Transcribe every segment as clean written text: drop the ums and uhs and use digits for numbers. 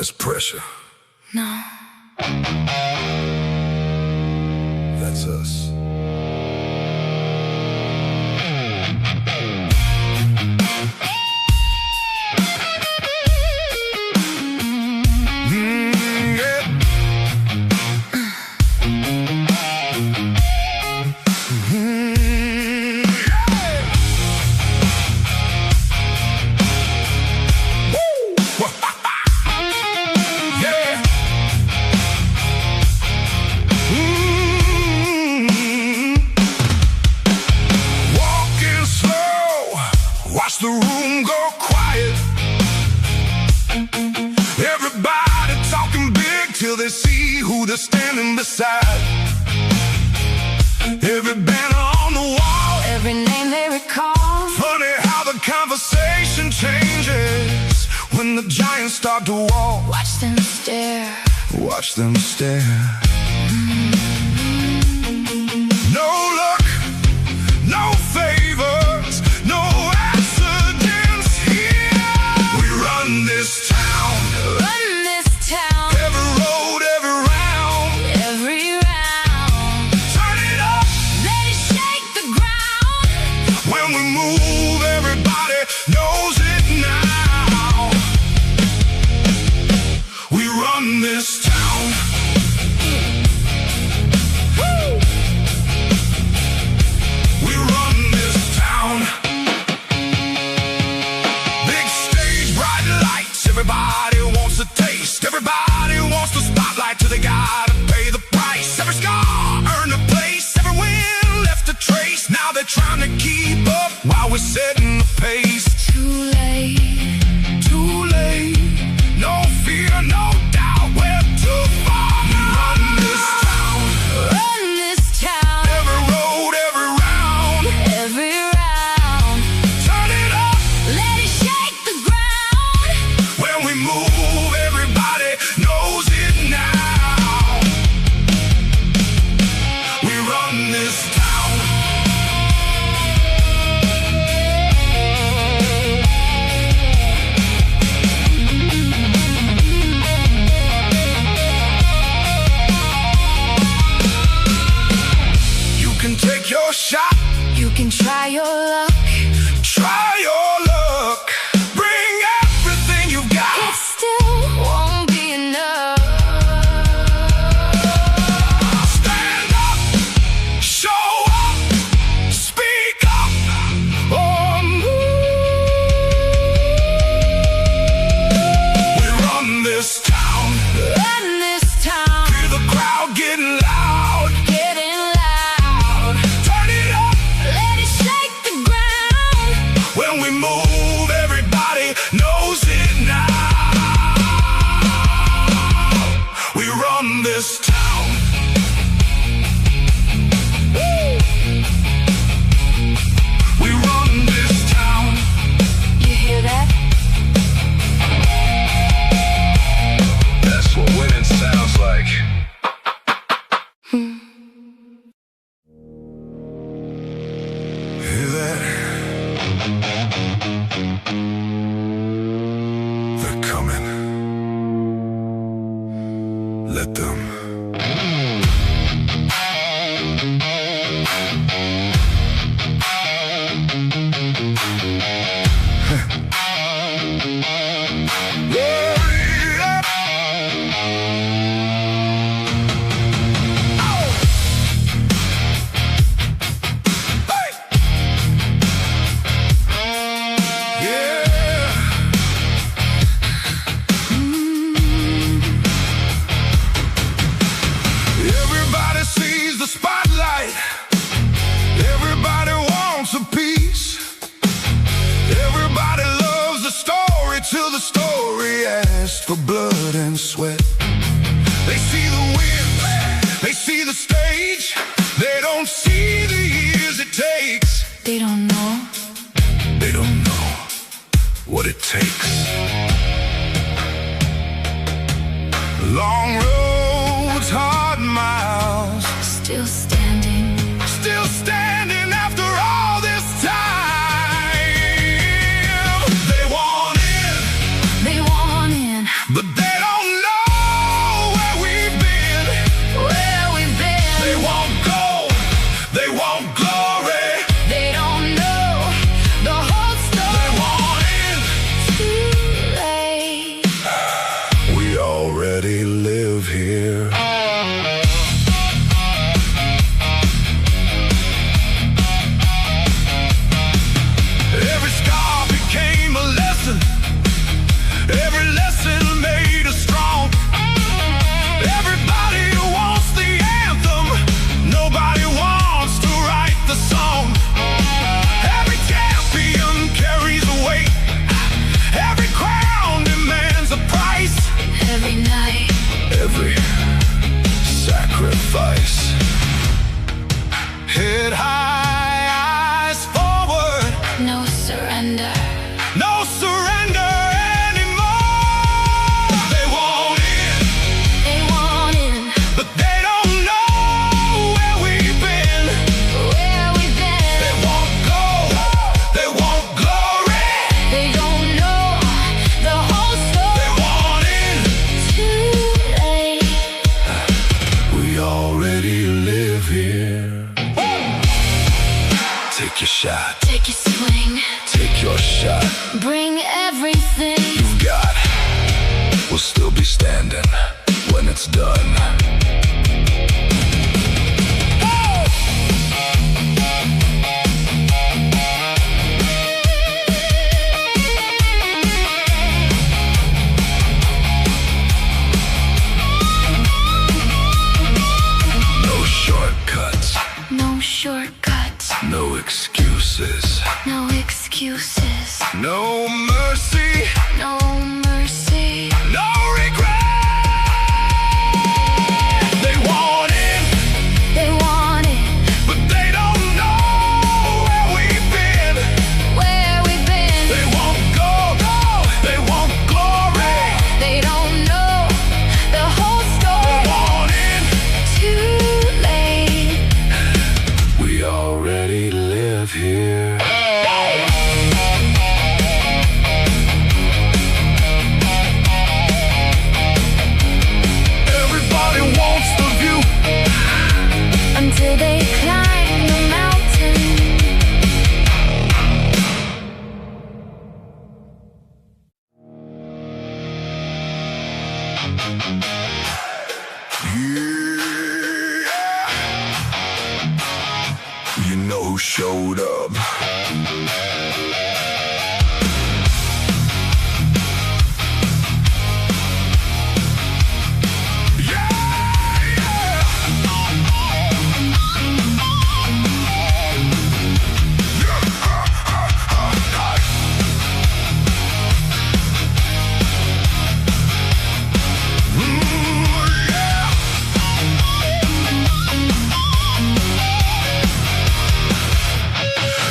That's pressure. No. That's us. Watch the room go quiet. Everybody talking big till they see who they're standing beside. Every banner on the wall, every name they recall. Funny how the conversation changes when the giants start to walk. Watch them stare. Watch them stare. No luck, no favors, no accidents here. We run this town. Run this town. Every road, every round. Every round. Turn it up. Let it shake the ground. When we move, everybody knows it now. We run this town. Everybody wants a taste. Everybody wants the spotlight till they gotta pay the price. Every scar earned a place. Every win left a trace. Now they're trying to keep up while we're setting the pace. Too late. Too late. No fear, no doubt. We're too far. We run this town. Run this town. Every road, every round. Every round. Turn it up. Let it shake the ground. When we move, everybody knows it now. We run this town. You can take your shot. You can try your luck. Try your luck. Bring everything you've got. It still won't be enough. Stand up, show up, speak up, or move. We run this town. Run this town. Hear the crowd getting loud. Getting loud. Turn it up. Let it shake the ground. When we move, everybody knows it now. We run this town. Woo! We run this town. You hear that? That's what winning sounds like. Hear that? They're coming. Let them. Everybody sees the spotlight. Everybody wants a piece. Everybody loves the story till the story asks for blood and sweat. They see the win, they see the stage. They don't see the years it takes. They don't know. They don't know what it takes. Long roads, hard miles. Still standing. Still standing after all this time. They want in, They want in. but they don't Take your shot. Take your swing. Take your shot. Bring everything You've got. We'll still be standing when it's done. No shortcuts. No shortcuts. No excuses. No excuses. No mercy. No mercy. No regret. They want it, They want it. but they don't know where we've been. Where we've been. They want gold, they want glory. They don't know the whole They story. want it. Too late. We already live here. Everybody wants the view. Until they climb the mountain. Yeah. You know who showed up.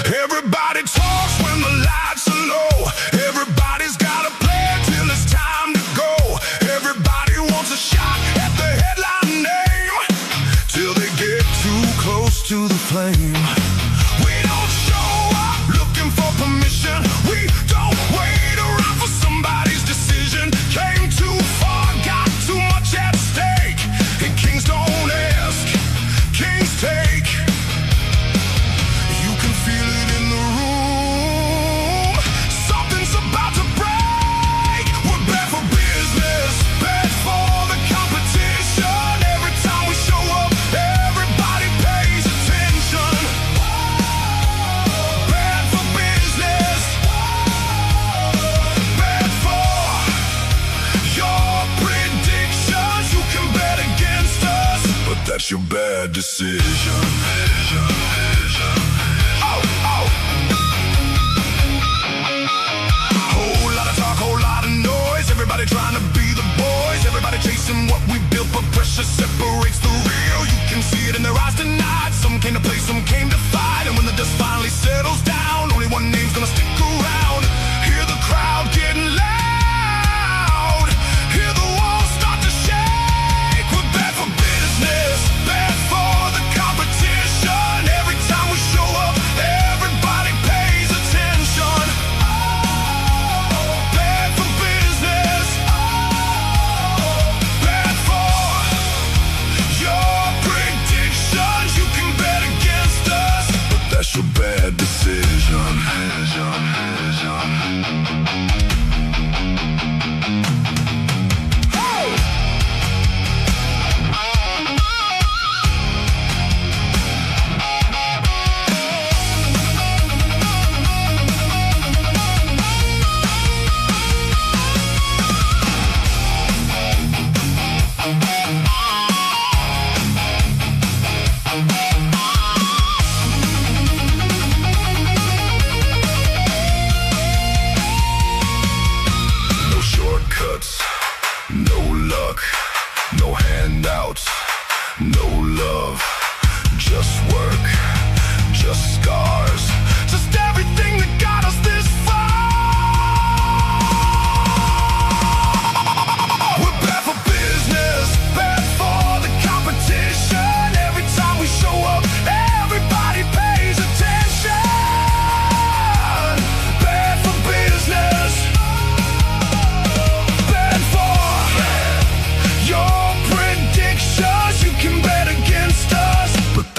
Everybody talks when the lights are low. Everybody's got a plan till it's time to go. Everybody wants a shot at the headline name till they get too close to the flame. We don't show up looking for permission. We don't wait around for somebody's decision. Came too far, got too much at stake. And kings don't ask, kings take. You can feel it in the room. Something's about to break. We're bad for business, bad for the competition. Every time we show up, everybody pays attention. Bad for business, bad for your predictions. You can bet against us, but that's your bad decision. Oh, oh. Whole lot of talk, whole lot of noise. Everybody trying to be the boys. Everybody chasing what we built, but pressure separates the real. You can see it in their eyes tonight. Some came to play, some came to fight. And when the dust finally settles down, only one name's gonna stick around. Hear the crowd getting loud. Hear the walls start to shake. We're bad for business, bad for the competition. Every time we show up, everybody pays attention. Bad for business, bad for your predictions. You can bet against us, but that's your bad decision.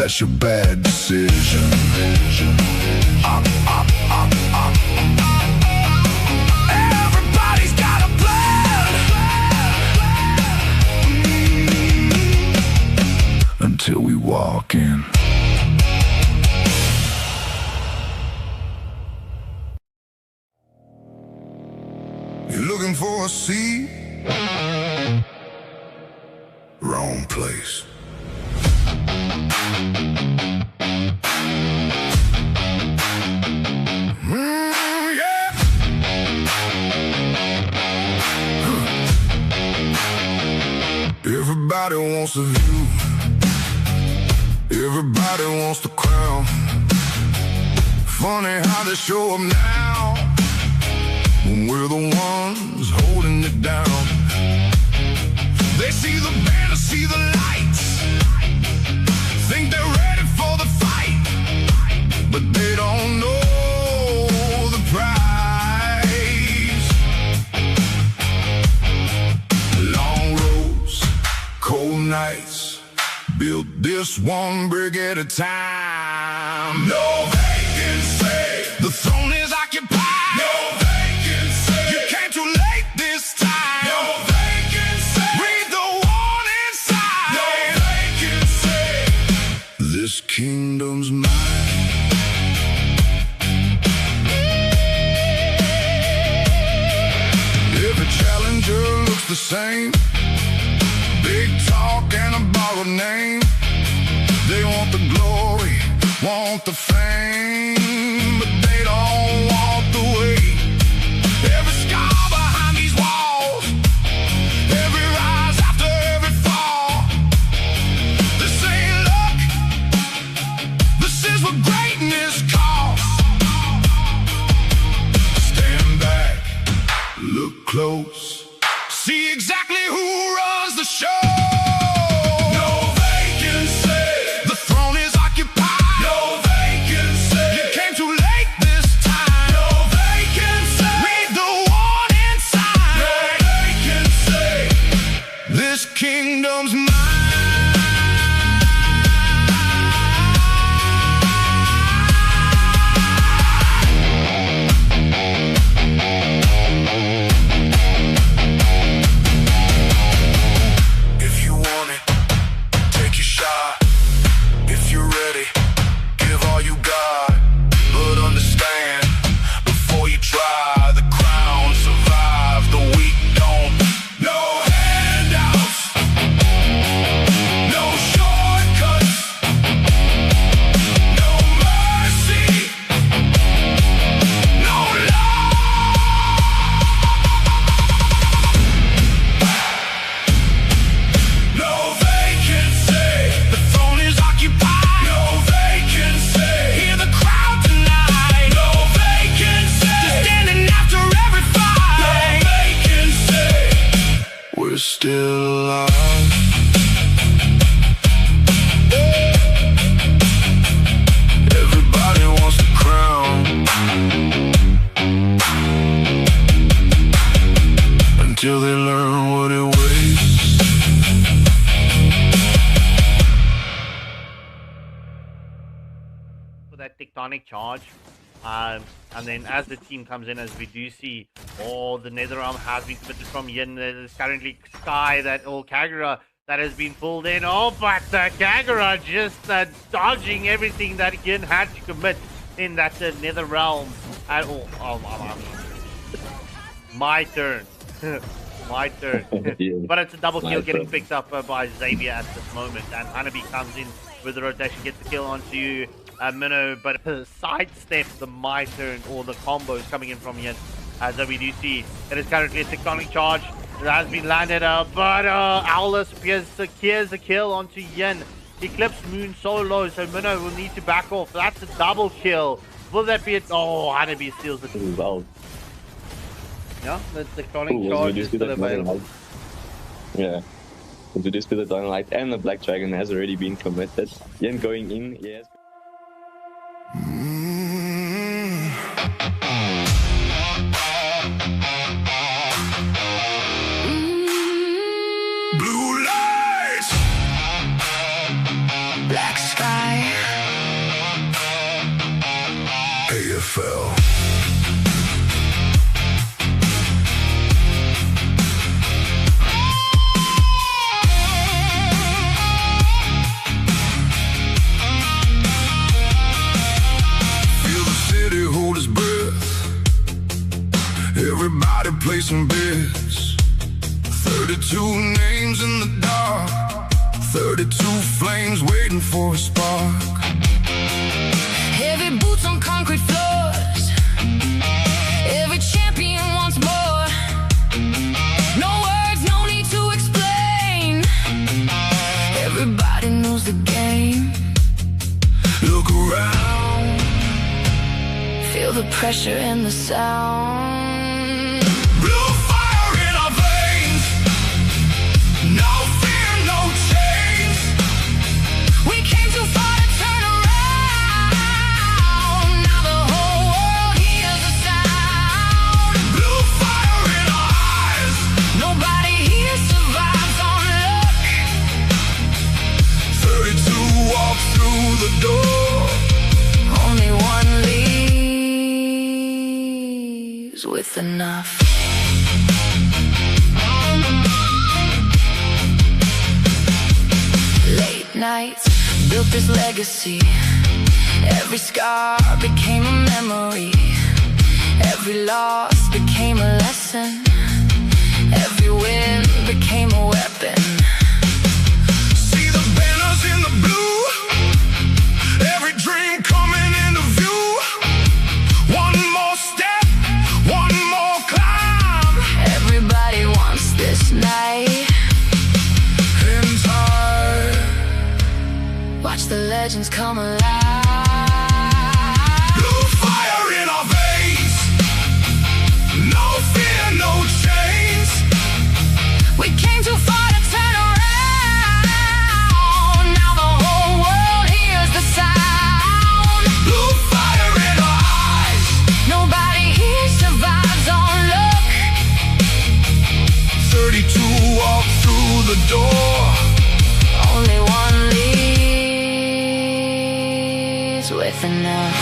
that's your bad decision. Everybody's got a plan until we walk in. You're looking for a seat? Wrong place. Yeah. Everybody wants a view. Everybody wants the crown. Funny how they show up now when we're the ones holding it down. They see the banner, see the lights, think they're ready for the fight, but they don't know the price. Long roads, cold nights, build this one brick at a time. No vacancy, the throne is occupied. No vacancy, you came too late this time. No vacancy, read the warning sign. No vacancy, this kingdom's mine. Every challenger looks the same. Big talk and a borrowed name. They want the glory, want the fame, but they don't want the weight. Every scar behind these walls, every rise after every fall. This ain't luck, this is what greatness costs. Stand back, look close, see exactly who runs the show. Kingdom's mine. If you want it, take your shot. If you're ready, give all you got. But understand, before you try, the crown survive, the weak don't. No handouts, no shortcuts, no mercy, no love, no vacancy, the throne is occupied. No vacancy, hear the crowd tonight. No vacancy, they're standing after every fight. No vacancy, we're still alive. Everybody wants the crown until they learn what it weighs. For that tectonic charge. And then as the team comes in, as we do see, the nether realm has been committed from Yin. There's currently Sky or Kagura that has been pulled in. Oh, but Kagura just dodging everything that Yin had to commit in that nether realm at all. I mean, my turn. My turn. Yeah. But it's a double My kill getting turn. picked up by Xavier at this moment. And Hanabi comes in with the rotation, gets the kill onto Minnow, but sidestep the my turn or the combos coming in from Yin. As we do see, it is currently a tectonic charge that has been landed, but Owlus secures the kill onto Yin. Eclipse Moon so low, so Minnow will need to back off. That's a double kill. Will that be it? Oh, Hanabi steals the kill. Wow. Yeah, the tectonic charge is still available. Yeah. To this with the Dynamite and the Black Dragon has already been committed. Yen going in, yes. Blue lights, Black sky AFL. Feel the city hold its breath. Everybody placing bets. 32 names in the dark. 32 flames waiting for a spark. Heavy boots on concrete floors. Every champion wants more. No words, no need to explain. Everybody knows the game. Look around. Feel the pressure and the sound. Blue fire in our veins. No fear, no chains. We came too far to turn around. Now the whole world hears the sound. Blue fire in our eyes. Nobody here survives on luck. 32 walk through the door. Only one leaves with enough. Late nights built this legacy. Every scar became a memory. Every loss became a lesson. Every win became a weapon. See the banners in the blue. Every dream coming into view. One more step, one more climb. Everybody wants this night. In time. Watch the legends come alive. Blue fire in our veins. No fear, no chains. We came too far to turn around. Now the whole world hears the sound. Blue fire in our eyes. Nobody here survives on luck. 32 walk through the door. Only one leaves with enough.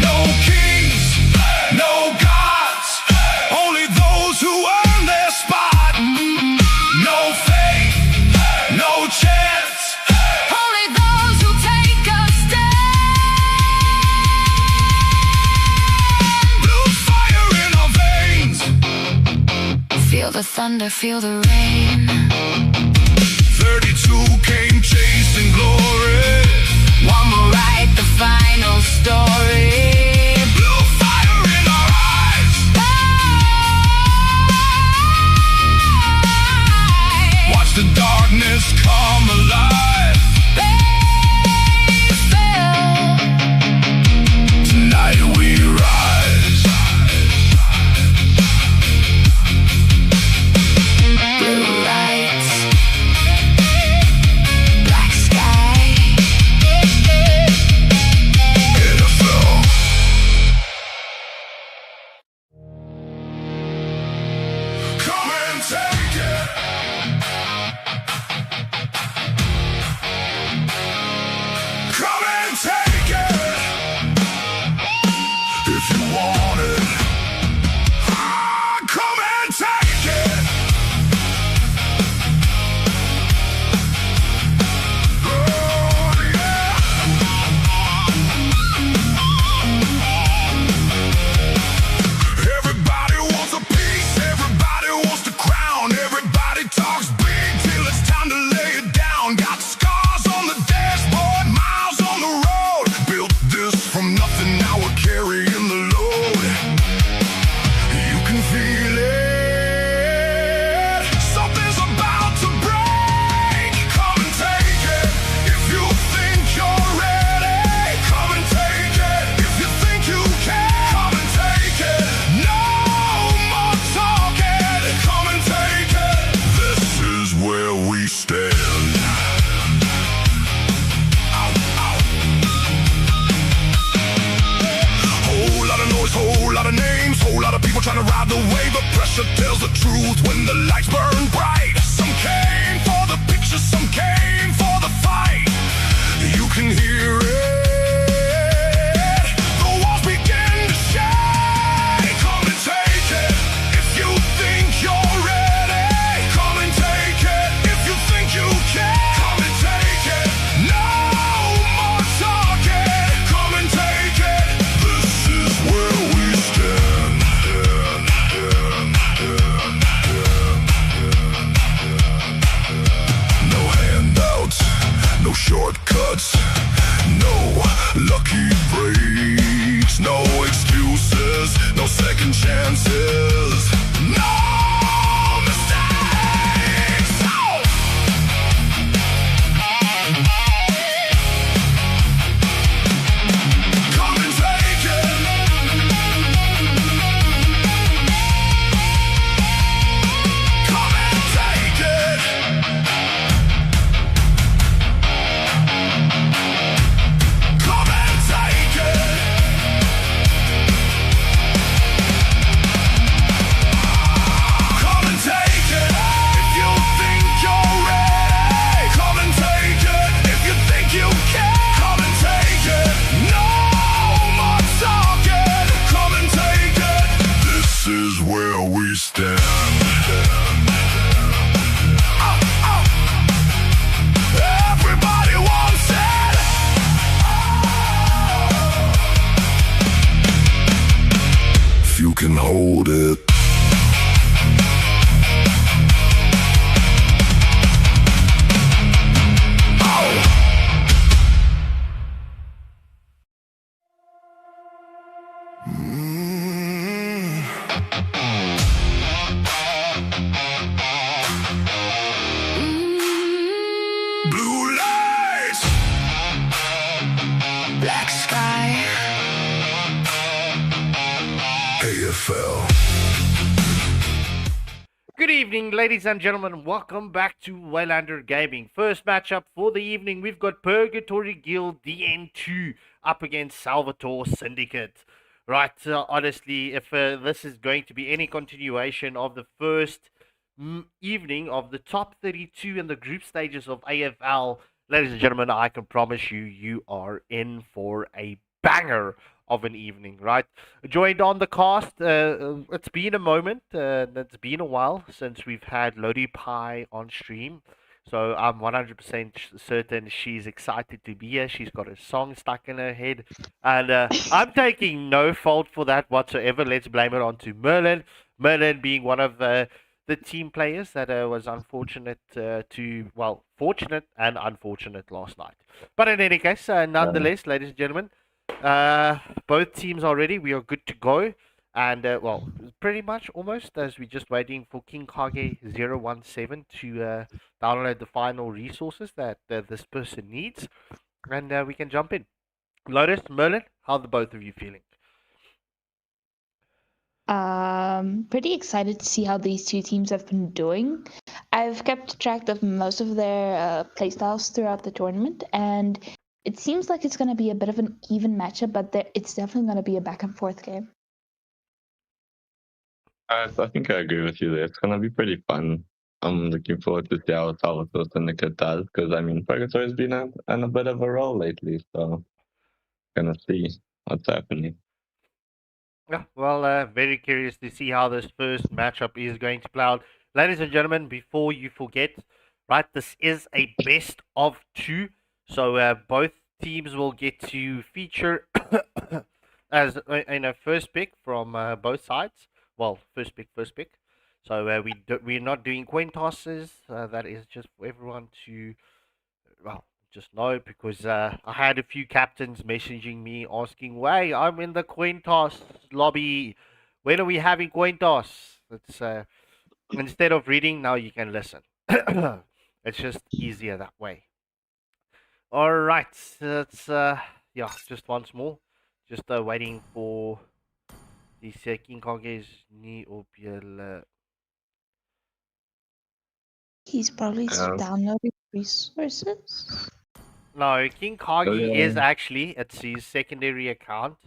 No kings, no gods. Only those who earn their spot. No faith, no chance. Only those who take a stand. Blue fire in our veins. Feel the thunder, feel the rain. 32 came chasing glory. One will write the final story. Blue fire in our eyes. Watch the darkness come alive. Tonight we rise. Blue lights, black sky. AFL. Come and take it. Come and take it. If you want it. Come and take it. Oh, yeah. Everybody wants a piece. Everybody wants the crown. Everybody talks big till it's time to lay it down. Got scars on the dashboard, miles on the road. Built this from nothing, now we're carrying the load. You can feel it. Something's about to break. Come and take it. If you think you're ready, come and take it. If you think you can, come and take it. No more talking. Come and take it. This is where we stand. Ow, ow. Hold People trying to ride the wave, but pressure tells the truth when the lights burn bright. Some came for the picture, some came for the fight. You can hear it. The walls begin to shake. Come and take it if you think you're ready. Come and take it if you think you can. Come and take it. No more talking. Come and take it. This is where we stand. No handouts, no shortcuts, no lucky breaks, no excuses, no second chances, no mistakes. Oh! Come and take it. Come and take it. Come and take it. Come and take it if you think you're ready. Come and take it if you think you can. Come and take it. No more talking. Come and take it. This is where we stand. Everybody wants it. If you can hold it. Blue lights. Black sky. AFL. Good evening, ladies and gentlemen. Welcome back to Waylander Gaming. First matchup for the evening, we've got Purgatory Guild DN2 up against Salvatore Syndicate. Right, honestly, if this is going to be any continuation of the first evening of the top 32 in the group stages of AFL, ladies and gentlemen, I can promise you, you are in for a banger of an evening, right? Joined on the cast, it's been a moment, it's been a while since we've had Lodi Pie on stream, so I'm 100% certain she's excited to be here. She's got a song stuck in her head, and I'm taking no fault for that whatsoever. Let's blame it onto Merlin. Merlin being one of the team players that was unfortunate fortunate and unfortunate last night. But in any case, nonetheless, ladies and gentlemen, both teams are ready. We are good to go. And, pretty much almost as we're just waiting for King Kage 017 to download the final resources that this person needs. And we can jump in. Lotus, Merlin, how are the both of you feeling? Pretty excited to see how these two teams have been doing. I've kept track of most of their playstyles throughout the tournament, and it seems like it's going to be a bit of an even matchup, but it's definitely going to be a back and forth game. I think I agree with you there. It's gonna be pretty fun. I'm looking forward to see how Salvatore Syndicate does, because I mean, Purgatory's been on a bit of a roll lately, so gonna see what's happening. Yeah, well, very curious to see how this first matchup is going to play out. Ladies and gentlemen, before you forget, right, this is a best of two, so both teams will get to feature as first pick from both sides. Well, first pick. So we're not doing coin tosses. That is just for everyone to just know, because I had a few captains messaging me asking, "Hey, I'm in the coin toss lobby. When are we having coin toss?" It's instead of reading, now you can listen. It's just easier that way. All right, it's just once more, just waiting for the King Konge's knee op julle. He's probably downloading resources. No, King Kage is actually, it's his secondary account.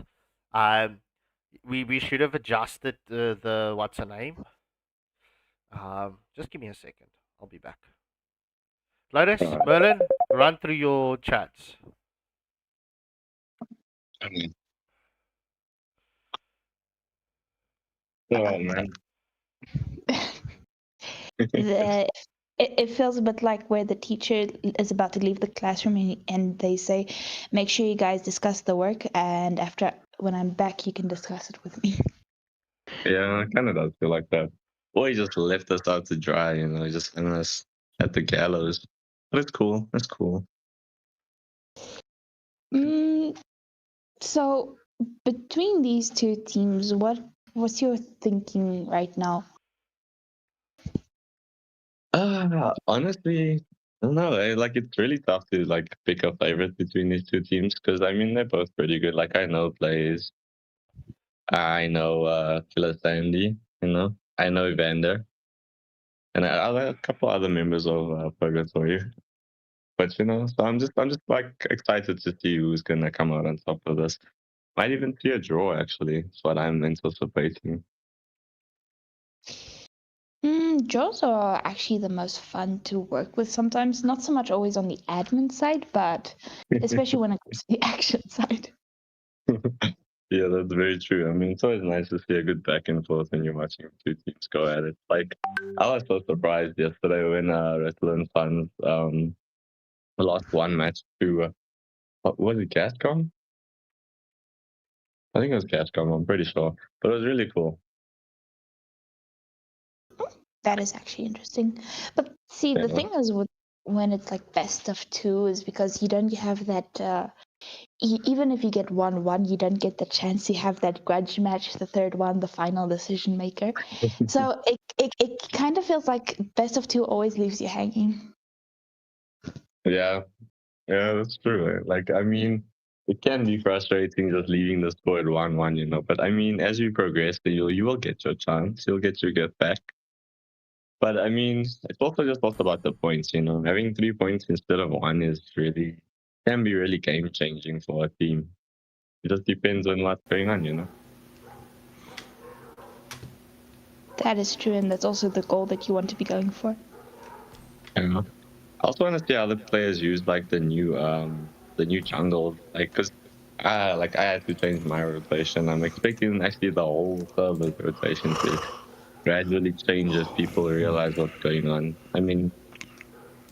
we should have adjusted the what's her name. Just give me a second. I'll be back. Lotus, Alright. Merlin, run through your chats. Mm. Oh man. the it feels a bit like where the teacher is about to leave the classroom and they say, make sure you guys discuss the work, and after when I'm back you can discuss it with me. Yeah, it kind of does feel like that. Or he just left us out to dry, just hung us at the gallows. But it's cool. It's cool. mm, so between these two teams, what's your thinking right now? Honestly, I don't know. Like it's really tough to like pick a favorite between these two teams because I mean they're both pretty good. Like I know plays. I know Killer Sandy. I know Vander, and I like a couple other members of Purgatory. But so I'm just like excited to see who's gonna come out on top of this. Might even see a draw actually. That's what I'm anticipating. Draws are actually the most fun to work with sometimes, not so much always on the admin side, but especially when it comes to the action side. Yeah, that's very true. I mean, it's always nice to see a good back and forth when you're watching two teams go at it. Like, I was so surprised yesterday when Wrestler and Sons lost one match to what was it, Gascom? I think it was Gascom. I'm pretty sure, but it was really cool. That is actually interesting. But see, the Yeah. thing is with when it's like best of two is because you don't have that even if you get 1-1, you don't get the chance to have that grudge match, the third one, the final decision maker. So it kind of feels like best of two always leaves you hanging. Yeah, yeah, that's true. Like, I mean, it can be frustrating just leaving the score at 1-1, But I mean, as you progress, then you will get your chance. You'll get your get back. But I mean, it's also about the points, Having 3 points instead of one can be really game changing for a team. It just depends on what's going on. That is true, and that's also the goal that you want to be going for. Yeah. I also want to see how the players use like the new jungle, like because like I had to change my rotation. I'm expecting actually the whole server's rotation to gradually change as people realize what's going on. I mean,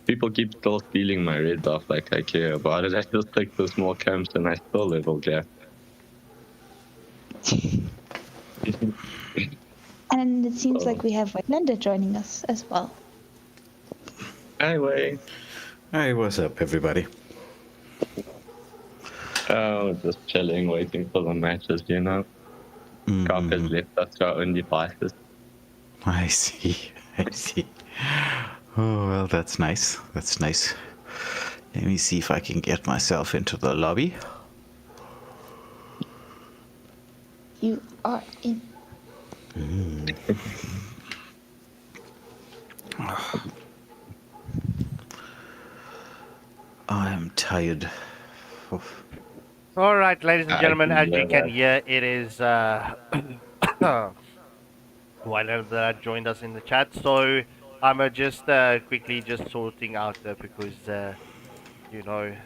people keep still stealing my red buff like I care about it. I just take the small camps and I still level gap. And it seems So, like we have Waylander joining us as well. anyway, Hey, what's up, everybody? just chilling, waiting for the matches. Cock has left us to our own devices. I see. I see. Oh, well, that's nice. That's nice. Let me see if I can get myself into the lobby. You are in. I'm tired. All right, ladies and I gentlemen, can as hear you can that. hear, it is Waylander that joined us in the chat. So I'm just quickly just sorting out because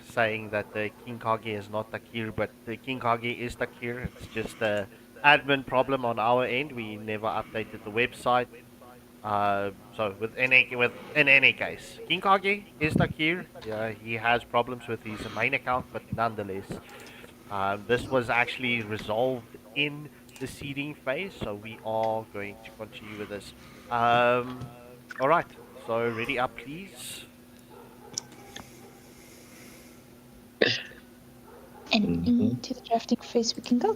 saying that the King Kage is not Takir, but the King Kage is Takir. It's just a admin problem on our end. We never updated the website. So in any case, King Kage is Takir. Yeah, he has problems with his main account, but nonetheless, this was actually resolved in the seeding phase, so we are going to continue with this. All right. So ready up, please. And Mhm. into the drafting phase we can go.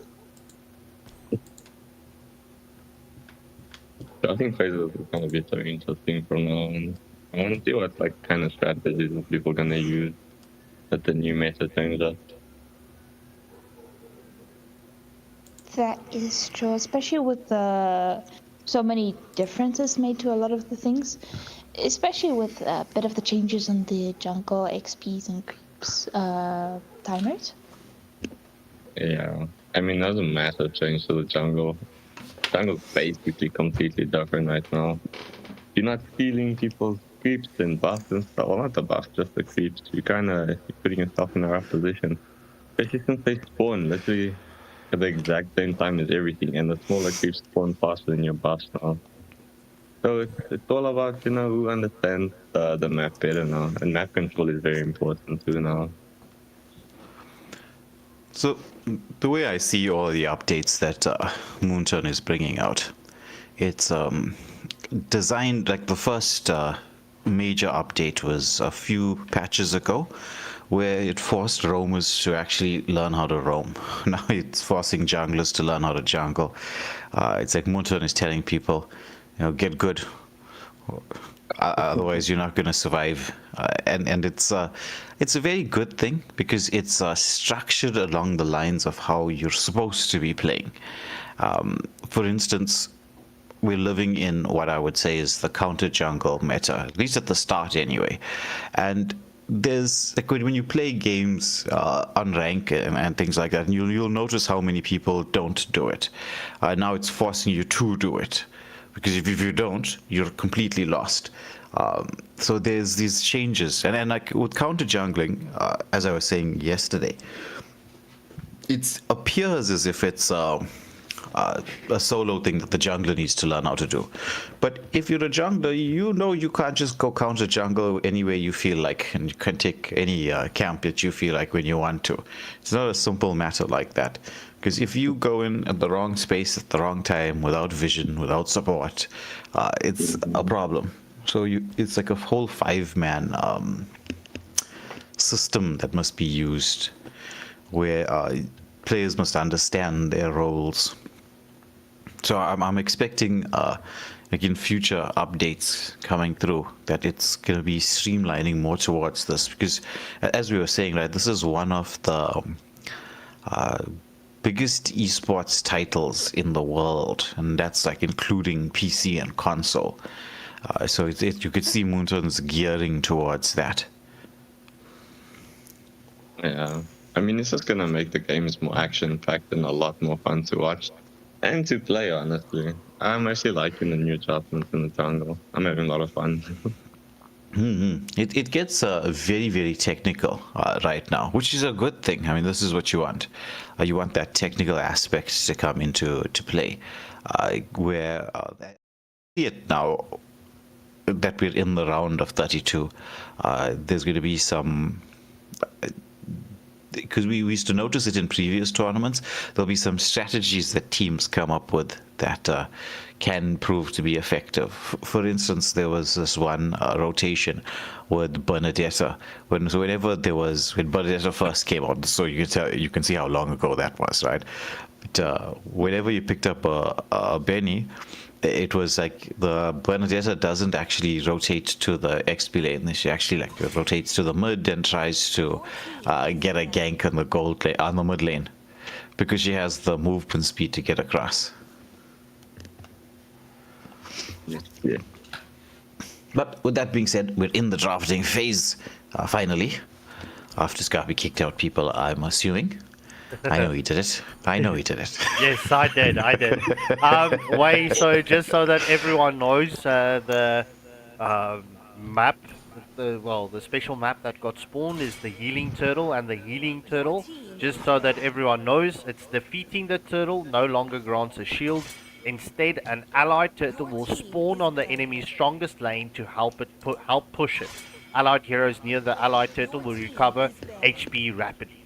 So I think phases is gonna be so interesting from now on. I want to see what like kind of strategies are people gonna use at the new meta change up. That is true, especially with the so many differences made to a lot of the things, especially with a bit of the changes on the jungle XPs and creeps timers. Yeah. I mean, there's a massive change to the jungle. Jungle's basically completely different right now. You're not stealing people's creeps and buffs and stuff. Well, not the buffs, just the creeps. You're putting yourself in a rough position. Especially since they spawn literally at the exact same time as everything, and the smaller creeps spawn faster than your buffs now. So it's all about, who understands the map better now. And map control is very important too now. So the way I see all the updates that Moonton is bringing out, it's designed like the first major update was a few patches ago, where it forced roamers to actually learn how to roam. Now it's forcing junglers to learn how to jungle. It's like Moonton is telling people, get good. Otherwise, you're not going to survive, and it's a very good thing because it's structured along the lines of how you're supposed to be playing. For instance, we're living in what I would say is the counter jungle meta, at least at the start anyway, and there's like when you play games on rank and things like that, and you'll notice how many people don't do it. Now it's forcing you to do it. Because if you don't, you're completely lost. So there's these changes, and like with counter jungling, as I was saying yesterday, it appears as if it's a solo thing that the jungler needs to learn how to do. But if you're a jungler, you can't just go counter jungle any way you feel like, and you can take any camp that you feel like when you want to. It's not a simple matter like that. Because if you go in at the wrong space at the wrong time, without vision, without support, it's a problem. So it's like a whole 5-man system that must be used, where players must understand their roles. So I'm expecting, like in future updates coming through, that it's going to be streamlining more towards this. Because as we were saying, right, this is one of the biggest eSports titles in the world, and that's like including PC and console. So you could see Moonton's gearing towards that. Yeah, I mean, it's just gonna make the games more action-packed and a lot more fun to watch and to play, honestly. I'm actually liking the new adjustments in the jungle. I'm having a lot of fun. It gets very, very technical right now, which is a good thing. I mean, this is what you want. You want that technical aspect to come into play, where see it now that we're in the round of 32. There's going to be some, because we used to notice it in previous tournaments, there'll be some strategies that teams come up with that can prove to be effective. For instance, there was this one rotation with Bernadetta. Whenever when Bernadetta first came out, so you can see how long ago that was, right? But whenever you picked up a Benny, it was like the Bernadetta doesn't actually rotate to the XP lane. She actually rotates to the mid and tries to get a gank on the mid lane, because she has the movement speed to get across. Yeah. But with that being said, we're in the drafting phase, finally. After Scarpy kicked out people, I'm assuming. I know he did it. Yes, I did. So just so that everyone knows, the map, the special map that got spawned is the healing turtle, and the healing turtle, just so that everyone knows, it's defeating the turtle no longer grants a shield. Instead, an allied turtle will spawn on the enemy's strongest lane to help push it. Allied heroes near the allied turtle will recover HP rapidly.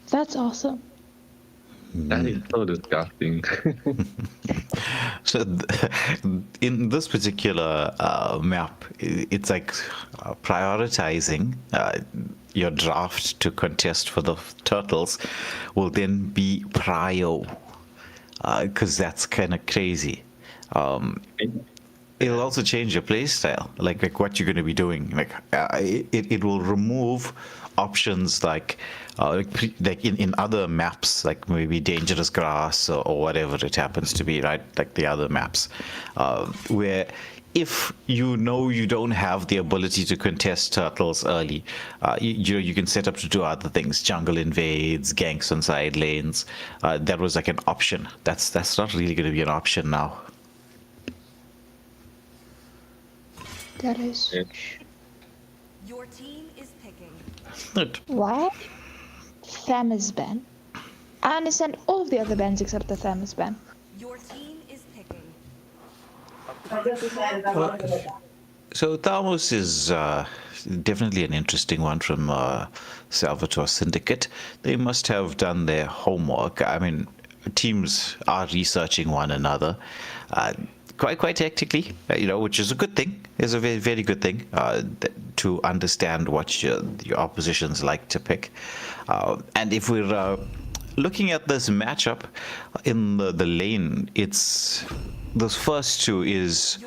That's awesome. That is so disgusting. So in this particular map, it's like prioritizing your draft to contest for the turtles will then be prio, because that's kind of crazy. It'll also change your playstyle, like what you're going to be doing. Like it will remove options like in other maps, like maybe dangerous grass or whatever it happens to be, right? Like the other maps, where if you know you don't have the ability to contest turtles early, you can set up to do other things, jungle invades, ganks on side lanes. That was like an option. That's not really going to be an option now. That is. Your team is picking. Good. Why? Thamus ban. I understand all of the other bans except the Thamus ban. Your team is picking. So Thamus is definitely an interesting one from Salvatore Syndicate. They must have done their homework. I mean, teams are researching one another. Quite hectically, which is a good thing. It's a very, very good thing to understand what your oppositions like to pick. And if we're looking at this matchup in the lane, it's those first two is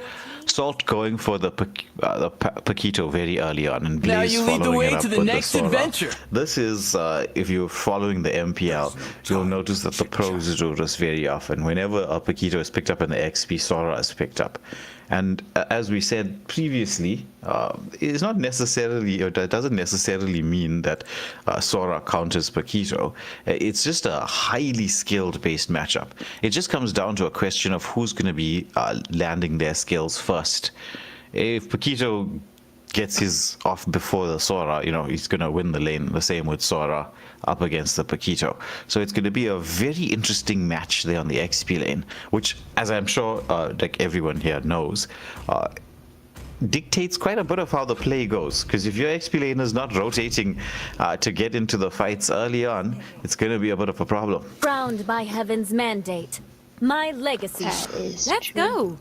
Salt going for the Paquito very early on, and Blaze now you lead the following way it up to the with next Sora. adventure. This is, if you're following the MPL, you'll notice that the pros do this very often. Whenever a Paquito is picked up and the XP, Sora is picked up. And as we said previously, it's not necessarily, or it doesn't necessarily mean that Sora counters Paquito. It's just a highly skilled based matchup. It just comes down to a question of who's going to be landing their skills first. If Paquito gets his off before the Sora, he's going to win the lane. The same with Sora up against the Paquito. So it's going to be a very interesting match there on the XP lane, which, as I'm sure like everyone here knows, dictates quite a bit of how the play goes. Because if your XP lane is not rotating to get into the fights early on, it's going to be a bit of a problem. Crowned by heaven's mandate. My legacy. That is Let's true. go.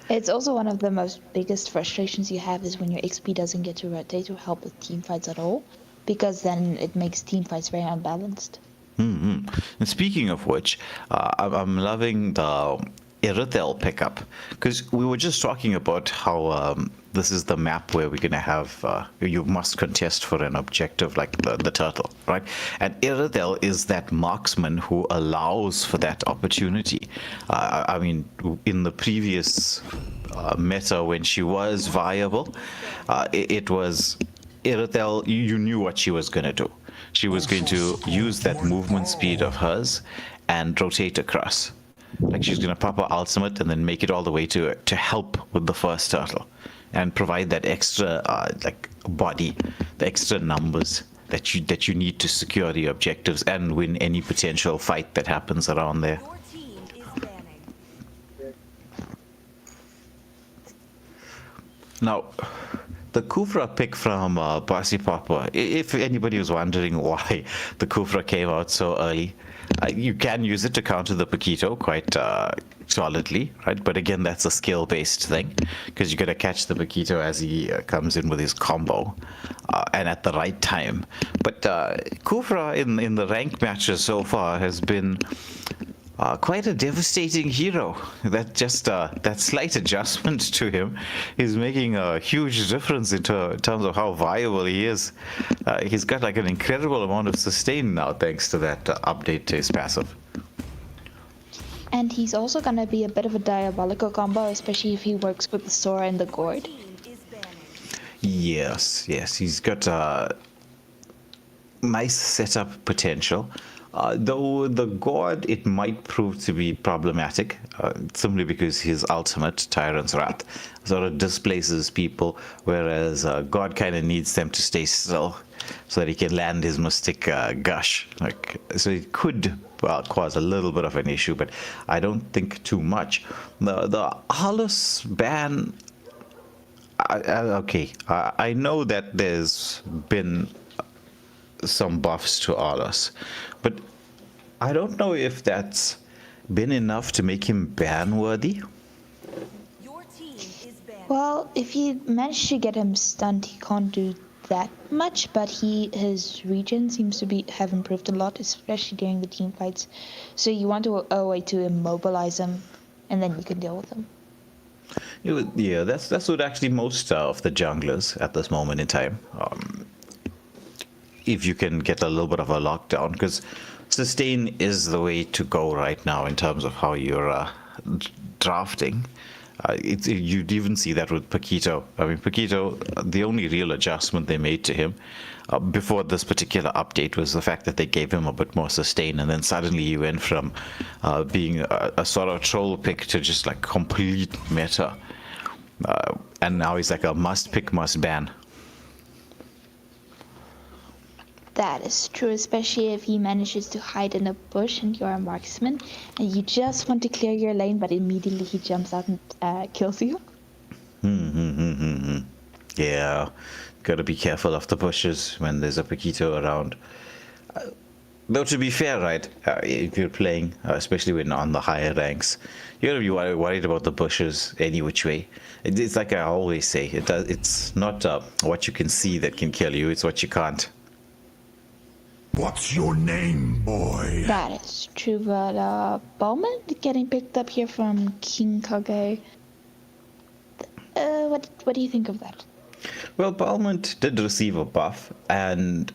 It's also one of the most biggest frustrations you have is when your XP doesn't get to rotate or help with team fights at all, because then it makes team fights very unbalanced. And speaking of which, I'm loving the Immortal pickup, because we were just talking about how this is the map where we're going to have you must contest for an objective like the turtle, right? And Immortal is that marksman who allows for that opportunity. I mean, in the previous meta when she was viable, it was Immortal, you knew what she was going to do. She was going to use that movement speed of hers and rotate across. Like she's going to pop her ultimate and then make it all the way to help with the first turtle and provide that extra like body, the extra numbers that you need to secure the objectives and win any potential fight that happens around there. Your team is banning. Now, the Kufra pick from Basi Papa, if anybody was wondering why the Kufra came out so early, you can use it to counter the Paquito quite solidly, right? But again, that's a skill-based thing, because you got to catch the Paquito as he comes in with his combo and at the right time. But Kufra in the ranked matches so far has been quite a devastating hero. That slight adjustment to him is making a huge difference in terms of how viable he is. He's got like an incredible amount of sustain now thanks to that update to his passive. And he's also going to be a bit of a diabolical combo, especially if he works with the Sora and the Gourd. Team is banning. Yes, he's got nice setup potential. Though the God, it might prove to be problematic, simply because his ultimate, Tyrant's Wrath, sort of displaces people, whereas God kind of needs them to stay still so that he can land his Mystic Gush. So it could cause a little bit of an issue, but I don't think too much. The Hollis ban, I know that there's been some buffs to Aulus, but I don't know if that's been enough to make him ban worthy. Your team is banning. Well, if you manage to get him stunned, he can't do that much, but his regen seems to have improved a lot, especially during the team fights. So you want a way to immobilize him, and then you can deal with him. Yeah, that's what actually most of the junglers at this moment in time. If you can get a little bit of a lockdown, because sustain is the way to go right now in terms of how you're drafting. You'd even see that with Paquito. I mean, Paquito, the only real adjustment they made to him before this particular update was the fact that they gave him a bit more sustain, and then suddenly he went from being a sort of troll pick to just like complete meta. And now he's like a must pick, must ban. That is true, especially if he manages to hide in a bush and you're a marksman and you just want to clear your lane, but immediately he jumps out and kills you. Yeah, gotta be careful of the bushes when there's a Paquito around. Though to be fair, right, if you're playing, especially when on the higher ranks, you gotta be worried about the bushes any which way. It's like I always say, it's not what you can see that can kill you, it's what you can't. What's your name, boy? That is true, but Bowman getting picked up here from King Kage. What do you think of that? Well, Balmont did receive a buff, and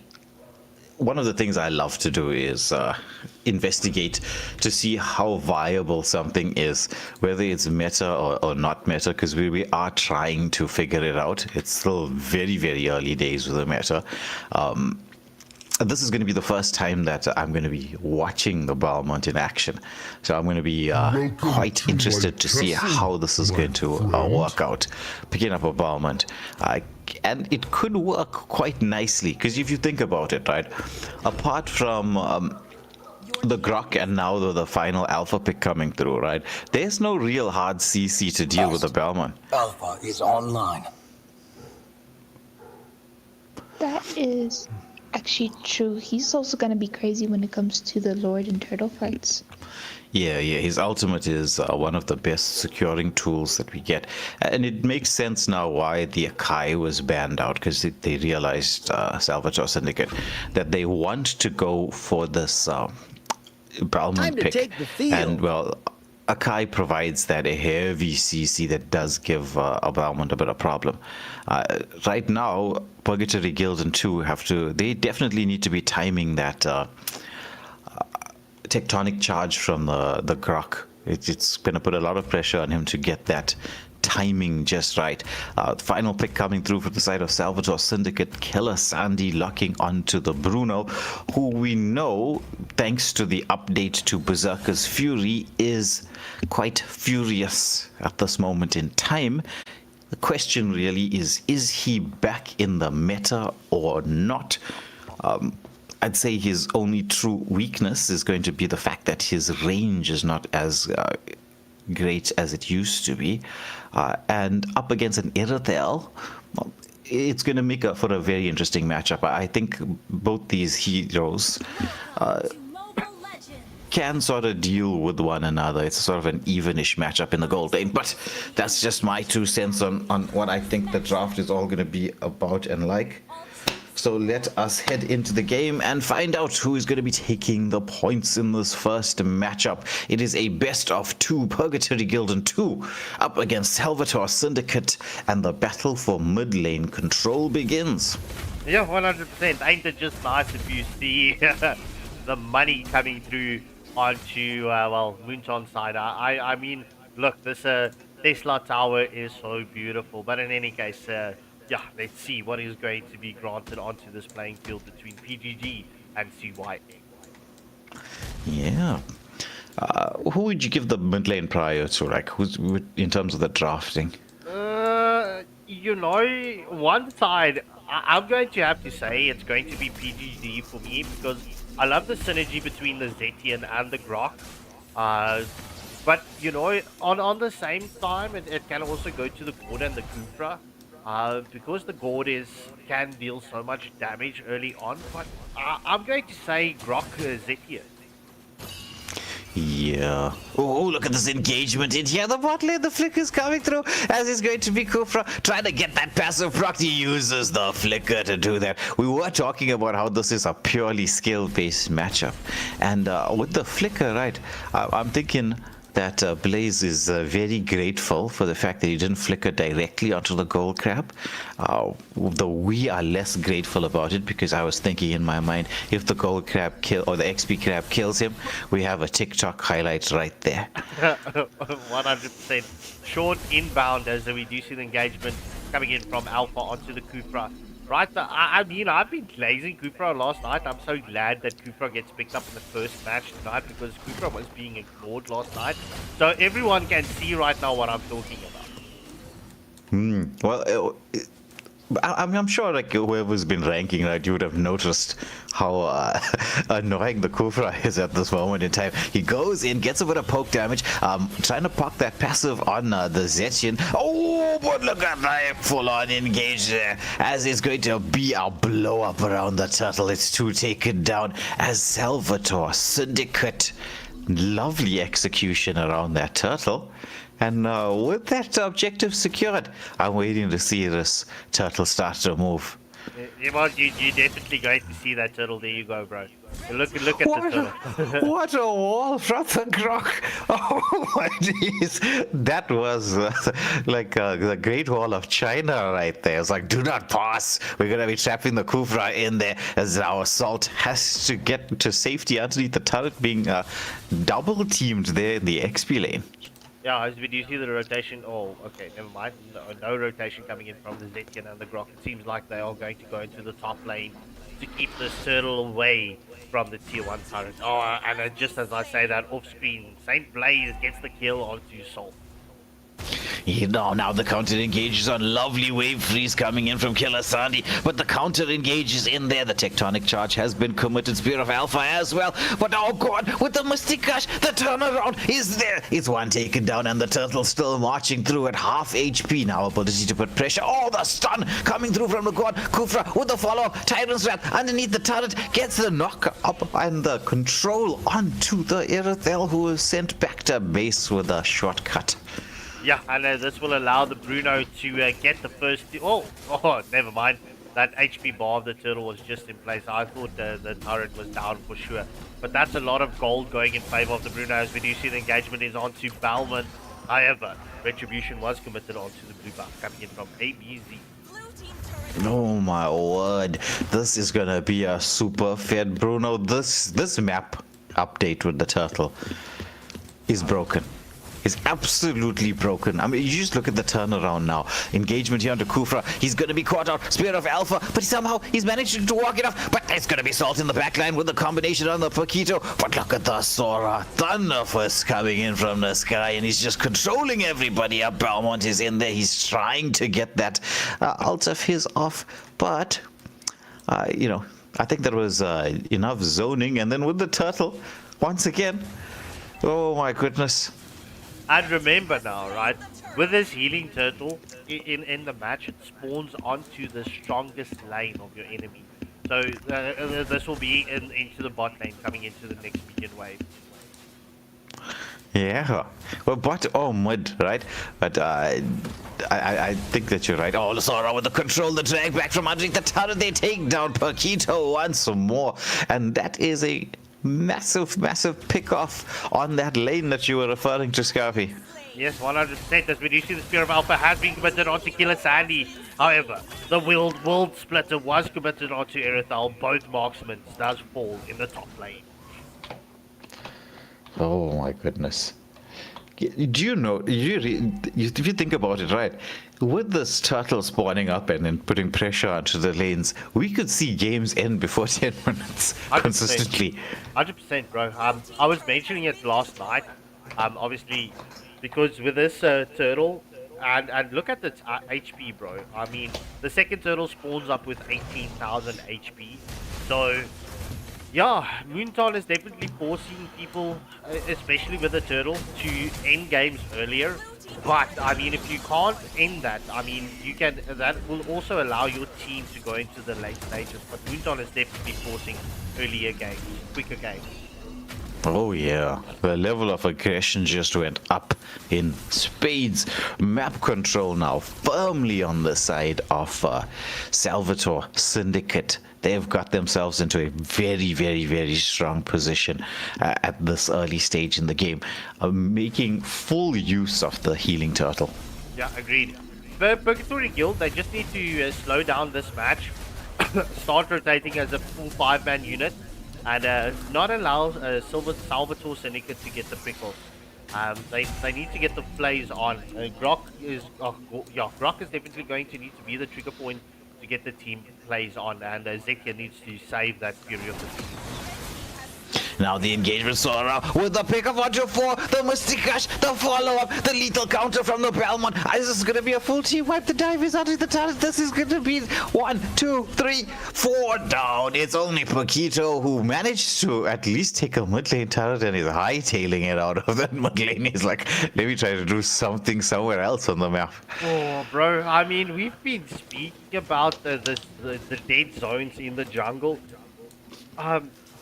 one of the things I love to do is investigate to see how viable something is, whether it's meta or not meta, because we are trying to figure it out. It's still very, very early days with the meta. This is going to be the first time that I'm going to be watching the Balmont in action. So I'm going to be quite interested to see how this is going to work out. Picking up a Balmont. And it could work quite nicely, because if you think about it, right, apart from the Grok and now the final Alpha pick coming through, right, there's no real hard CC to deal with the Balmont. Alpha is online. That is actually true. He's also going to be crazy when it comes to the Lord and Turtle fights. Yeah, his ultimate is one of the best securing tools that we get. And it makes sense now why the Akai was banned out, because they realized, Salvatore Syndicate, that they want to go for this Balmont pick. And, well, Akai provides that a heavy CC that does give a Balmont a bit of problem. Right now, Purgatory Guild and 2 they definitely need to be timing that tectonic charge from the Grok. It's going to put a lot of pressure on him to get that timing just right. Final pick coming through from the side of Salvatore Syndicate. Killer Sandy locking onto the Bruno, who we know, thanks to the update to Berserker's Fury, is quite furious at this moment in time. The question really is he back in the meta or not? I'd say his only true weakness is going to be the fact that his range is not as great as it used to be. And up against an Irithel, it's going to make for a very interesting matchup. I think both these heroes can sort of deal with one another. It's sort of an evenish matchup in the gold lane, but that's just my 2 cents on what I think the draft is all going to be about and like. So let us head into the game and find out who is going to be taking the points in this first matchup. It is a best of 2, Purgatory Guild and 2 up against Salvatore Syndicate, and the battle for mid lane control begins. Yeah, 100%. Ain't it just nice if you see the money coming through onto, Moonshon's side. I mean, look, this Tesla Tower is so beautiful, but in any case, let's see what is going to be granted onto this playing field between PGG and CYA. Yeah. Who would you give the mid lane prior to, like, who's in terms of the drafting? One side, I'm going to have to say it's going to be PGG for me, because I love the synergy between the Zetian and the Grok. But, on the same time, it can also go to the Gord and the Kufra. Because the Gord can deal so much damage early on, but I'm going to say Grok Zetian. Yeah. Oh, look at this engagement in here. The bot lane, the flicker's coming through as he's going to be Kufra trying to get that passive proc. He uses the flicker to do that. We were talking about how this is a purely skill-based matchup. And with the flicker, right, I'm thinking that Blaze is very grateful for the fact that he didn't flicker directly onto the gold crab. Though we are less grateful about it, because I was thinking in my mind, if the gold crab or the XP crab kills him, we have a TikTok highlight right there. 100%. Short inbound as we do see the engagement coming in from Alpha onto the Kufra. Right, I mean, I've been glazing Kufra last night. I'm so glad that Kufra gets picked up in the first match tonight, because Kufra was being ignored last night. So everyone can see right now what I'm talking about. Well, I'm sure like whoever's been ranking, right, you would have noticed how annoying the Kufra is at this moment in time. He goes in, gets a bit of poke damage, trying to park that passive on the Zetchian. Oh, but look at that full-on engage there, as it's going to be a blow-up around the turtle. It's to take it down as Salvatore, Syndicate. Lovely execution around that turtle. And with that objective secured, I'm waiting to see this turtle start to move. Well, you're definitely going to see that turtle. There you go, bro. Look at the turtle. What a wall from the grok! Oh my jeez, that was like the Great Wall of China right there. It's like, do not pass. We're gonna be trapping the Kufra in there as our assault has to get to safety underneath the turret, being double teamed there in the XP lane. Yeah, as we do see the rotation. Oh, okay, never mind. No rotation coming in from the Zetkin and the Grok. It seems like they are going to go into the top lane to keep this turtle away from the tier 1 turret. Oh, and just as I say that off screen, Saint Blaze gets the kill onto Sol. You know, now the counter engages on lovely wave freeze coming in from Killer Sandy, but the counter engages in there. The tectonic charge has been committed, Spear of Alpha as well, but oh god, with the Mystic Gush, the turnaround is there. It's one taken down and the turtle still marching through at half HP. Now ability to put pressure. Oh, the stun coming through from the god. Kufra with the follow, Tyrant's Wrath underneath the turret, gets the knock up and the control onto the Irithel, who is sent back to base with a shortcut. Yeah, and this will allow the Bruno to get the first... Oh, never mind. That HP bar of the turtle was just in place. I thought the turret was down for sure. But that's a lot of gold going in favor of the Bruno, as we do see the engagement is onto Balman. However, Retribution was committed onto the blue buff coming in from ABZ. Oh my word, this is gonna be a super fed Bruno. This map update with the turtle is broken. Is absolutely broken. I mean, you just look at the turnaround now. Engagement here onto Kufra. He's going to be caught out. Spear of Alpha, but somehow he's managed to walk it off. But it's going to be Salt in the backline with the combination on the Paquito. But look at the Sora. Thunder Fist coming in from the sky, and he's just controlling everybody. Belmont is in there. He's trying to get that ult of his off. But, you know, I think there was enough zoning. And then with the turtle, once again, oh my goodness. And remember now, right, with this healing turtle, in the match, it spawns onto the strongest lane of your enemy. So this will be into the bot lane, coming into the next minion wave. Yeah, well, mid, right? But I think that you're right. Oh, Sora with the control, the drag back from underneath the turret, they take down Paquito once more. And that is a massive pick off on that lane that you were referring to, Scarfy. Yes, 100%. As we do see, the Spear of Alpha has been committed onto Killer Sandy. However, the World Splitter was committed onto Irithel. Both marksmen does fall in the top lane. Oh my goodness. Do you know, if you think about it, right, with this turtle spawning up and then putting pressure onto the lanes, we could see games end before 10 minutes 100%. Consistently. 100%, bro. I was mentioning it last night, obviously, because with this turtle, and look at the HP, bro. I mean, the second turtle spawns up with 18,000 HP, so... Yeah, Moonton is definitely forcing people, especially with the turtle, to end games earlier. But, I mean, if you can't end that, I mean, that will also allow your team to go into the late stages. But Moonton is definitely forcing earlier games, quicker games. Oh yeah, the level of aggression just went up in spades. Map control now firmly on the side of Salvatore Syndicate. They've got themselves into a very, very, very strong position at this early stage in the game, making full use of the healing turtle. Yeah, agreed. The Purgatory Guild, they just need to slow down this match, start rotating as a full 5-man unit, and not allow Salvatore Syndicate to get the pickles. They need to get the plays on. Grok is definitely going to need to be the trigger point to get the team plays on, and Zekia needs to save that Fury of the Sea. Now the engagement Sora with the pick of 1-4, the Mystic Gush, the follow-up, the lethal counter from the Belmont. This is going to be a full team wipe. The dive is out of the turret. This is going to be 1, 2, 3, 4 down. It's only Paquito who managed to at least take a mid lane turret and is hightailing it out of that mid lane. He's like, let me try to do something somewhere else on the map. Oh, bro, I mean, we've been speaking about the dead zones in the jungle.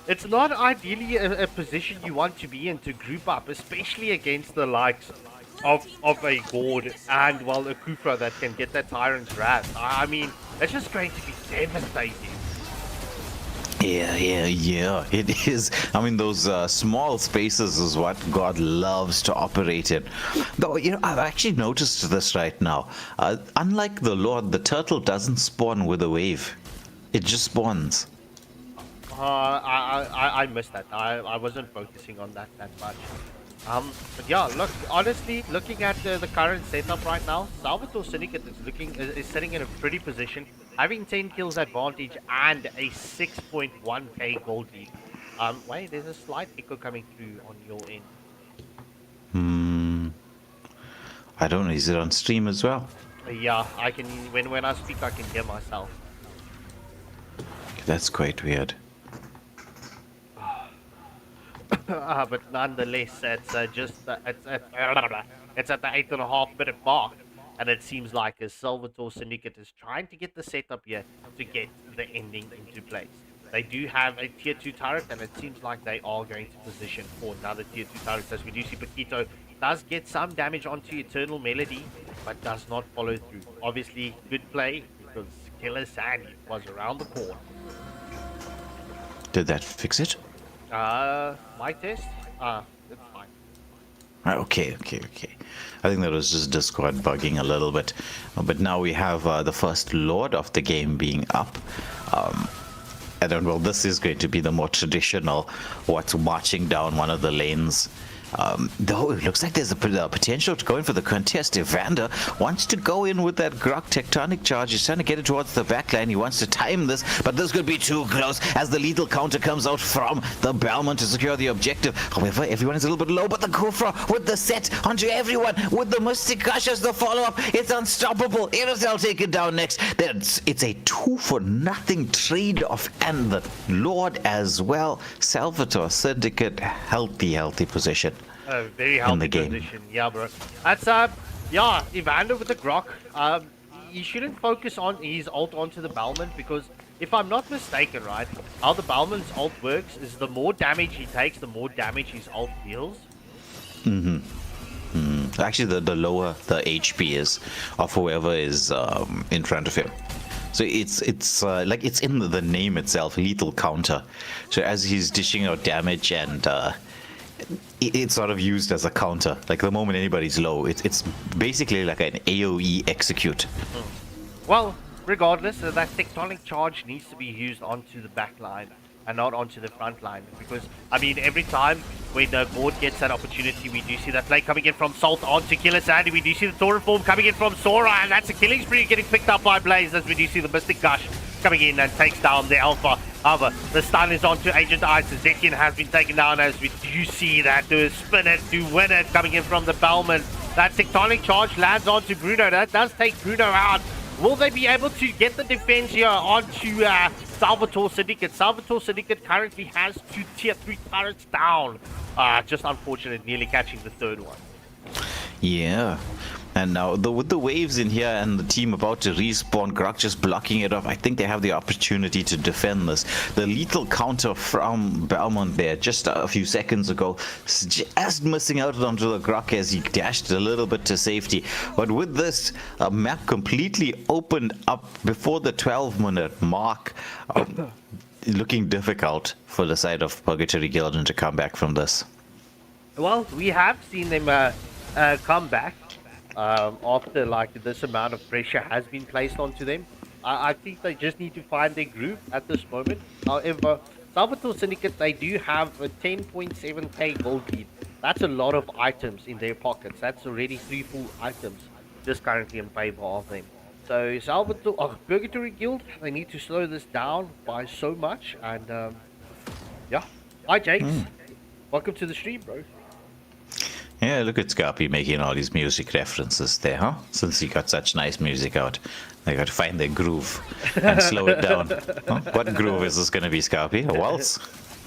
It's not ideally a position you want to be in to group up, especially against the likes of a Gord and, well, a Kufra that can get that Tyrant's Wrath. I mean, it's just going to be devastating. Yeah, it is. I mean, those small spaces is what God loves to operate in. Though, you know, I've actually noticed this right now. Unlike the Lord, the turtle doesn't spawn with a wave. It just spawns. I missed that. I wasn't focusing on that much. But yeah, look, honestly, looking at the current setup right now, Salvatore Syndicate is sitting in a pretty position, having 10 kills advantage and a 6.1k gold lead. Wait, there's a slight echo coming through on your end. I don't know. Is it on stream as well? Yeah, I can. When I speak, I can hear myself. That's quite weird. But nonetheless, it's it's at the 8.5 minute mark, and it seems like a Salvatore Syndicate is trying to get the setup here to get the ending into place. They do have a tier 2 turret, and it seems like they are going to position for another tier 2 turret, as we do see Paquito does get some damage onto Eternal Melody, but does not follow through. Obviously, good play, because Killer Sandy was around the corner. Did that fix it? My test? It's fine. Okay. I think that was just Discord bugging a little bit. But now we have the first Lord of the game being up. And well, this is going to be the more traditional, what's marching down one of the lanes. Though it looks like there's a potential to go in for the contest. Evander wants to go in with that Grok tectonic charge. He's trying to get it towards the backline. He wants to time this, but this could be too close as the lethal counter comes out from the Belmont to secure the objective. However, everyone is a little bit low, but the Kufra with the set onto everyone with the Mystic Gush as the follow-up. It's unstoppable. Aerosol take it down next. It's a 2-for-0 trade-off, and the Lord as well. Salvatore Syndicate, healthy position. Very healthy position, yeah, bro. That's yeah, Evander with the Grok. He shouldn't focus on his ult onto the Balmond, because if I'm not mistaken, right, how the Balmond's ult works is the more damage he takes, the more damage his ult deals. Actually, the lower the HP is of whoever is in front of him. So it's like it's in the name itself, lethal counter. So as he's dishing out damage and it's sort of used as a counter. Like the moment anybody's low, it's basically like an AoE execute. Well, regardless, that tectonic charge needs to be used onto the back line and not onto the front line, because I mean, every time when the board gets that opportunity, we do see that play coming in from Salt onto Killer Sandy. We do see the Tauren form coming in from Sora, and that's a killing spree getting picked up by Blaze, as we do see the Mystic Gush coming in and takes down the Alpha. However, the stun is onto Agent Ice. Zekian has been taken down, as we do see that to spin it, to win it, coming in from the Bellman. That tectonic charge lands onto Bruno. That does take Bruno out. Will they be able to get the defense here onto Salvatore Syndicate? Salvatore Syndicate currently has 2 tier 3 turrets down. Just unfortunate, nearly catching the third one. Yeah. And now, with the waves in here and the team about to respawn, Grok just blocking it off, I think they have the opportunity to defend this. The lethal counter from Belmont there just a few seconds ago, just missing out onto the Grok as he dashed a little bit to safety. But with this, a map completely opened up before the 12-minute mark. Looking difficult for the side of Purgatory Guild to come back from this. Well, we have seen them come back after like this amount of pressure has been placed onto them. I think they just need to find their groove at this moment. However, Salvatore Syndicate, they do have a 10.7k gold lead. That's a lot of items in their pockets. That's already 3 full items just currently in favor of them. So Salvatore, Purgatory Guild, they need to slow this down by so much. And yeah, hi Jakes, welcome to the stream, bro. Yeah, look at Scarpy making all these music references there, huh? Since he got such nice music out, they got to find their groove and slow it down. Huh? What groove is this going to be, Scarpy? A waltz?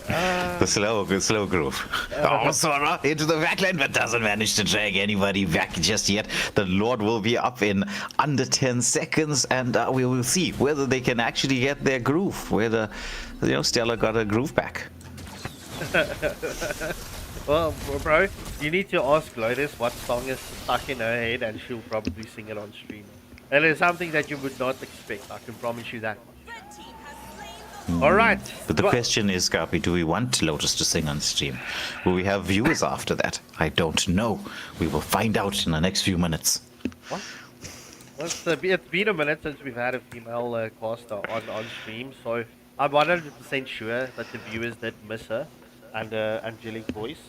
The slow groove. Oh, Sora into the backline, but doesn't manage to drag anybody back just yet. The Lord will be up in under 10 seconds, and we will see whether they can actually get their groove. Whether, Stella got her groove back. Well, bro, you need to ask Lotus what song is stuck in her head, and she'll probably sing it on stream. It is something that you would not expect, I can promise you that. Alright. But the question is, Scarpy, do we want Lotus to sing on stream? Will we have viewers after that? I don't know. We will find out in the next few minutes. What? Well, it's been a minute since we've had a female caster on stream, so I'm 100% sure that the viewers did miss her and angelic voice.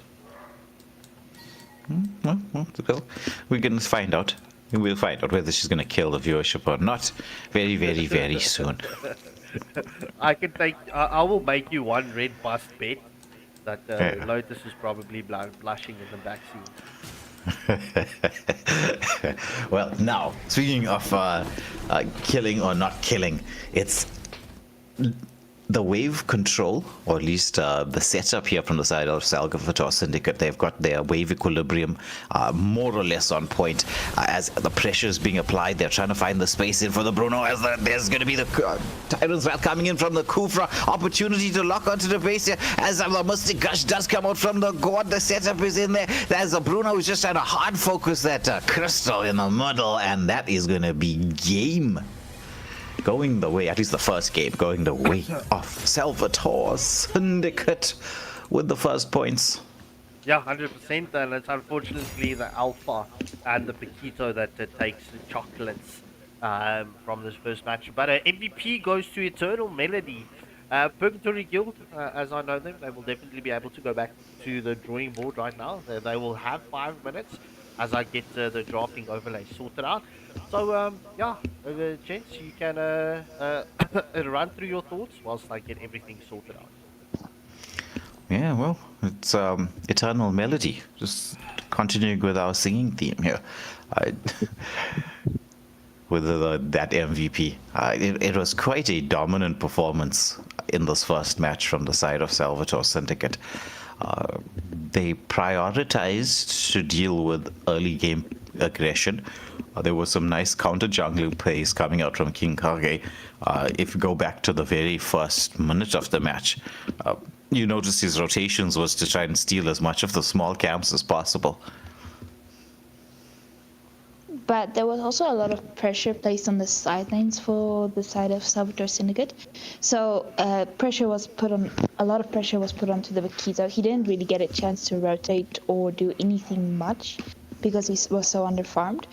Well, we're going to find out. We'll find out whether she's going to kill the viewership or not very, very, very soon. I will make you one red bust bet that Lotus is probably blushing in the backseat. Well, now, speaking of killing or not killing, it's the wave control, or at least the setup here from the side of Salvatore Syndicate. They've got their wave equilibrium more or less on point as the pressure is being applied. They're trying to find the space in for the Bruno as there's going to be the Tyrant's Wrath coming in from the Kufra. Opportunity to lock onto the base here as the Mystic Gush does come out from the God. The setup is in there. There's a Bruno who's just trying to hard focus that crystal in the middle, and that is going to be game. Going the way, at least the first game, going the way of Salvatore Syndicate with the first points. Yeah, 100%, and it's unfortunately the Alpha and the Paquito that takes the chocolates from this first match. But MVP goes to Eternal Melody. Purgatory Guild, as I know them, they will definitely be able to go back to the drawing board right now. They will have 5 minutes as I get the drafting overlay sorted out. So, yeah, gents, you can run through your thoughts whilst I get everything sorted out. Yeah, well, it's Eternal Melody. Just continuing with our singing theme here. With that MVP. It was quite a dominant performance in this first match from the side of Salvatore Syndicate. They prioritized to deal with early game aggression. There was some nice counter jungling plays coming out from King Kage. If you go back to the very first minute of the match, you notice his rotations was to try and steal as much of the small camps as possible. But there was also a lot of pressure placed on the sidelines for the side of Salvatore Syndicate. So a lot of pressure was put onto the Vaquito. He didn't really get a chance to rotate or do anything much because he was so underfarmed.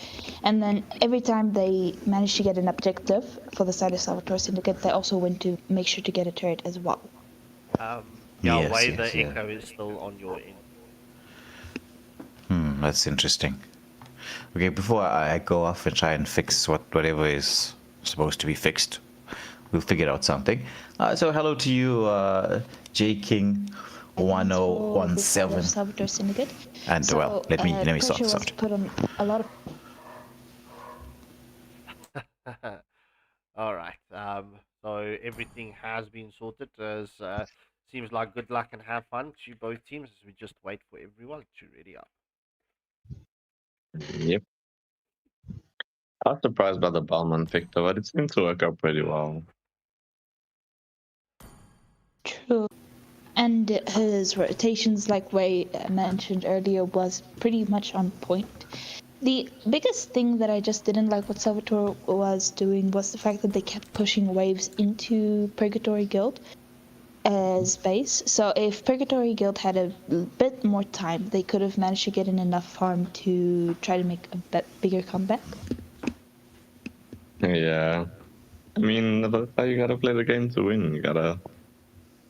And then every time they managed to get an objective for the side of Salvatore Syndicate, they also went to make sure to get a turret as well. The echo is still on your end. That's interesting. Okay, before I go off and try and fix whatever is supposed to be fixed, we'll figure out something. So hello to you, J King 1017. Salvatore Syndicate. And so, well, let me sort this out. Put on a lot of All right. So everything has been sorted. As seems like good luck and have fun to both teams as we just wait for everyone to ready up. Yep. I was surprised by the Bellman pick though, but it seemed to work out pretty well. True. And his rotations, like Way mentioned earlier, was pretty much on point. The biggest thing that I just didn't like what Salvatore was doing was the fact that they kept pushing waves into Purgatory Guild as base. So if Purgatory Guild had a bit more time, they could have managed to get in enough farm to try to make a bigger comeback. Yeah. I mean, that's how you gotta play the game to win. You gotta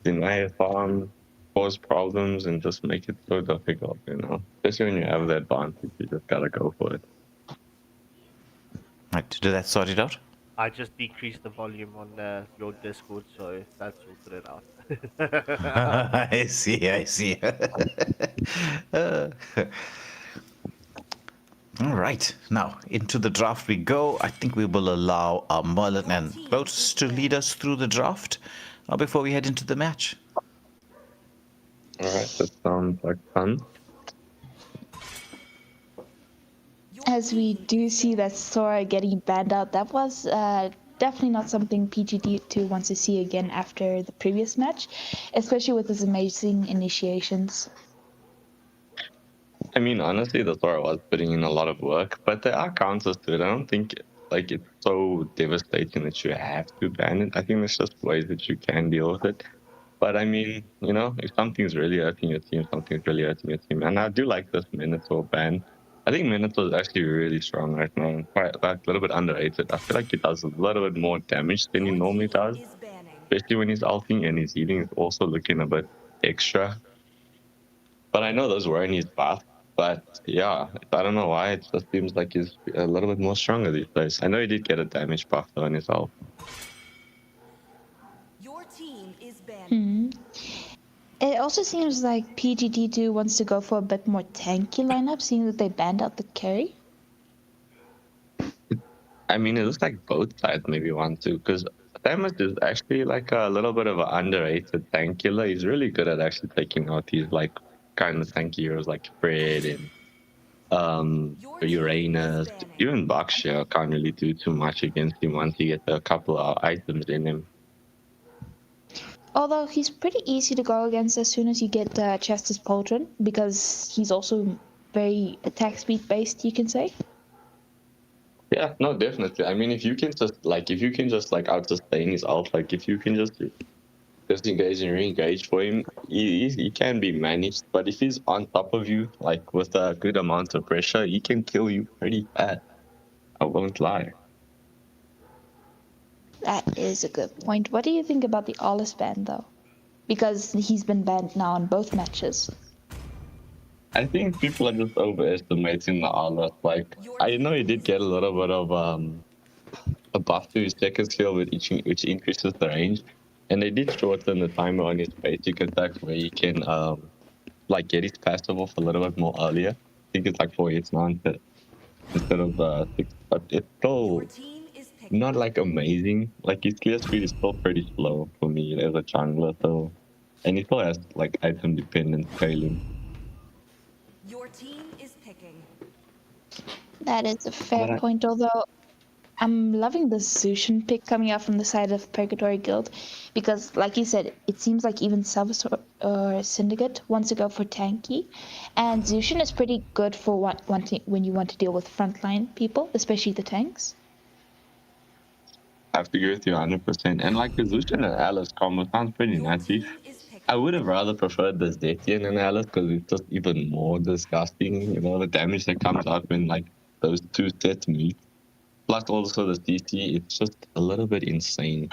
deny farm, cause problems, and just make it so difficult, you know? Especially when you have the advantage, you just gotta go for it. Right, did that sort it out? I just decreased the volume on your Discord, so that sorted it out. I see. All right, now into the draft we go. I think we will allow Merlin and Lotus to lead us through the draft before we head into the match. Alright, that sounds like fun. As we do see that Sora getting banned out, that was definitely not something PGD2 wants to see again after the previous match, especially with his amazing initiations. I mean, honestly, the Thor was putting in a lot of work, but there are counters to it. I don't think like it's so devastating that you have to ban it. I think there's just ways that you can deal with it. But I mean, you know, if something's really hurting your team, something's really hurting your team. And I do like this Minotaur ban. I think Minotaur is actually really strong right now. Quite like a little bit underrated. I feel like he does a little bit more damage than he normally does, Is banning. especially when he's ulting, and his healing is also looking a bit extra. But I know those were in his buff. But yeah, I don't know why. It just seems like he's a little bit more stronger these days. I know he did get a damage buff though on his ult. Your team is banning. It also seems like PGD2 wants to go for a bit more tanky lineup, seeing that they banned out the carry. I mean, it looks like both sides maybe want to, because Thamus is actually like a little bit of an underrated tank killer. He's really good at actually taking out these like kind of tanky heroes like Fred and Uranus. Even Bakshia can't really do too much against him once he gets a couple of items in him. Although he's pretty easy to go against as soon as you get Chester's Pauldron, because he's also very attack speed based, you can say. Yeah, no, definitely. I mean, if you can just like out sustain his ult, like if you can just disengage and re-engage for him, he can be managed. But if he's on top of you, like with a good amount of pressure, he can kill you pretty fast. I won't lie. That is a good point. What do you think about the Ollis ban, though? Because he's been banned now in both matches. I think people are just overestimating the Alas. Like, I know he did get a little bit of a buff to his second skill, which increases the range, and they did shorten the timer on his basic attack where he can like get his passive off a little bit more earlier. I think it's like 4 hits now instead of 6, but it's still Your team is picking. not like amazing. Like his clear speed is still pretty slow for me as a jungler, so, and he still has like item dependent scaling. Your team is picking. That is a fair But I- point, although I'm loving the Zushin pick coming out from the side of Purgatory Guild, because, like you said, it seems like even Salvatore or Syndicate wants to go for tanky, and Zushin is pretty good for when you want to deal with frontline people, especially the tanks. I have to agree with you 100%. And like the Zushin and Alice combo sounds pretty Your nasty. team is picking. I would have rather preferred the Zetian and Alice because it's just even more disgusting. You know, the damage that comes out when like those two sets meet. Plus also the CC, it's just a little bit insane.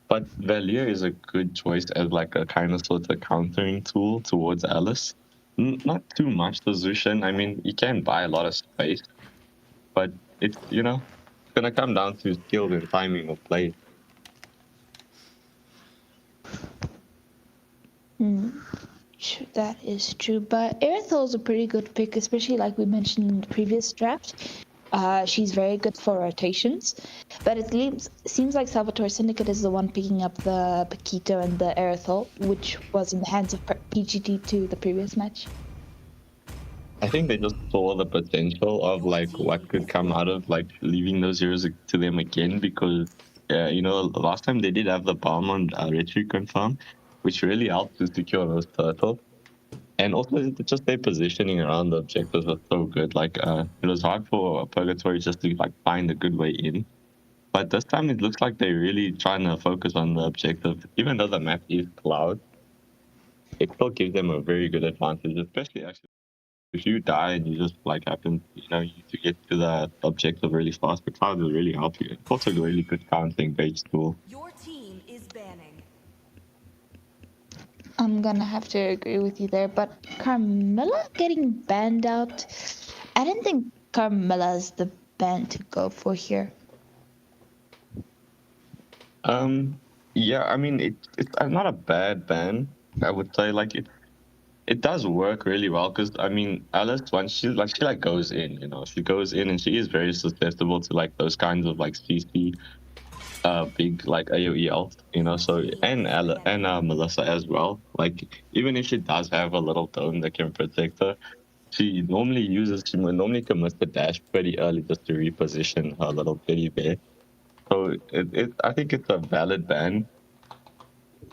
But Valier is a good choice as like a kind of sort of countering tool towards Alice. Not too much the Zushin. I mean, you can buy a lot of space, but it's, you know, it's gonna come down to skill and timing of play. That is true, but Erythel is a pretty good pick, especially like we mentioned in the previous draft. She's very good for rotations, but it seems like Salvatore Syndicate is the one picking up the Paquito and the Erythel, which was in the hands of PGD2 the previous match. I think they just saw the potential of like what could come out of like leaving those heroes to them again, because last time they did have the bomb on Retri confirmed, which really helped to secure those turtles. And also just their positioning around the objectives was so good. Like it was hard for Purgatory just to like find a good way in. But this time it looks like they're really trying to focus on the objective. Even though the map is cloud, it still gives them a very good advantage, especially actually if you die and you just like happen, to get to the objective really fast. The cloud will really help you. It's also a really good counting base tool. Your team is banning. I'm gonna have to agree with you there, but Carmilla getting banned out, I don't think Carmilla's the ban to go for here. Yeah, I mean it's not a bad ban. I would say like it does work really well, because I mean Alice, once she goes in, she goes in and she is very susceptible to like those kinds of like CC big like AoE ult, so and Melissa as well. Like even if she does have a little dome that can protect her, she normally commits the dash pretty early just to reposition her little teddy bear. So I think it's a valid ban,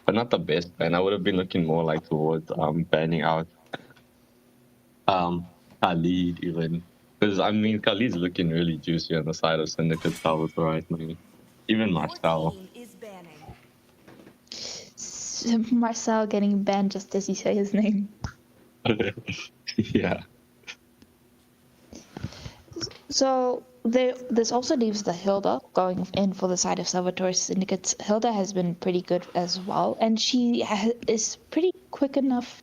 but not the best ban. I would have been looking more like towards banning out Khalid even, because I mean Khalid's looking really juicy on the side of Syndicate Salvatore right now. Even Your Marcel. team is banning. Marcel getting banned just as you say his name. Yeah. So this also leaves the Hilda going in for the side of Salvatore Syndicates. Hilda has been pretty good as well, and she is pretty quick enough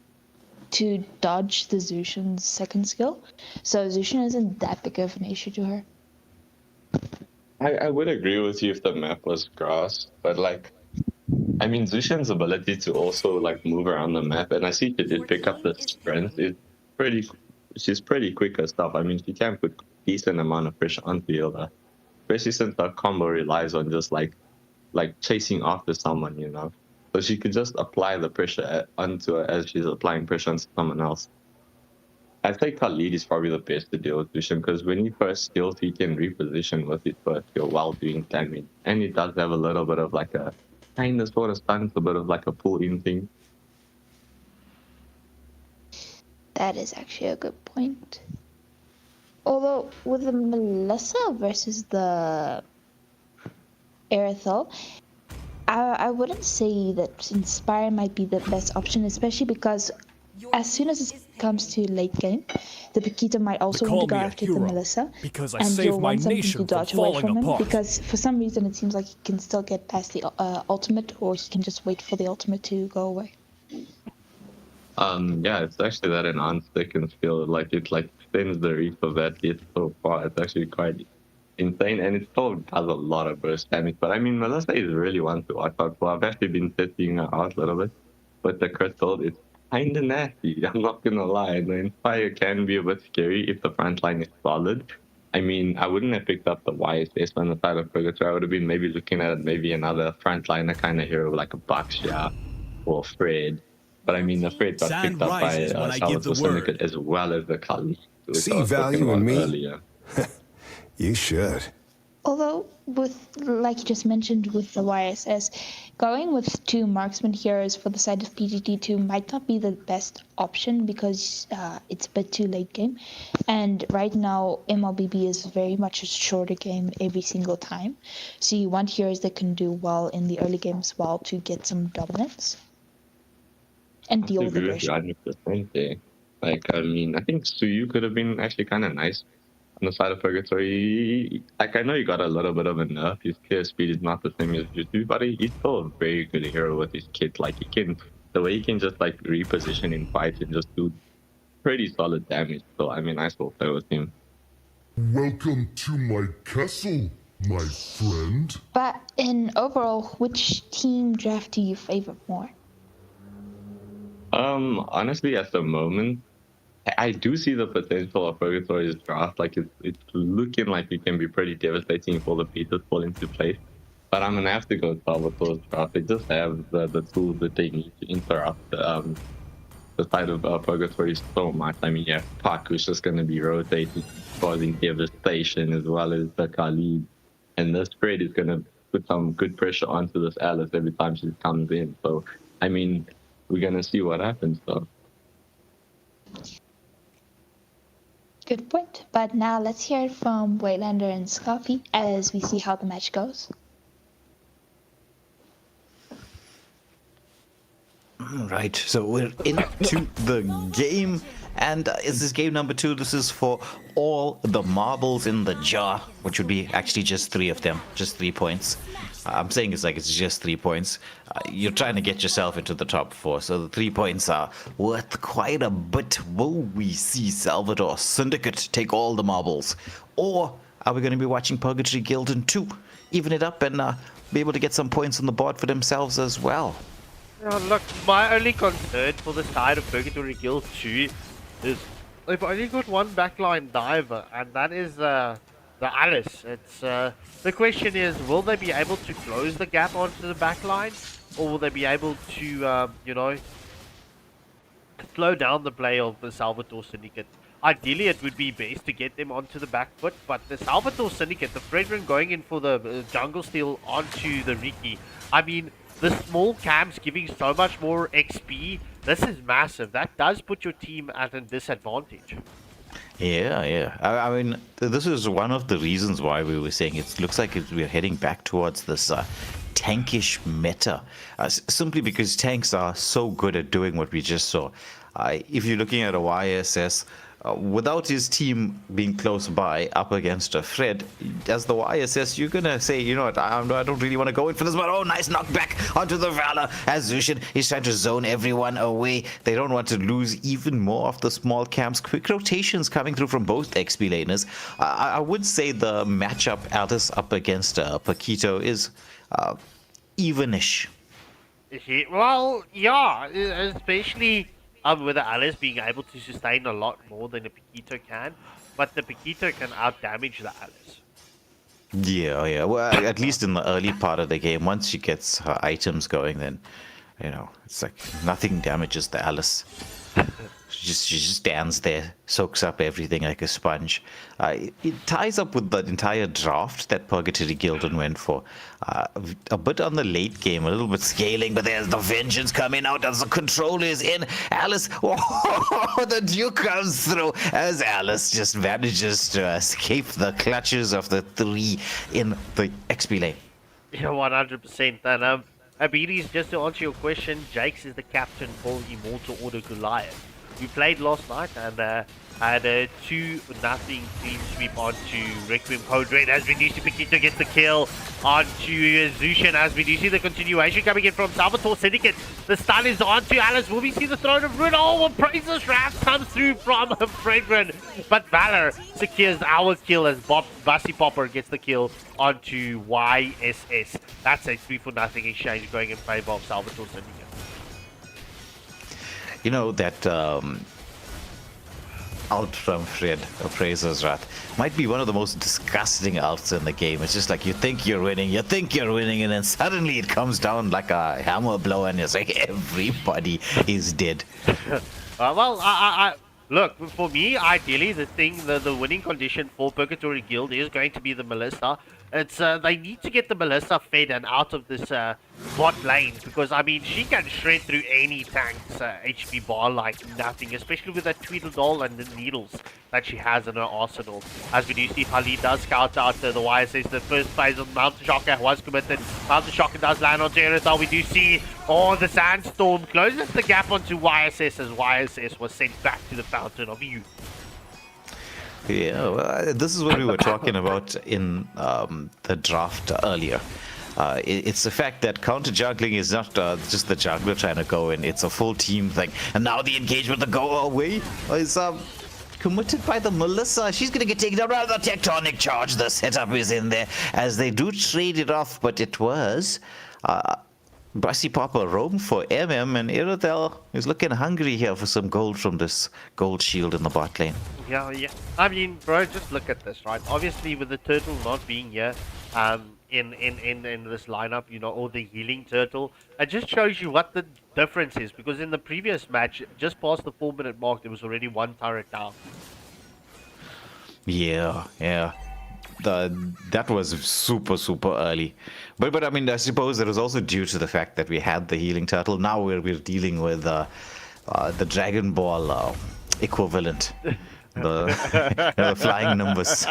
to dodge the Zushin's second skill. So Zushin isn't that big of an issue to her. I would agree with you if the map was grass, but like, I mean, Zushin's ability to also like move around the map, and I see she did pick up the sprint. She's pretty quick and stuff. I mean, she can put decent amount of pressure on the Hilda, especially since her combo relies on just like chasing after someone, So she could just apply the pressure onto her as she's applying pressure on someone else. I think Khalid is probably the best to deal with Zushin, because when he first skills, he can reposition with his first skill while doing damage. And he does have a little bit of like a kind of sort of stun, a bit of like a pull-in thing. That is actually a good point. Although with the Melissa versus the Aerithel, I wouldn't say that Inspire might be the best option, especially because as soon as it comes to late game, the Paquita might also want to go after the Melissa, and you'll want something to dodge away from him, because for some reason it seems like he can still get past the ultimate, or he can just wait for the ultimate to go away. Yeah, it's actually that enhanced second skill, like it like extends the reach of that hit so far. It's actually quite insane, and it still does a lot of burst damage. But I mean, Melissa is really one to watch out for. I've actually been testing her out a little bit, but the crystal is kind of nasty. I'm not gonna lie. The Inspire can be a bit scary if the front line is solid. I mean, I wouldn't have picked up the YSS on the side of Purgatory. I would have been maybe looking at maybe another frontliner kind of hero like a Bakshia or Fred. But I mean, the Fred got picked up by Salvatore Syndicate as well as the Kali. See value in me? Earlier. You should. Although, like you just mentioned with the YSS, going with two marksman heroes for the side of PGT2 might not be the best option, because it's a bit too late game. And right now, MLBB is very much a shorter game every single time. So you want heroes that can do well in the early game as well to get some dominance and deal with aggression. 100%. Like, I mean, I think Suyu could have been actually kind of nice on the side of Purgatory. Like, I know he got a little bit of a nerf. His clear speed is not the same as Jutsu, but he's still a very good hero with his kit. Like, the way he can just like reposition in fights and just do pretty solid damage. So, I mean, I still play with him. Welcome to my castle, my friend. But in overall, which team draft do you favor more? Honestly, at the moment, I do see the potential of Purgatory's draft. Like, it's looking like it can be pretty devastating if all the pieces fall into place. But I'm gonna have to go with Salvatore's draft. They just have the tools that they need to interrupt the side of Purgatory so much. I mean, yeah, Paku's just going to be rotating, causing devastation as well as the Khalid. And this trade is going to put some good pressure onto this Alice every time she comes in. So, I mean, we're going to see what happens, though. Good point. But now let's hear it from Waylander and Scoffy as we see how the match goes. Right, so we're into the game, and is this game number 2? This is for all the marbles in the jar, which would be actually just 3 of them, just 3 points. I'm saying it's just 3 points. You're trying to get yourself into the top 4, so the 3 points are worth quite a bit. Will we see Salvatore Syndicate take all the marbles, or are we going to be watching Purgatory Guild in 2 even it up and be able to get some points on the board for themselves as well? Look, my only concern for the side of Purgatory Guild 2 is they've only got one backline diver, and that is the Alice. It's the question is, will they be able to close the gap onto the backline, or will they be able to, you know, slow down the play of the Salvatore Syndicate? Ideally, it would be best to get them onto the back foot, but the Salvatore Syndicate, the Fredrin going in for the jungle steal onto the Riki, I mean, the small camps giving so much more XP, this is massive. That does put your team at a disadvantage. Yeah. I mean, this is one of the reasons why we were saying it looks like we're heading back towards this tankish meta. Simply because tanks are so good at doing what we just saw. If you're looking at a YSS, without his team being close by up against a Fred, as the YSS, you're going to say, you know what, I don't really want to go in for this, but oh, nice knockback onto the Valor as Zushin is trying to zone everyone away. They don't want to lose even more of the small camps. Quick rotations coming through from both XP laners. I would say the matchup Alice up against Paquito is evenish. Well, yeah, especially with the Alice being able to sustain a lot more than the Paquito can, but the Paquito can out-damage the Alice. Yeah. Well, at least in the early part of the game, once she gets her items going, then, you know, it's like nothing damages the Alice. She just stands there, soaks up everything like a sponge. It ties up with the entire draft that Purgatory Guildon went for. A bit on the late game, a little bit scaling, but there's the vengeance coming out as the control is in. Alice, the Duke comes through as Alice just manages to escape the clutches of the 3 in the XP lane. Yeah, 100%. And Abides, just to answer your question, Jakes is the captain for Immortal Order Goliath. We played last night and had a 2-0 clean sweep onto Requiem Code Red as we do see Paquito gets the kill onto Zushin as we do see the continuation coming in from Salvatore Syndicate. The stun is onto Alice. Will we see the throne of Rid? Oh, a Praises Wrath comes through from Fredrin, but Valor secures our kill as Bussy Popper gets the kill onto YSS. That's a 3-0 exchange going in favor of Salvatore Syndicate. You know, that ult from Fred, Praises Wrath, might be one of the most disgusting ults in the game. It's just like you think you're winning, and then suddenly it comes down like a hammer blow and it's like everybody is dead. Well, look, for me, ideally, the winning condition for Purgatory Guild is going to be the Melissa. It's they need to get the Melissa fed and out of this bot lane, because I mean she can shred through any tank's HP bar like nothing, especially with that Tweedledall and the needles that she has in her arsenal. As we do see, Khalid does scout out the YSS. The first phase of Mountain Shocker was committed. Mountain Shocker does land onto Erisal. We do see the Sandstorm closes the gap onto YSS as YSS was sent back to the Fountain of Youth. Yeah, well, this is what we were talking about in the draft earlier. It's the fact that counter juggling is not just the juggler trying to go in, it's a full team thing. And now the engagement to go away is committed by the Melissa. She's going to get taken down by the tectonic charge. The setup is in there as they do trade it off, but it was Bussy Popper roam for MM, and Irothel is looking hungry here for some gold from this gold shield in the bot lane. Yeah. I mean, bro, just look at this, right? Obviously, with the turtle not being here, in this lineup, you know, or the healing turtle. It just shows you what the difference is, because in the previous match, just past the 4-minute mark, there was already one turret down. Yeah, yeah. That was super early, but I mean, I suppose it was also due to the fact that we had the healing turtle. Now we're dealing with the Dragon Ball equivalent, the flying nimbus.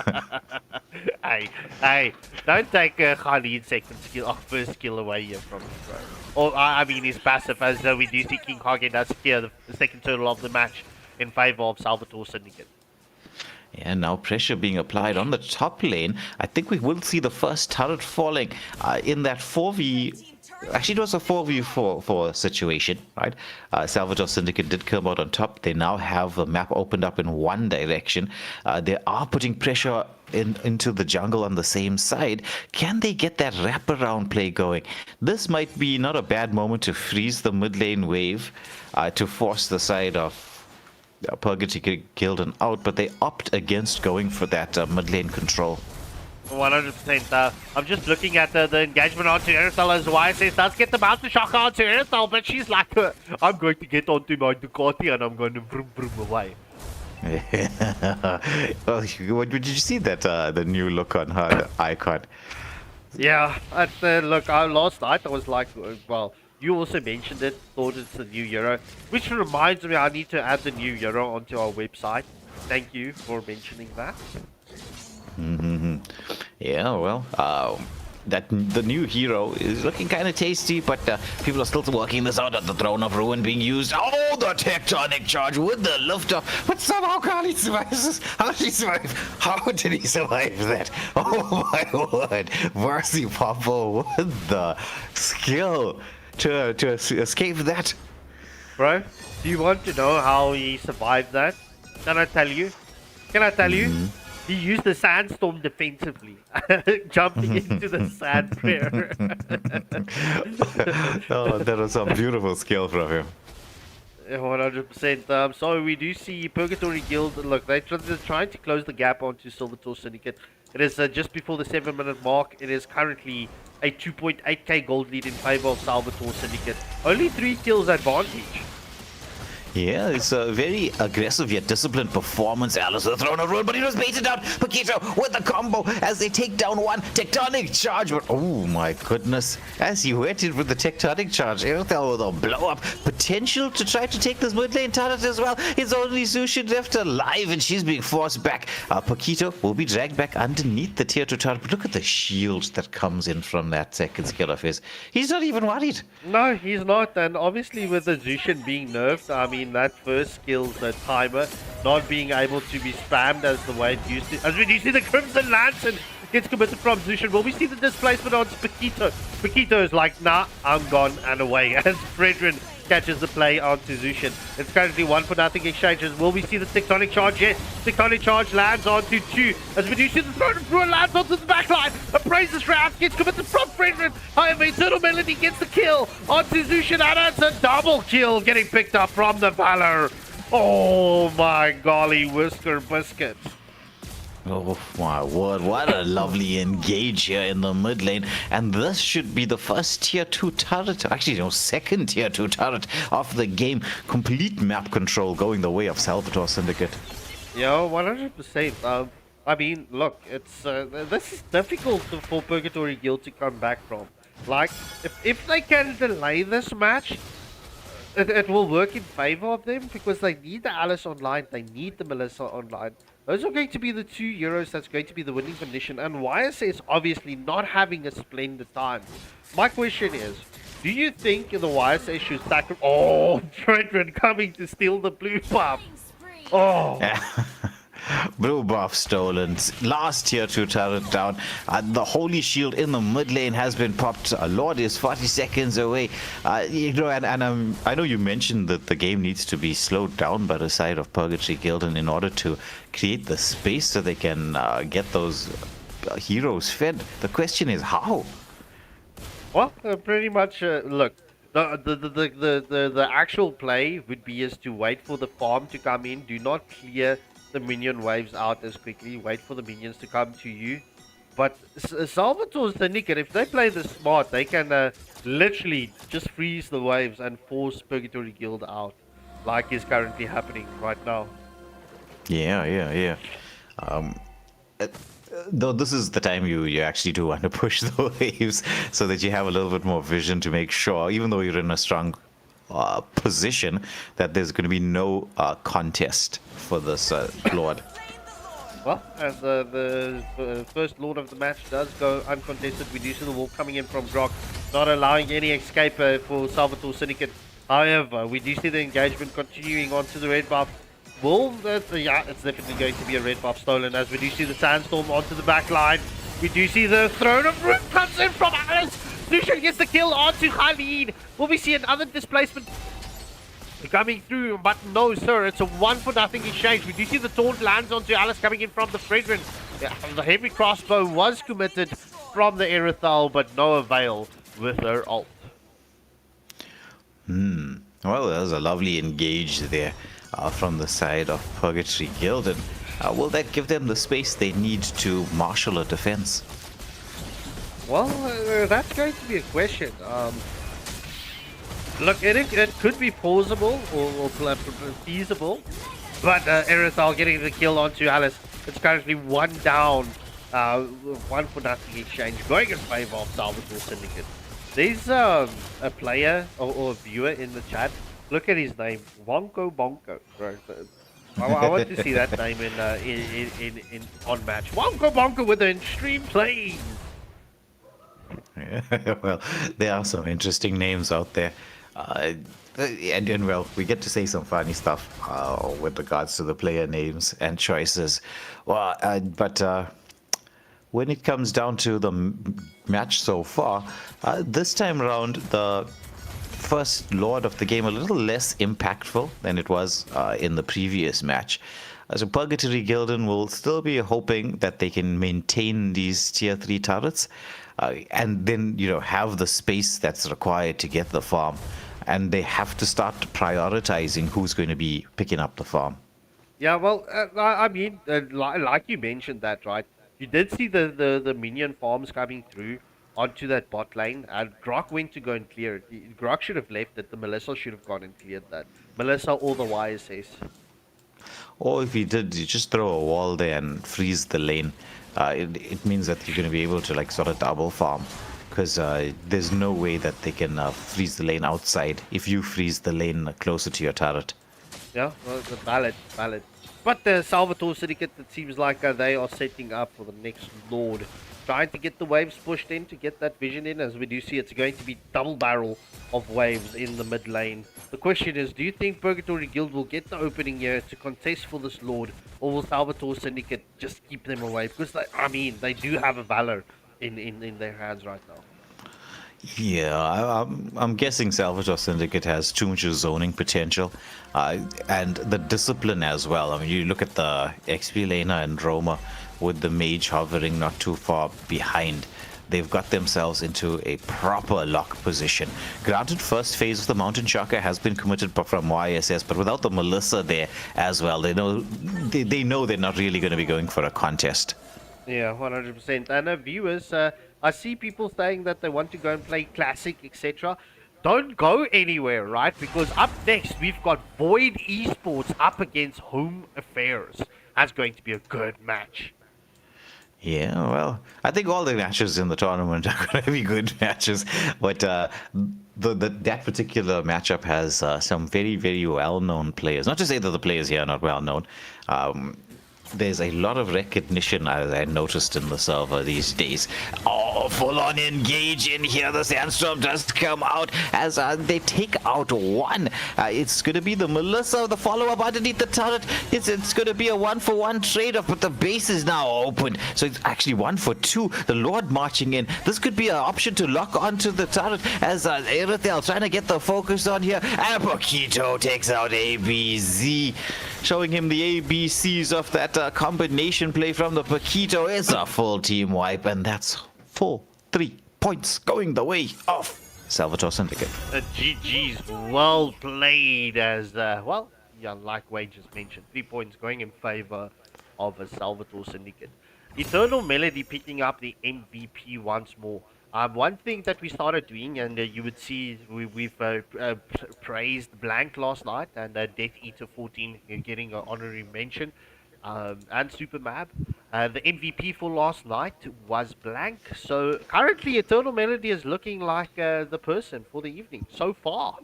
Hey, don't take Khalid's second skill or first skill away here from him, bro. Or I mean his passive, as we do see King Kage does secure the second turtle of the match in favor of Salvatore Syndicate. Yeah, now pressure being applied on the top lane. I think we will see the first turret falling in that 4v. Actually, it was a 4v4 situation, right? Salvatore Syndicate did come out on top. They now have the map opened up in one direction. They are putting pressure into the jungle on the same side. Can they get that wraparound play going? This might be not a bad moment to freeze the mid lane wave to force the side of Purgatory Gildan out, but they opt against going for that mid lane control. 100%. I'm just looking at the engagement onto Immortal as YSS does get the bounce shock onto Immortal, but she's like, I'm going to get onto my Ducati and I'm going to vroom vroom away. Well, did you see that the new look on her icon? Yeah, look, last night I was like, well, you also mentioned it, thought it's the new Euro, which reminds me I need to add the new Euro onto our website. Thank you for mentioning that. Yeah, well, the new hero is looking kind of tasty, but people are still working this out. At the Throne of Ruin being used. Oh, the tectonic charge with the lift off, but somehow Kali survives this. How did he survive? How did he survive that? Oh my word, Mercy Popo with the skill to escape that. Bro, do you want to know how he survived that? Can I tell you? He used the sandstorm defensively, jumping into the sand there. Oh, that was some beautiful skill from him. 100%. So we do see Purgatory Guild. Look, they're trying to close the gap onto Salvatore Syndicate. It is just before the 7-minute mark. It is currently a 2.8k gold lead in favor of Salvatore Syndicate. Only 3 kills advantage. Yeah, it's a very aggressive yet disciplined performance. Alice with the Throne of Ruin, but he was baited out. Paquito with the combo as they take down one tectonic charge. But oh my goodness, as he waited with the tectonic charge, Immortal with a blow up. Potential to try to take this mid lane turret as well. It's only Zushin left alive and she's being forced back. Paquito will be dragged back underneath the tier 2 turret. But look at the shield that comes in from that second skill of his. He's not even worried. No, he's not. And obviously with the Zushin being nerfed, I mean, that first skill, the timer, not being able to be spammed as the way it used to. As we do see the Crimson Lance and gets committed from Zushin. Will we see the displacement on Paquito? Paquito is like, nah, I'm gone and away. As Fredrin catches the play onto Zushin. It's currently 1-0 exchanges. Will we see the tectonic charge? Yes. Tectonic charge lands onto 2. As we do see the Throne of Ruin lands onto the backline. Appraises round gets committed from Fredrin. However, Eternal Melody gets the kill onto Zushin. And it's a double kill getting picked up from the Valor. Oh my golly, Whisker Biscuits. Oh my word, what a lovely engage here in the mid lane. And this should be the first tier 2 turret, actually no, second tier 2 turret of the game. Complete map control going the way of Salvatore Syndicate. Yeah, 100%. I mean, look, it's this is difficult for Purgatory Guild to come back from. Like, if they can delay this match, it will work in favor of them, because they need the Alice online, they need the Melissa online. Those are going to be the 2 Euros that's going to be the winning condition, and YSS obviously not having a splendid time. My question is, do you think the YSS should sacrifice... Oh, Fredrin coming to steal the blue buff. Oh. Blue buff stolen. Last tier 2 turret down. The Holy Shield in the mid lane has been popped. Lord is 40 seconds away. You know, and I know you mentioned that the game needs to be slowed down by the side of Purgatory Gildan in order to create the space so they can get those heroes fed. The question is how? Well, pretty much. Look, the actual play would be is to wait for the farm to come in. Do not clear the minion waves out as quickly. Wait for the minions to come to you. But Salvatore Syndicate, if they play this smart, they can literally just freeze the waves and force Purgatory Guild out, like is currently happening right now. Yeah. Um, uh, though this is the time you actually do want to push the waves so that you have a little bit more vision to make sure, even though you're in a strong position, that there's going to be no contest for this Lord. Well, as the first Lord of the match does go uncontested, we do see the wall coming in from Grok, not allowing any escape for Salvatore Syndicate. However, we do see the engagement continuing on to the red buff. Yeah, it's definitely going to be a red buff stolen, as we do see the Sandstorm onto the back line. We do see the Throne of Root comes in from Alice. Lucian gets the kill onto Khalid. Will we see another displacement coming through? But no, sir, it's a 1-for-0 exchange. We do see the taunt lands onto Alice coming in from the Fredrin. Yeah, the heavy crossbow was committed from the Erithal, but no avail with her ult. Well, there's a lovely engage there from the side of Purgatory Guild, and will that give them the space they need to marshal a defense? Well, that's going to be a question. Look, it could be plausible or feasible, but Erithal getting the kill onto Alice. It's currently 1 down, 1-for-0 exchange, going in favor of Salvatore Syndicate. There's a player or a viewer in the chat. Look at his name, Wonko Bonko. Right? I want to see that name in on match. Wonko Bonko with an extreme plane. Yeah, well, there are some interesting names out there. And well, we get to say some funny stuff with regards to the player names and choices. Well, but when it comes down to the match so far, this time around, the first Lord of the game a little less impactful than it was in the previous match. So Purgatory Guilden will still be hoping that they can maintain these tier 3 turrets and then, have the space that's required to get the farm. And they have to start prioritizing who's going to be picking up the farm. Yeah, well, I mean, like you mentioned that, right? You did see the minion farms coming through onto that bot lane, and Grok went to go and clear it. Grok should have left it. The Melissa should have gone and cleared that. Melissa or the YSS. Or if you did, you just throw a wall there and freeze the lane. It means that you're going to be able to sort of double farm, because there's no way that they can freeze the lane outside if you freeze the lane closer to your turret. Yeah, well, valid. But the Salvatore Syndicate, it seems like they are setting up for the next Lord. Trying to get the waves pushed in, to get that vision in. As we do see, it's going to be double barrel of waves in the mid lane. The question is, do you think Purgatory Guild will get the opening here to contest for this Lord? Or will Salvatore Syndicate just keep them away? Because, they do have a Valor in their hands right now. Yeah, I'm guessing Salvatore Syndicate has too much zoning potential, and the discipline as well. I mean, you look at the XP laner and Roma with the mage hovering not too far behind. They've got themselves into a proper lock position. Granted, first phase of the Mountain Chakra has been committed from YSS, but without the Melissa there as well, they know they're not really going to be going for a contest. Yeah, 100%. And viewers, I see people saying that they want to go and play Classic, etc. Don't go anywhere, right? Because up next, we've got Void eSports up against Home Affairs. That's going to be a good match. Yeah, well, I think all the matches in the tournament are going to be good matches, but that particular matchup has some very, very well-known players. Not to say that the players here are not well-known. There's a lot of recognition, as I noticed in the server these days. Oh, full-on engage in here. The Sandstorm does come out as they take out one. It's going to be the Melissa, the follow-up underneath the turret. It's going to be a 1-for-1 trade-off, but the base is now open. So it's actually 1-for-2. The Lord marching in. This could be an option to lock onto the turret as Erithel trying to get the focus on here. And Paquito takes out ABZ, showing him the ABCs of that combination play from the Paquito. It's a full team wipe, and that's 3 points going the way of Salvatore Syndicate. GG's well played, as like Wayne just mentioned, 3 points going in favor of a Salvatore Syndicate. Eternal Melody picking up the MVP once more. One thing that we started doing, and you would see we've praised Blank last night, and Death Eater 14 getting an honorary mention, and Super Mab. The MVP for last night was Blank. So currently, Eternal Melody is looking like the person for the evening. So far.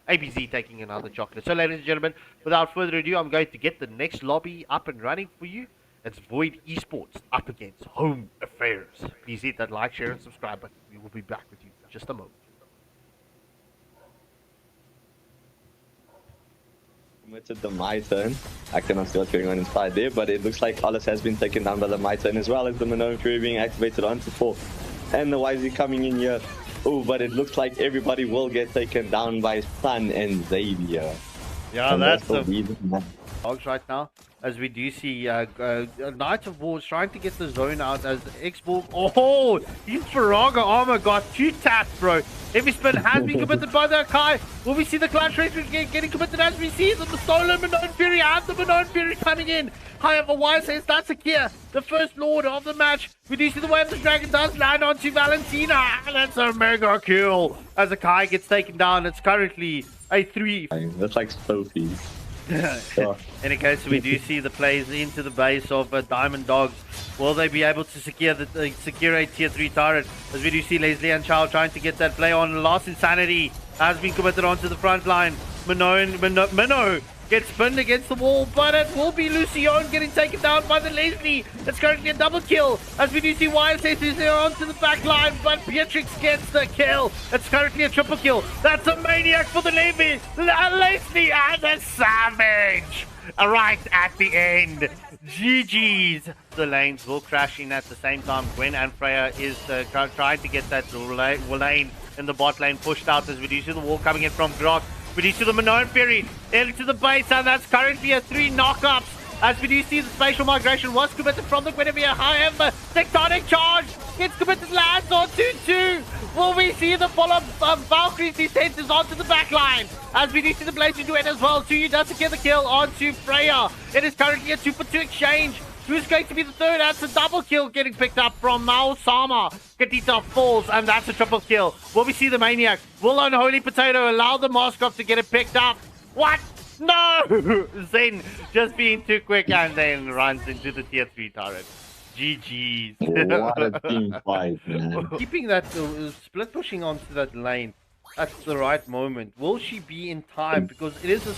ABZ taking another chocolate. So, ladies and gentlemen, without further ado, I'm going to get the next lobby up and running for you. It's Void Esports up against Home Affairs. Please hit that like, share, and subscribe button. We will be back with you in just a moment. Committed the my turn. I cannot see what's going on inside there, but it looks like Hollis has been taken down by the my turn, as well as the Minone Fury being activated onto 4. And the YZ coming in here. Oh, but it looks like everybody will get taken down by Sun and Xavier. Yeah, and that's the dogs right now. As we do see Knights of War trying to get the zone out as X-Ball. Oh, his Faraga armor got 2 taps, bro. Every spin has been committed by the Kai. Will we see the clutch rate getting committed as we see the solo Minone Fury and the Minone Fury coming in? However, Y says that's Akia, the first lord of the match. We do see the way of the dragon does land onto Valentina, and it's a mega kill as the Kai gets taken down. It's currently a 3. That's like Sophie. In a case, we do see the plays into the base of Diamond Dogs. Will they be able to secure a tier 3 turret? As we do see Leslie and Chow trying to get that play on. Last Insanity has been committed onto the front line. Minnow gets pinned against the wall, but it will be Lucion getting taken down by the Leslie. It's currently a double kill, as we do see YSS is there onto the back line, but Beatrix gets the kill. It's currently a triple kill. That's a maniac for the Leslie and a savage right at the end. GG's. The lanes will crash in at the same time. Gwen and Freya is trying to get that lane in the bot lane pushed out, as we do see the wall coming in from Grok. We do see the Minone Fury into the base, and that's currently a 3 knockups. As we do see the spatial migration was committed from the Guinevere. However, tectonic charge gets committed, lands on 2-2. Will we see the follow-up of Valkyrie's descent is onto the back line? As we do see the Blazing Duet as well. 2U does secure the kill onto Freya. It is currently a 2-for-2 exchange. Who's going to be the third? That's a double kill getting picked up from Mao Sama. Katita falls, and that's a triple kill. Will we see the Maniac? Will Unholy Potato allow the Moskov to get it picked up? What? No! Zen just being too quick and then runs into the tier 3 turret. GG's. What a team fight, man. Keeping that split pushing onto that lane at the right moment. Will she be in time? Because it is a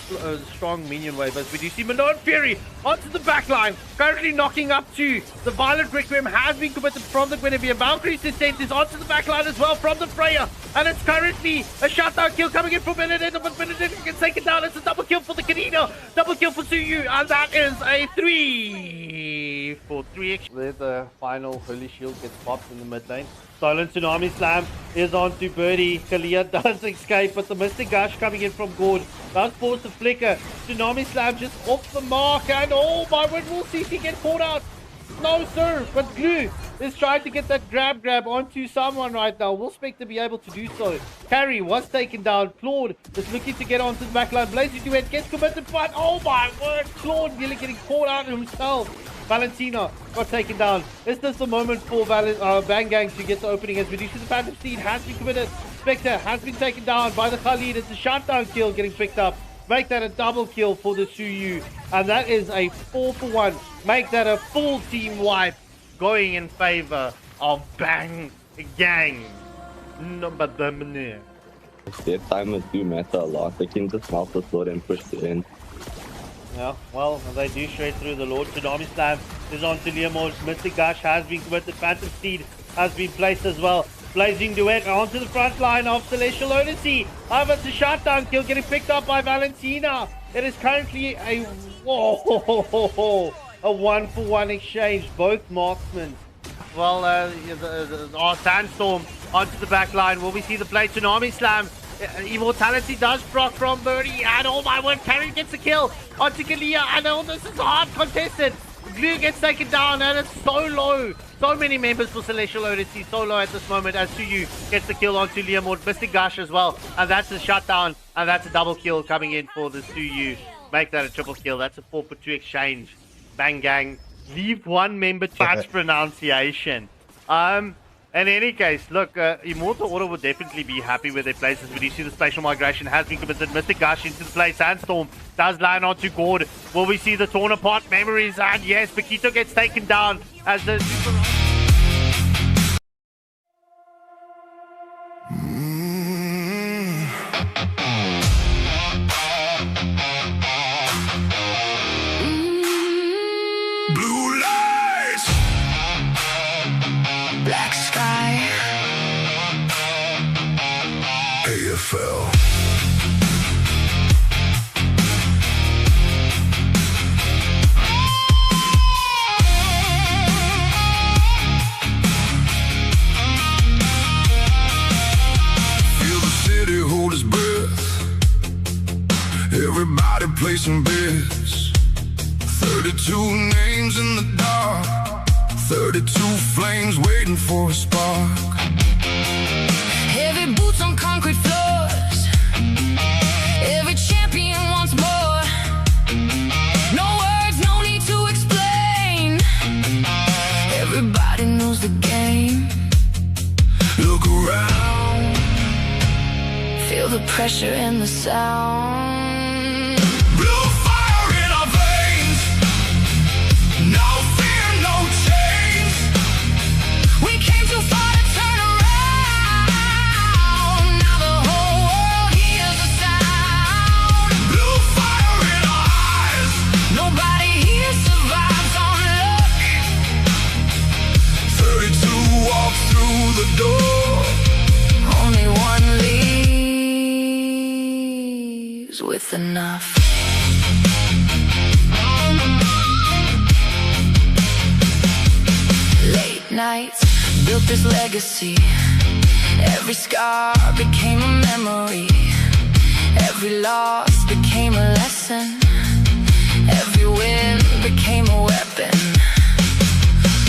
strong minion wave, as we do see Minone Fury onto the back line, currently knocking up 2. The Violent Requiem has been committed from the Guinevere. Valkyrie's descent is onto the back line as well from the Freya, and it's currently a shutdown kill coming in from Benedetta, but Benedetta gets taken down. It's a double kill for the Kanina, double kill for Suyu, and that is a 3 for 3. There the final Holy Shield gets popped in the mid lane. Silent Tsunami Slam is on to Birdie. Kalia does escape, but the Mystic Gush coming in from Gord does force the flicker. Tsunami Slam just off the mark, and oh my word, will CC get caught out? No sir, but Glue is trying to get that grab onto someone right now. Will Spectre be able to do so? Carrie was taken down. Claude is looking to get onto the backline. Blazing Duet gets committed, but oh my word, Claude nearly getting caught out himself. Valentina got taken down. Is this the moment for Bang Gang to get the opening, as we do see the Phantom Steed has been committed. Spectre has been taken down by the Khalid. It's a shutdown kill getting picked up. Make that a double kill for the Suyu. And that is a 4-for-1. Make that a full team wipe going in favor of Bang Gang. Number Dominier. Their timers do matter a lot. They can just mouth the sword and push it in. Yeah, well, they do straight through the Lord. Tsunami Slam is on to Leomord. Mystic Gush has been committed. Phantom Steed has been placed as well. Blazing Duet onto the front line of Celestial Odyssey. However, it's a shutdown kill getting picked up by Valentina. It is currently a 1-for-1 exchange. Both marksmen. Well, our Sandstorm onto the back line. Will we see the play? Tsunami Slam. Immortality does proc from Birdie, and oh my word, Carrie gets a kill onto Kalia, and oh, this is hard contested. Glue gets taken down, and it's so low. So many members for Celestial Odyssey, so low at this moment, as Suyu gets the kill onto Leomord. Mystic Gush as well, and that's a shutdown, and that's a double kill coming in for the Suyu. Make that a triple kill. That's a 4-for-2 exchange. Bang Gang leave one member to match pronunciation. In any case, look, Immortal Order will definitely be happy with their places. We do see the spatial migration has been committed. Mystic Gush into the play. Sandstorm does line onto Gord. Will we see the torn apart memories? And yes, Paquito gets taken down as the Blue lights, Black sky. AFL. Feel the city hold its breath. Everybody placing bets. 32 names in the dark. 32 flames waiting for a spark. Heavy boots on concrete floors. Every champion wants more. No words, no need to explain. Everybody knows the game. Look around. Feel the pressure and the sound. Blue fire in our veins. No fear, no change. We came too far to turn around. Now the whole world hears the sound. Blue fire in our eyes. Nobody here survives on luck. 32 walk through the door. Only one leaves with enough. Late nights built this legacy. Every scar became a memory. Every loss became a lesson. Every win became a weapon.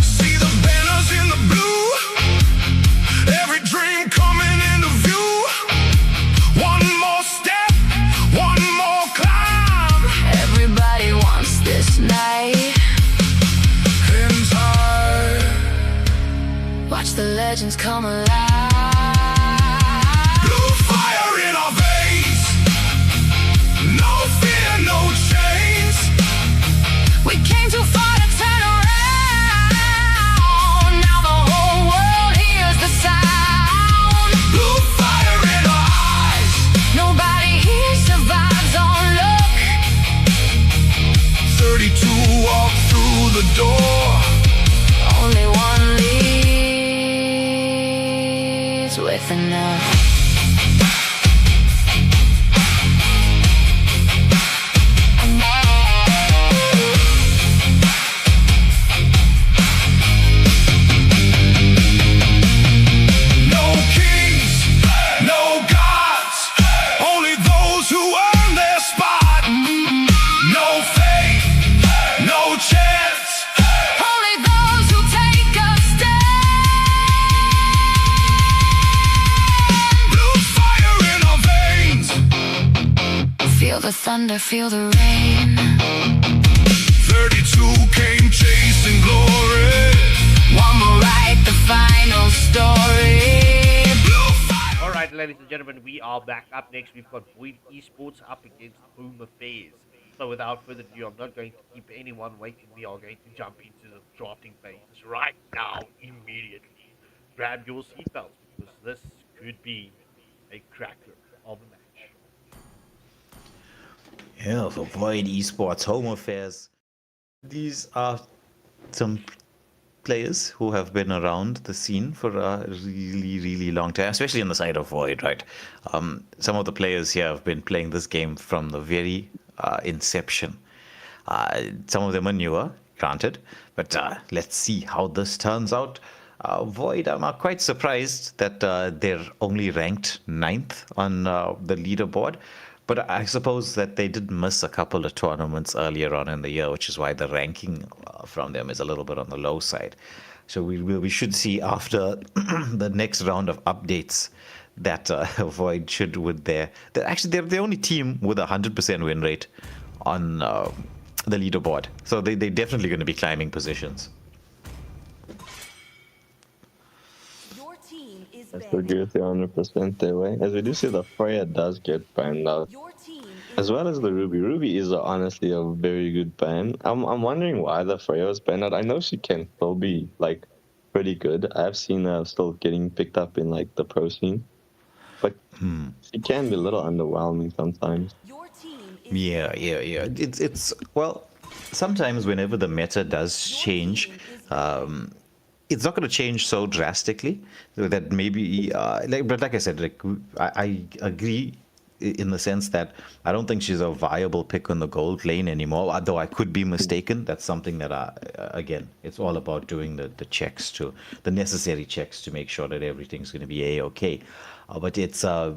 See the banners in the blue. Every dream coming into view. One more step, one more climb. Everybody wants this night. Hands high. Watch the legends come alive. Blue fire in our veins. No fear, no chains. We came too far to turn around. Now the whole world hears the sound. Blue fire in our eyes. Nobody here survives on luck. 32 walk through the door. Only one leaves with enough. No kings, no gods. Only those who earn their spot. No faith, no chance. Only those who take a stand. Blue fire in our veins. Feel the thunder, feel the rain. 32 came chasing glory. One will write the final story. Blue fire. Alright, ladies and gentlemen, we are back. Up next, we've got Void eSports up against Boom Affairs. So without further ado, I'm not going to keep anyone waiting. We are going to jump into the drafting phases right now, immediately. Grab your seatbelts, because this could be a cracker of a match. Yeah, for Void eSports Home Affairs. These are some players who have been around the scene for a really, really long time, especially on the side of Void, right? Some of the players here have been playing this game from the very inception. Some of them are newer, granted, but let's see how this turns out. Void, I'm quite surprised that they're only ranked 9th on the leaderboard. But I suppose that they did miss a couple of tournaments earlier on in the year, which is why the ranking from them is a little bit on the low side. So we should see after the next round of updates that Void should with they're the only team with a 100% win rate on the leaderboard. So they're definitely going to be climbing positions. Your team is I still banning. agree with you 100% there, way. As we do see, the Freya does get banned out. Your team is As well as the Ruby. Ruby is honestly a very good ban. I'm wondering why the Freya was banned out. I know she can still be like pretty good. I've seen her still getting picked up in like the pro scene, but she can be a little underwhelming sometimes. Your team is Yeah. It's well, sometimes whenever the meta does change, it's not going to change so drastically that maybe but like I said, like I agree in the sense that I don't think she's a viable pick on the gold lane anymore, although I could be mistaken. That's something that again, it's all about doing the checks, to the necessary checks to make sure that everything's going to be a-okay. But it's I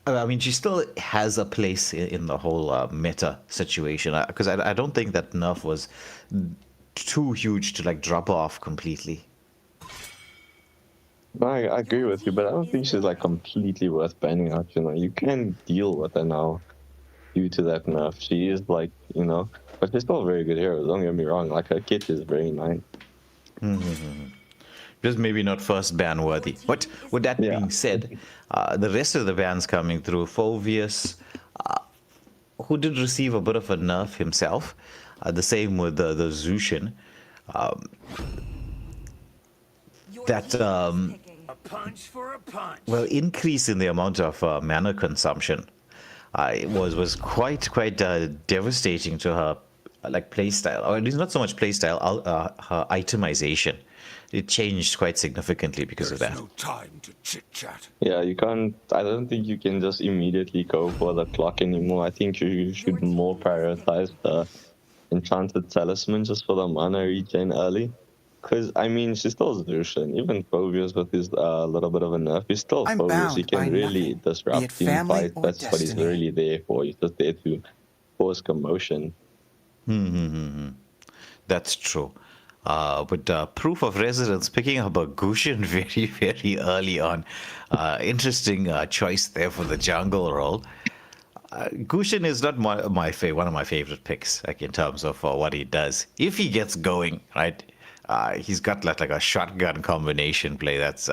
mean, she still has a place in the whole meta situation, because I don't think that nerf was too huge to like drop off completely. No, I agree with you, but I don't think she's like completely worth banning out. You know, you can deal with her now due to that nerf. She is like, you know, but she's still a very good hero. Don't get me wrong. Like her kit is very nice. Just maybe not first ban worthy. But with that being said, the rest of the bans coming through, Phoveus, who did receive a bit of a nerf himself. The same with the Zushin. That A punch for a punch. well, increase in the amount of mana consumption was quite devastating to her like playstyle, or at least not so much playstyle, her itemization. It changed quite significantly because of that. No time to chit chat. Yeah, you can't. I don't think you can just immediately go for the clock anymore. I think you should more prioritize the enchanted talisman just for the mana regen early. Because, I mean, she's still Zushin. Even Phoveus with his little bit of a nerf, he's still I'm Phoveus. He bound by can really nothing, be disrupt it team family fights. or That's what he's destiny. really there for. He's just there to cause commotion. That's true. But proof of residence picking up a Gushin very early on. Interesting choice there for the jungle role. Gushin is not one of my favorite picks, like in terms of what he does. If he gets going, right, he's got like a shotgun combination play that's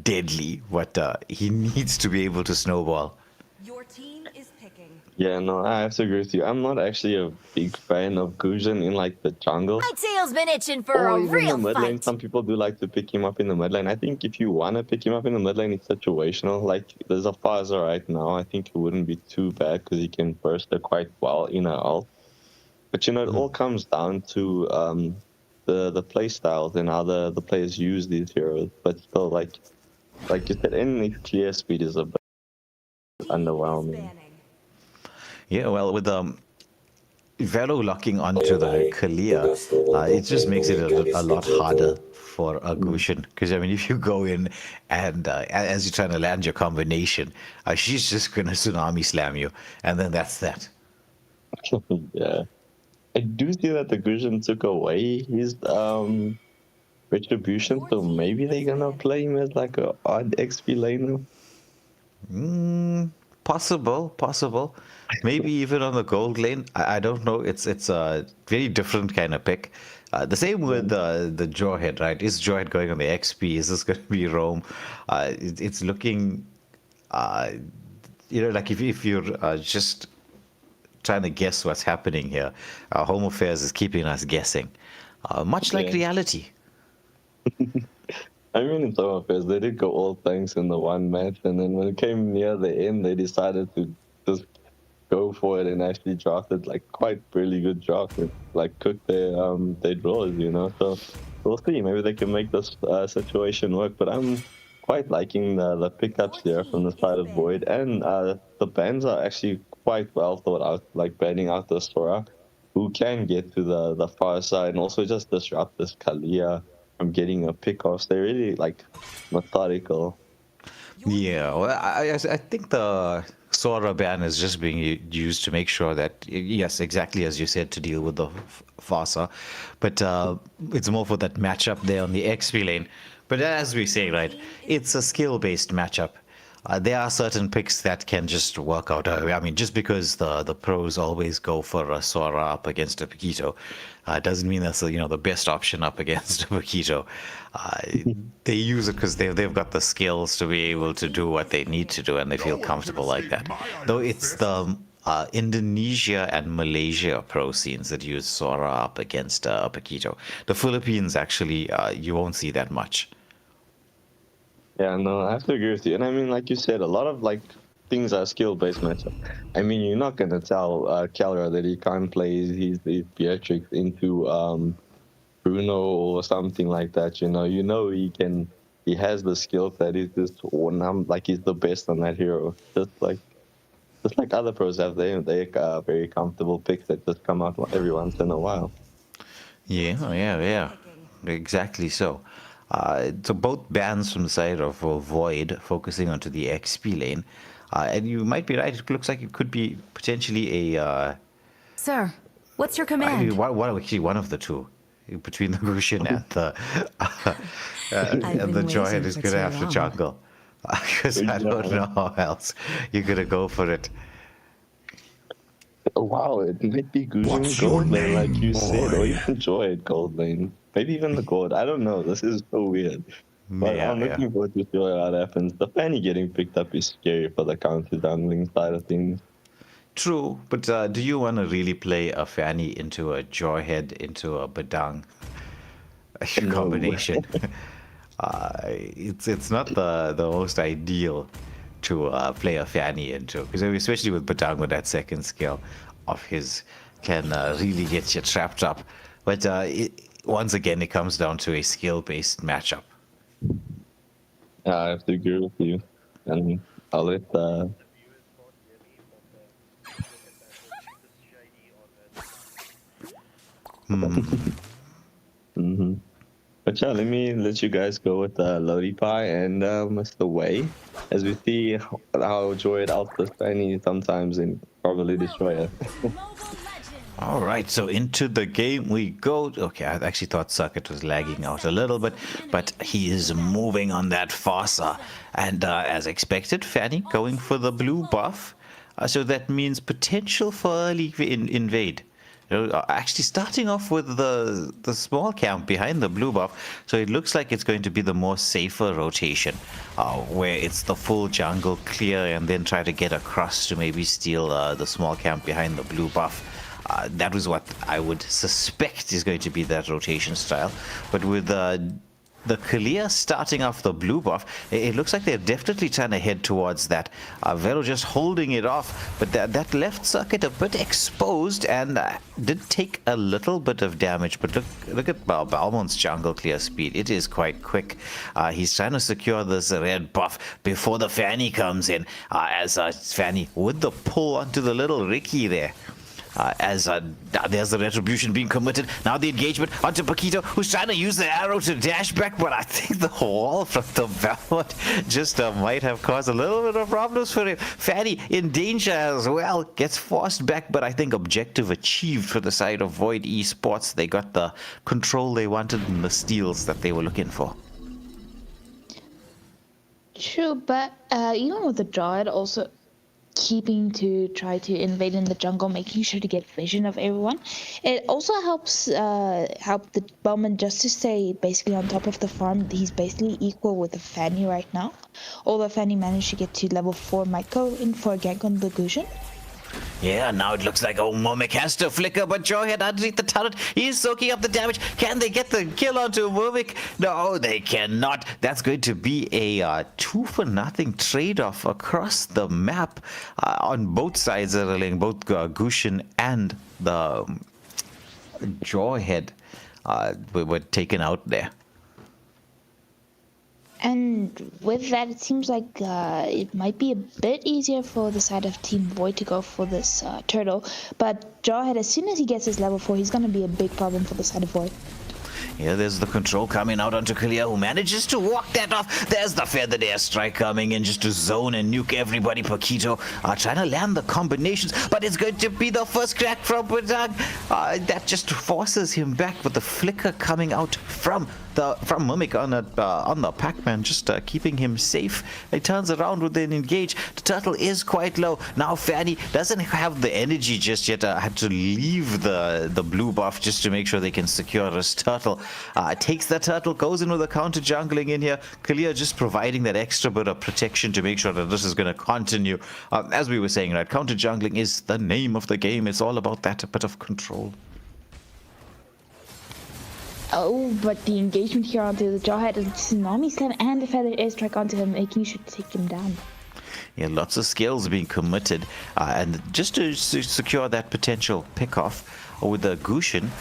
deadly. But he needs to be able to snowball. Your team is picking. Yeah, no, I have to agree with you. I'm not actually a big fan of Gushin in like the jungle. My tail's been itching for Or a even real the mid lane. fight. Some people do like to pick him up in the mid lane. I think if you want to pick him up in the mid lane, it's situational. Like, there's a Phaser right now. I think it wouldn't be too bad because he can burst it quite well in a ult. But, you know, it all comes down to the play styles and how the players use these heroes. But still, like you said, any clear speed is a bit underwhelming. Banning. Yeah, well, with Vero locking onto the Kalia, it just makes it a lot harder for a Gushin. Because, I mean, if you go in and as you're trying to land your combination, she's just going to tsunami slam you. And then that's that. Yeah. I do see that the Gushin took away his retribution, so maybe they're gonna play him as like a odd XP laner. Possible. Maybe even on the gold lane. I don't know. It's a very different kind of pick. The same with the Jawhead, right? Is Jawhead going on the XP? Is this going to be Roam? It's looking, like if you're just trying to guess what's happening here, Home Affairs is keeping us guessing, much like reality. I mean, in some affairs, they did go all tanks in the one match, and then when it came near the end, they decided to just go for it and actually drafted like quite really good draft and like cooked their draws, you know. So we'll see. Maybe they can make this situation work. But I'm quite liking the pickups there from the side of Void, and the bans are actually quite well thought out. Like banning out the Sora, who can get to the far side and also just disrupt this Kalia from getting a pick-off. They're really like methodical. Yeah, well, I think the Sora ban is just being used to make sure that, yes, exactly as you said, to deal with the Fasa, but it's more for that matchup there on the XP lane. But as we say, right, it's a skill-based matchup. there are certain picks that can just work out. I mean, just because the pros always go for a Sora up against a Paquito, doesn't mean that's the best option up against a Paquito. They use it because they've got the skills to be able to do what they need to do, and they feel comfortable like that. Though it's the Indonesia and Malaysia pro scenes that use Sora up against a Paquito. The Philippines, actually, you won't see that much. Yeah, no, I have to agree with you. And I mean, like you said, a lot of things are skill-based matchup. I mean, you're not gonna tell Calra that he can't play his Beatrix into Bruno or something like that. You know he has the skill that he's just he's the best on that hero. Just like other pros have, they very comfortable picks that just come out every once in a while. Yeah, exactly so. So both bans from the side of Void focusing onto the XP lane. And you might be right, it looks like it could be potentially a... Sir, what's your command? Actually, one of the two. Between the Gusion and the Joyhead is going to have to jungle. Because I don't know how else you're going to go for it. Wow, it might be Gusion Gold Lane, like you said, or even Joyhead Gold Lane. Maybe even the Gold. I don't know. This is so weird. But I'm looking forward to see what happens. The Fanny getting picked up is scary for the counter jungling side of things. True, but do you want to really play a Fanny into a Joyhead into a Badang combination? It's not the most ideal to play a Fanny into, because especially with Badang with that second skill of his can really get you trapped up. But once again, it comes down to a skill-based matchup. I have to agree with you, and I'll let But yeah, let me let you guys go with Lodi Pie and Mr. Way, as we see how Joyhead outdoes Fanny sometimes and probably destroy her. All right, so into the game we go. Okay, I actually thought Circuit was lagging out a little bit, but he is moving on that Farsa. And as expected, Fanny going for the blue buff. So that means potential for early invade. Actually starting off with the small camp behind the blue buff, so it looks like it's going to be the more safer rotation, where it's the full jungle clear and then try to get across to maybe steal the small camp behind the blue buff. That was what I would suspect is going to be that rotation style. But with the Kalia starting off the blue buff, it looks like they're definitely trying to head towards that. Velo just holding it off, but that left circuit a bit exposed and did take a little bit of damage. But look at Balmon's jungle clear speed. It is quite quick. He's trying to secure this red buff before the Fanny comes in. As Fanny with the pull onto the little Ricky there. There's the retribution being committed. Now the engagement onto Paquito, who's trying to use the arrow to dash back, but I think the wall from the Valorant just might have caused a little bit of problems for him. Fanny in danger as well, gets forced back, but I think objective achieved for the side of Void eSports. They got the control they wanted and the steals that they were looking for. True, but even with the Joyhead also keeping to try to invade in the jungle, making sure to get vision of everyone, it also helps help the Bowman just to stay basically on top of the farm. He's basically equal with the Fanny right now, although Fanny managed to get to level 4. Might go in for a gank on the Gusion. Yeah, now it looks like Momik has to flicker, but Joyhead underneath the turret, he's soaking up the damage. Can they get the kill onto Momik? No, they cannot. That's going to be a 2-for-0 trade-off across the map on both sides of the lane. Both Gusion and the Joyhead were taken out there. And with that, it seems like it might be a bit easier for the side of Team Void to go for this turtle. But Jawhead, as soon as he gets his level 4, he's going to be a big problem for the side of Void. Yeah, there's the control coming out onto Kalia, who manages to walk that off. There's the feathered airstrike coming in just to zone and nuke everybody. Paquito trying to land the combinations, but it's going to be the first crack from Padang. That just forces him back with the flicker coming out from Mimic on the Pac-Man, just keeping him safe. He turns around with an engage. The turtle is quite low. Now Fanny doesn't have the energy just yet. Had to leave the blue buff just to make sure they can secure this turtle. Takes the turtle, goes in with a counter jungling in here. Kalia just providing that extra bit of protection to make sure that this is going to continue. As we were saying, right, counter jungling is the name of the game. It's all about that bit of control. Oh, but the engagement here onto the Jawhead and Tsunami Slam and the feathered airstrike onto him, making sure to take him down. Yeah, lots of skills being committed, and just to secure that potential pick-off with the Gushin,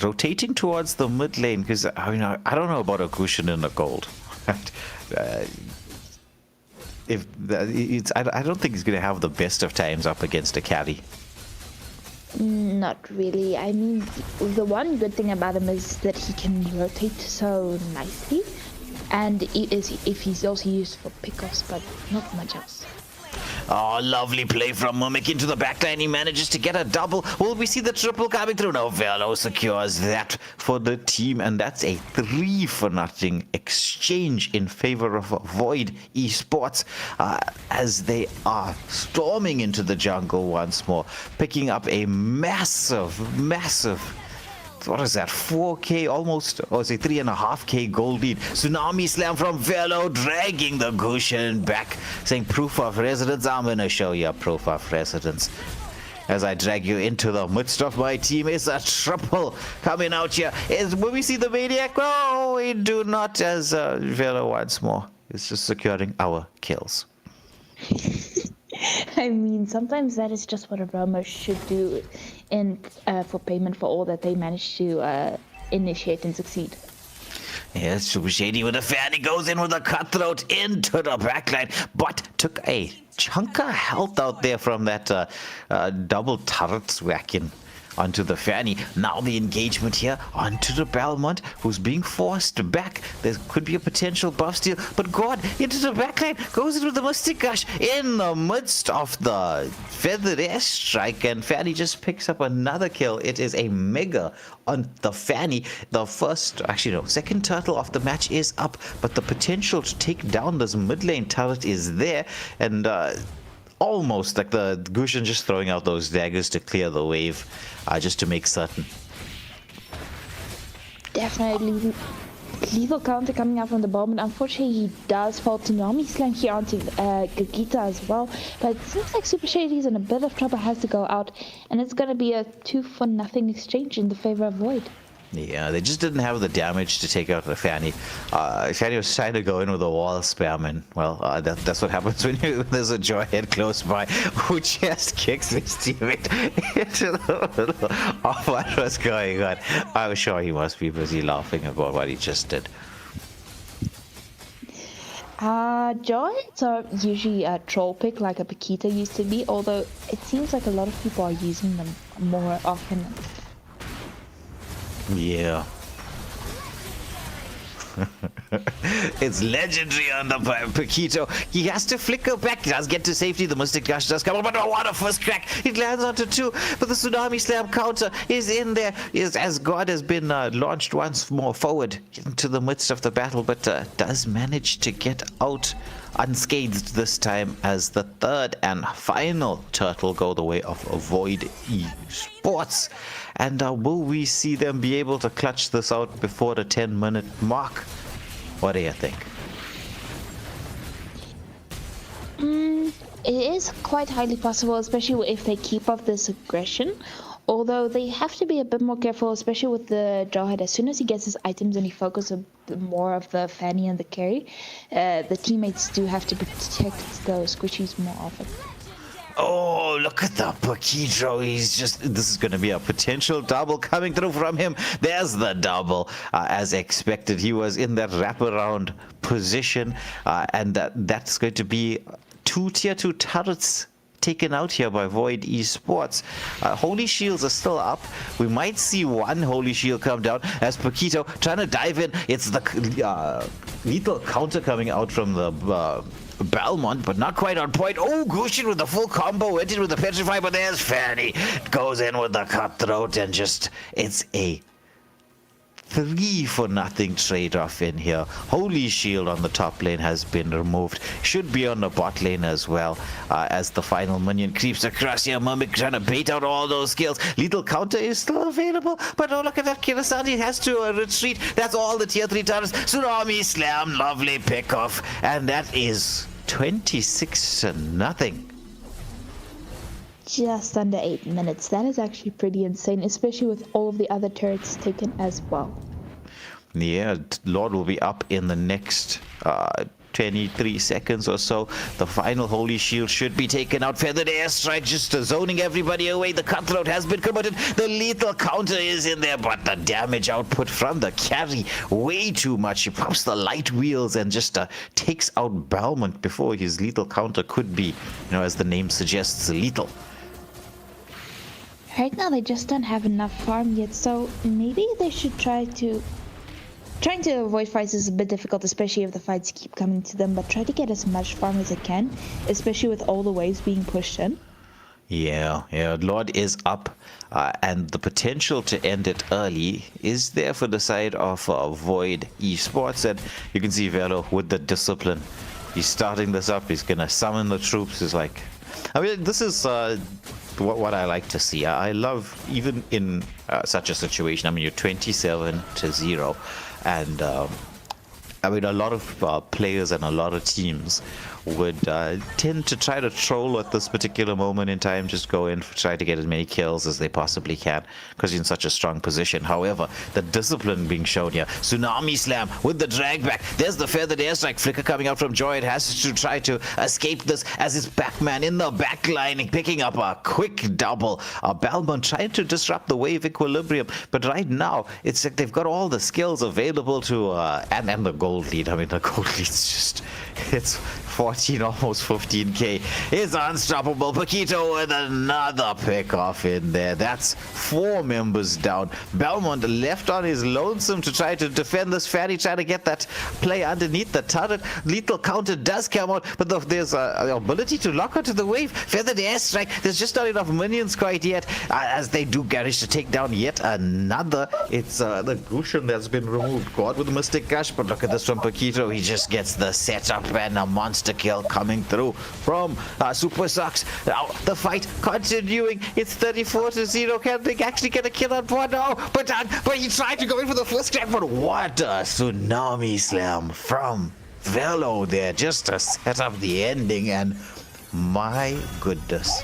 rotating towards the mid lane, because I don't know about a Gushin in the gold. I don't think he's going to have the best of times up against a carry. Not really. I mean, the one good thing about him is that he can rotate so nicely, and if he's also used for pickoffs, but not much else. Oh, lovely play from Mimic into the backline. He manages to get a double. Will we see the triple coming through? No, Velo secures that for the team, and that's a 3-0 exchange in favor of Void eSports as they are storming into the jungle once more, picking up a massive, what is that, 4k almost, or say 3.5k gold lead. Tsunami Slam from Velo, dragging the Gushin back, saying proof of residence. I'm gonna show you proof of residence as I drag you into the midst of my team. It's a triple coming out here. Will we see the Maniac? No, we do not, as Velo once more is just securing our kills. I mean, sometimes that is just what a roamer should do for payment for all that they manage to initiate and succeed. Yeah, Super Shady with a fan. He goes in with a cutthroat into the backline, but took a chunk of health out there from that double turret whacking onto the Fanny. Now the engagement here onto the Belmont, who's being forced back. There could be a potential buff steal, but God, into the backline, goes into the Mystic Gush in the midst of the feathered airstrike, and Fanny just picks up another kill. It is a mega on the Fanny. The second turtle of the match is up, but the potential to take down this mid lane turret is there, and almost like the Gushin just throwing out those daggers to clear the wave, just to make certain. Definitely lethal counter coming out from the bomb, and unfortunately he does fall to Tsunami Slam here onto Gagita as well, but it seems like Super Shady is in a bit of trouble, has to go out, and it's going to be a 2-0 exchange in the favor of Void. Yeah, they just didn't have the damage to take out the Fanny. Fanny was trying to go in with a wall spam, and well, that's what happens when there's a Jawhead close by who just kicks his teammate into the middle of what was going on. I'm sure he must be busy laughing about what he just did. Jawheads are usually a troll pick like a Paquita used to be, although it seems like a lot of people are using them more often. Yeah. It's legendary on the Paquito. He has to flicker back. He does get to safety. The Mystic Gush does come up, but what a first crack. It lands onto 2, but the Tsunami Slam counter is in there as God has been launched once more forward into the midst of the battle, but does manage to get out unscathed this time as the third and final turtle go the way of Void eSports. And will we see them be able to clutch this out before the 10-minute mark? What do you think? It is quite highly possible, especially if they keep up this aggression. Although they have to be a bit more careful, especially with the Jawhead. As soon as he gets his items and he focuses a bit more of the Fanny and the carry, the teammates do have to protect those squishies more often. Oh, look at the Paquito. This is going to be a potential double coming through from him. There's the double. As expected, he was in that wraparound position, and that's going to be 2 tier 2 turrets taken out here by Void Esports. Holy Shields are still up. We might see one Holy Shield come down as Paquito trying to dive in. It's the lethal counter coming out from the Belmont, but not quite on point. Oh, Gushin with the full combo, went in with the Petrify, but there's Fanny. Goes in with the Cutthroat and just, it's a 3-for-nothing trade-off in here. Holy Shield on the top lane has been removed. Should be on the bot lane as well, as the final minion creeps across here. Mimic trying to bait out all those skills. Lethal counter is still available, but oh, look at that. Kirasani has to retreat. That's all the tier 3 turrets. Tsunami Slam, lovely pick-off, and that is 26-0. Just under 8 minutes. That is actually pretty insane, especially with all of the other turrets taken as well. Yeah, Lord will be up in the next 23 seconds or so. The final Holy Shield should be taken out. Feathered Airstrike just zoning everybody away. The Cutthroat has been converted. The lethal counter is in there, but the damage output from the carry, way too much. He pops the light wheels and just takes out Balmont before his lethal counter could be, as the name suggests, lethal. Right now they just don't have enough farm yet, so maybe they should trying to avoid fights is a bit difficult, especially if the fights keep coming to them, but try to get as much farm as they can, especially with all the waves being pushed in. Yeah, Lord is up, and the potential to end it early is there for the side of Void Esports, and you can see Velo with the discipline. He's starting this up, he's gonna summon the troops. He's like, this is what I like to see. I love, even in such a situation, you're 27-0, and a lot of players and a lot of teams would tend to try to troll at this particular moment in time, just go in, try to get as many kills as they possibly can, because you're in such a strong position. However, the discipline being shown here. Tsunami Slam with the drag back. There's the Feathered Airstrike flicker coming out from Joy. It has to try to escape this as his backman in the backline, picking up a quick double. Balmont trying to disrupt the wave equilibrium, but right now it's like they've got all the skills available to and the gold lead. The gold lead's just, it's 14, almost 15k. Is unstoppable. Paquito with another pick off in there. That's 4 members down. Belmont left on his lonesome to try to defend this Fanny, try to get that play underneath the turret. Lethal counter does come out, but there's an ability to lock onto the wave. Feathered Airstrike. There's just not enough minions quite yet, as they do manage to take down yet another. It's the Gushin that's been removed. God with the Mystic Gush, but look at this from Paquito. He just gets the setup and a monster kill coming through from Super Sucks. Now the fight continuing. It's 34-0. Can they actually get a kill on board? No, but he tried to go in for the first grab. But what a Tsunami Slam from Velo there, just to set up the ending. And my goodness,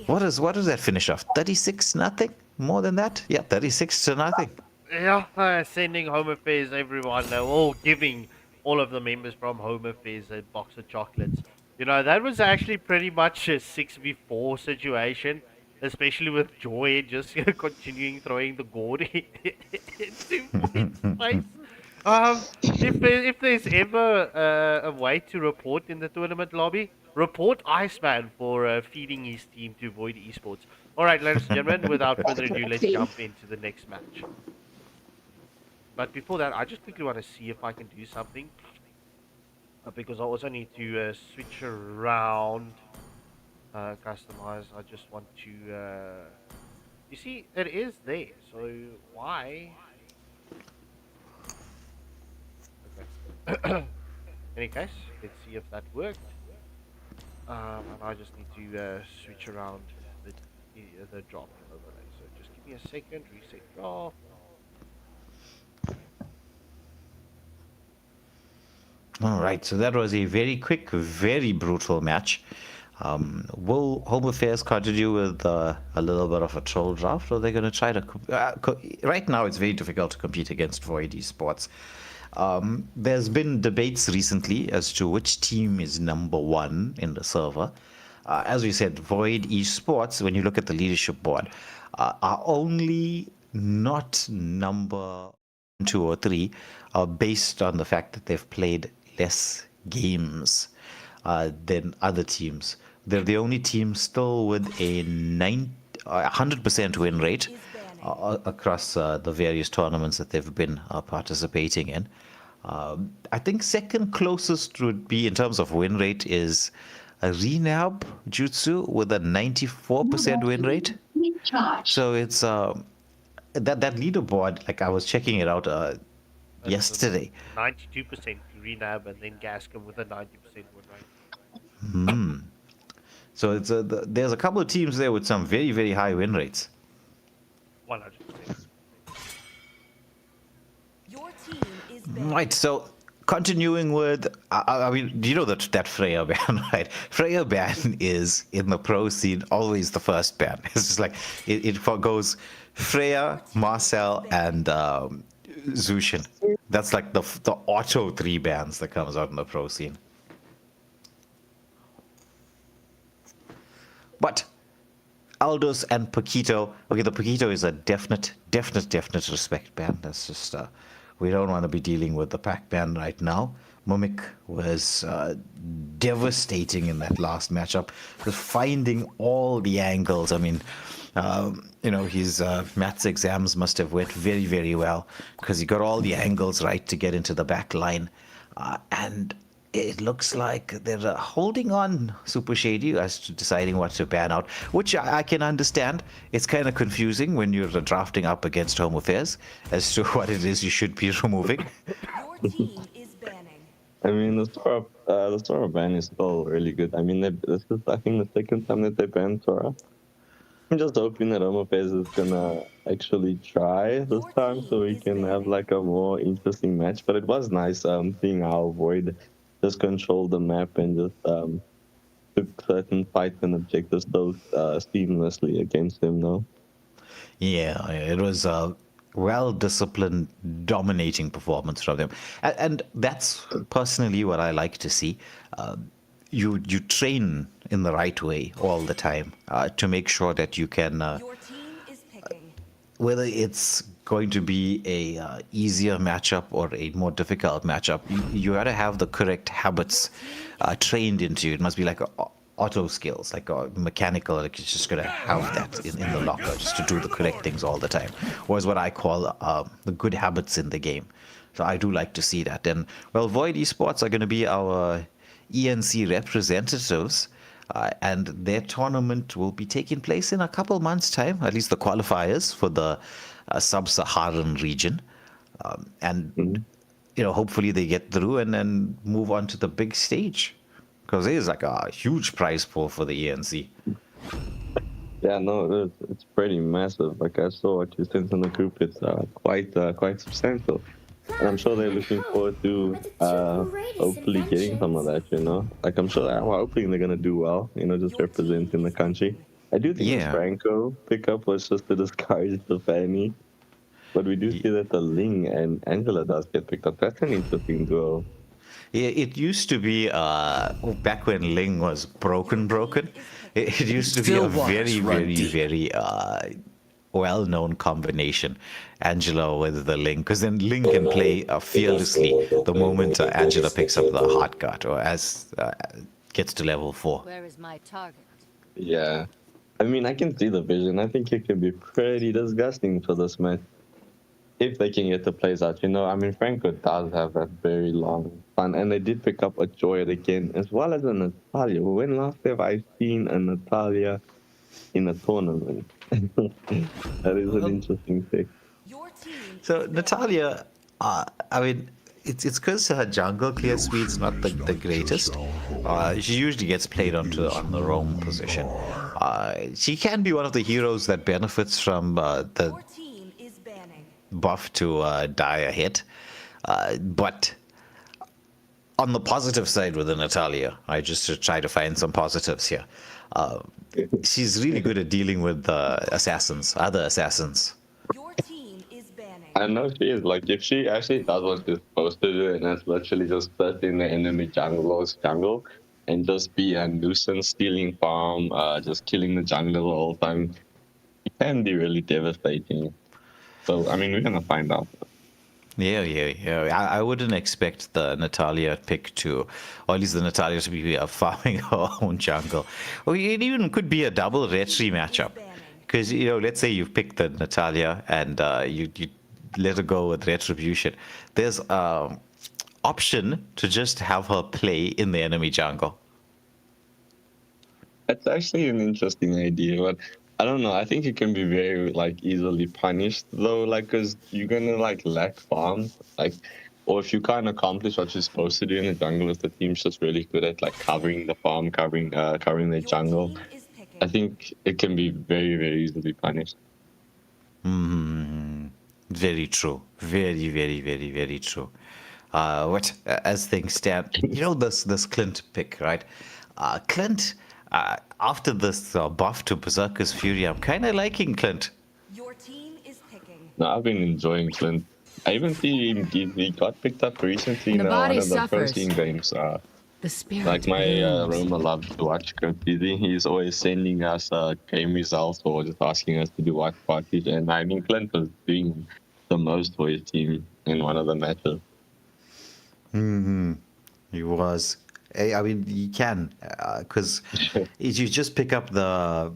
what does that finish off? 36-0? More than that? Yeah, 36-0. Yeah, sending Home Affairs, everyone. They're all giving all of the members from Home Affairs a box of chocolates. That was actually pretty much a 6v4 situation, especially with Joy just continuing throwing the gourd into his face. If there's ever a way to report in the tournament lobby, report Iceman for feeding his team to Void Esports. Alright, ladies and gentlemen, without further ado, let's jump into the next match. But before that, I just quickly want to see if I can do something. Because I also need to switch around, customize. I just want to, you see, it is there, so why? Okay. Any case, let's see if that worked. And I just need to switch around the drop overlay. So just give me a second, reset drop. All right, so that was a very quick, very brutal match. Will Home Affairs continue with a little bit of a troll draft, or are they going to try to... right now, it's very difficult to compete against Void Esports. There's been debates recently as to which team is number 1 in the server. As we said, Void Esports, when you look at the leadership board, are only not number 2 or 3, based on the fact that they've played less games than other teams. they're the only team still with a 100% win rate across the various tournaments that they've been participating in. I think second closest would be in terms of win rate is a Renab Jutsu with a 94% win rate. So it's that leaderboard, like I was checking it out yesterday. 92% Renab and then Gascon with a 90% win rate. So it's there's a couple of teams there with some very, very high win rates. 100%. Your team is banned. Right, so continuing with, I mean, do you know that Freya ban, right? Freya ban is in the pro scene always the first ban. It's just like, it goes Freya, Marcel, and Zushin. That's like the auto 3 bans that comes out in the pro scene. But Aldous and Paquito, okay, the Paquito is a definite respect ban. That's just, we don't want to be dealing with the pack ban right now. Mumik was devastating in that last matchup, just finding all the angles. I mean, his maths exams must have went very, very well because he got all the angles right to get into the back line. And it looks like they're holding on Super Shady as to deciding what to ban out, which I can understand. It's kind of confusing when you're drafting up against Home Affairs as to what it is you should be removing. Your team is banning. I mean, the Sora ban is still really good. I mean, this is, I think, the second time that they banned Sora. I'm just hoping that Home Affairs is gonna actually try this time so we can have like a more interesting match. But it was nice seeing how Void just controlled the map and just took certain fights and objectives so seamlessly against him, though. Yeah, it was a well-disciplined, dominating performance from them. And that's personally what I like to see. You train in the right way all the time to make sure that you can, Your team is picking. whether it's going to be a easier matchup or a more difficult matchup, you got to have the correct habits trained into you. It must be like auto skills, like mechanical. Like you're just going to have that in the locker just to do the correct things all the time. Or is what I call the good habits in the game. So I do like to see that. And well, Void eSports are going to be our ENC representatives. And their tournament will be taking place in a couple months' time, at least the qualifiers for the sub-Saharan region. And hopefully they get through and then move on to the big stage. Because it is like a huge prize pool for the ENC. Yeah, no, it's pretty massive. Like I saw what you sent in the group, it's quite substantial. And I'm sure they're looking forward to hopefully getting some of that, Like I'm sure we're hoping they're gonna do well, just representing the country. I do think the Franco pickup was just to discourage the Fanny. But we do see that the Ling and Angela does get picked up. That's an interesting duo. Yeah, it used to be back when Ling was broken. It used to be a very well-known combination, Angela with the Ling, because then Ling can play fearlessly the moment Angela picks up the hard card or as gets to level 4. Where is my target? Yeah, I mean, I can see the vision. I think it can be pretty disgusting for this match if they can get the plays out. I mean, Franco does have that very long fun, and they did pick up a Joy again, as well as a Natalia. When last have I seen a Natalia in a tournament? That is an interesting pick. Your team So Natalia, I mean, it's because her jungle clear speed's not the greatest. She usually gets played on the roam position. She can be one of the heroes that benefits from the Your team is banning. buff to die a hit. But on the positive side with the Natalia, I just to try to find some positives here. She's really good at dealing with other assassins. Your team is banning. I know she is. Like, if she actually does what she's supposed to do, and that's literally just sit in the enemy jungle and just be a nuisance, stealing farm, just killing the jungler the whole time, it can be really devastating. So, I mean, we're going to find out. Yeah. I wouldn't expect the Natalia pick to, or at least the Natalia to be farming her own jungle. Or it even could be a double retry matchup. Because, let's say you've picked the Natalia and you let her go with Retribution. There's option to just have her play in the enemy jungle. That's actually an interesting idea, but I don't know. I think it can be very easily punished though, because you're gonna lack farms, or if you can't accomplish what you're supposed to do in the jungle, if the team's just really good at covering the farm, covering the jungle, I think it can be very, very easily punished. Very true. Very, very, very, very true. As things stand, this Clint pick, right? Clint, after this buff to Berserker's Fury, I'm kind of liking Clint. Your team is picking. No, I've been enjoying Clint. I even see he got picked up recently in one body of the suffers. first games. The spirit My blooms. Roma loves to watch Clint. He's always sending us game results or just asking us to do watch parties. And I mean, Clint was doing the most for his team in one of the matches. He was. I mean, you can, because you just pick up the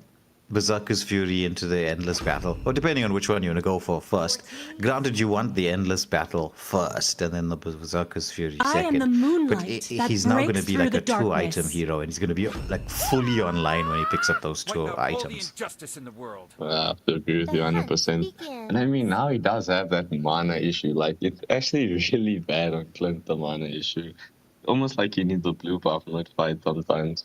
Berserker's Fury into the Endless Battle, or depending on which one you want to go for first. Granted, you want the Endless Battle first, and then the Berserker's Fury second. I am the moonlight but that he's now going to breaks be through like the a two-item darkness. hero, and he's going to be fully online when he picks up those two Wipe out all the items. injustice in the world. I have to agree with you 100%. And I mean, now he does have that mana issue. It's actually really bad on Clint, the mana issue. Almost like he needs a blue buff mid-fight sometimes.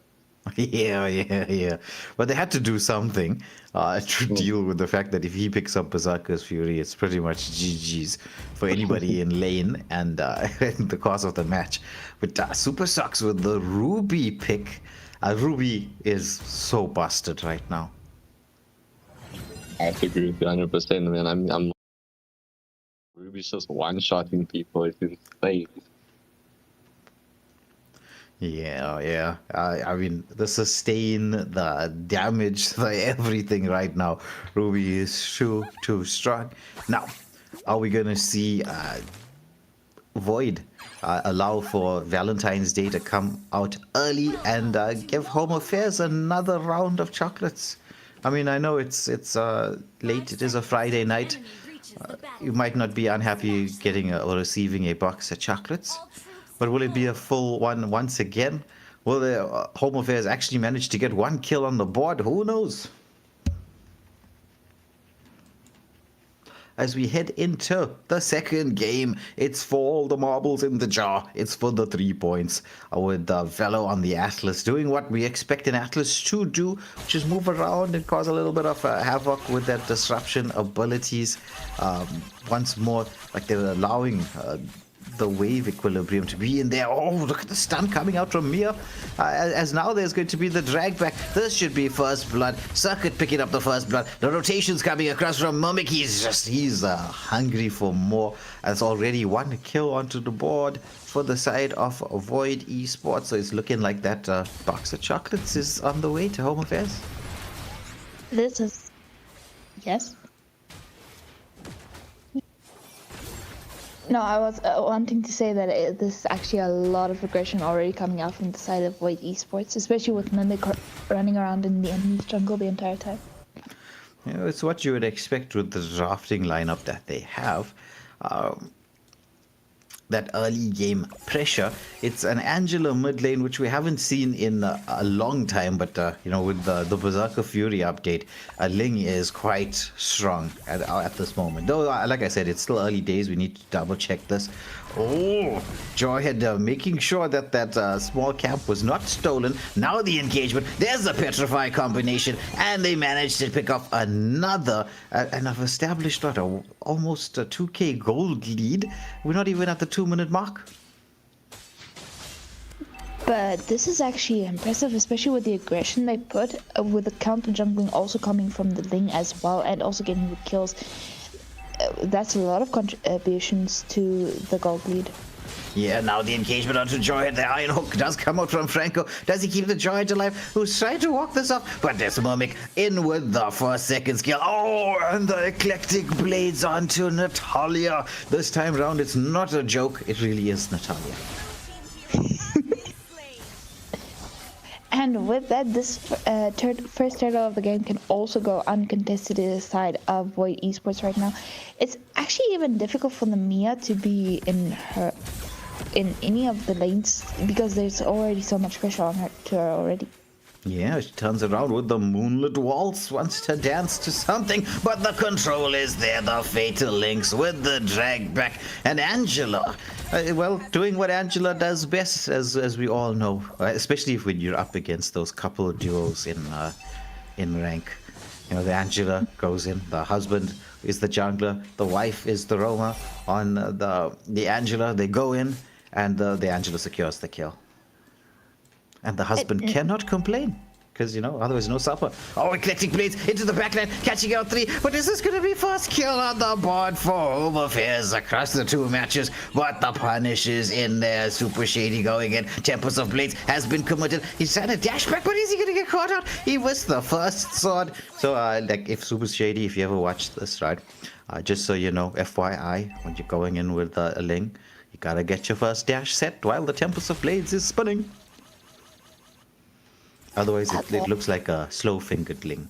Yeah. But they had to do something to deal with the fact that if he picks up Berserker's Fury, it's pretty much GG's for anybody in lane and in the course of the match. But super sucks with the Ruby pick. Ruby is so busted right now. I have to agree with you 100%, man. I'm Ruby's just one-shotting people. It's insane. Yeah. I mean, the sustain, the damage, the everything right now. Ruby is too strong. Now, are we going to see Void allow for Valentine's Day to come out early and give Home Affairs another round of chocolates? I mean, I know it's late. It is a Friday night. You might not be unhappy getting or receiving a box of chocolates. But will it be a full one once again? Will the Home Affairs actually manage to get one kill on the board? Who knows? As we head into the second game, it's for all the marbles in the jar. It's for the 3 points. With Velo on the Atlas doing what we expect an Atlas to do, which is move around and cause a little bit of havoc with their disruption abilities. Once more, they're allowing the wave equilibrium to be in there. Oh, look at the stun coming out from Mia. As now there's going to be the drag back. This should be first blood. Circuit picking up the first blood. The rotation's coming across from Mumik. He's hungry for more. That's already one kill onto the board for the side of Void eSports. So it's looking like that box of chocolates is on the way to Home Affairs. This is... Yes? No, I was wanting to say that there's actually a lot of aggression already coming out from the side of Void eSports, especially with Mimic running around in the enemy's jungle the entire time. It's what you would expect with the drafting lineup that they have. That early game pressure. It's an Angela mid lane, which we haven't seen in a long time, but with the Berserker Fury update, Ling is quite strong at this moment. Though, like I said, it's still early days. We need to double check this. Oh, Joyhead making sure that small camp was not stolen. Now the engagement. There's the Petrify combination, and they managed to pick up another, and have established almost a 2k gold lead. We're not even at the 2-minute mark. But this is actually impressive, especially with the aggression they put, with the counter jungling also coming from the Ling as well, and also getting the kills. That's a lot of contributions to the gold lead. Yeah, now the engagement onto Joyhead. The iron hook does come out from Franco. Does he keep the Joyhead alive? Who's trying to walk this off? But there's Murmic in with the first second skill. Oh, and the eclectic blades onto Natalia. This time round, it's not a joke. It really is Natalia. And with that, this first turtle of the game can also go uncontested to the side of Void Esports right now. It's actually even difficult for the Mia to be in any of the lanes because there's already so much pressure on her already. Yeah, she turns around with the moonlit waltz, wants to dance to something, but the control is there, the fatal links with the drag back, and Angela, well, doing what Angela does best, as we all know, especially when you're up against those couple of duos in rank. You know, the Angela goes in, the husband is the jungler, the wife is the roamer. On the Angela, they go in, and the Angela secures the kill. And the husband cannot complain, because, you know, otherwise no supper. Oh, eclectic blades into the backline, catching out 3. But is this going to be first kill on the board for Home Affairs across the 2 matches? But the punish is in there. Super Shady going in. Tempest of Blades has been committed. He's trying to dash back, but is he going to get caught out? He missed the first sword. So, like, if Super Shady, if you ever watched this, right, just so you know, FYI, when you're going in with a Ling, you got to get your first dash set while the Tempest of Blades is spinning. Otherwise, it looks like a slow-fingered Ling.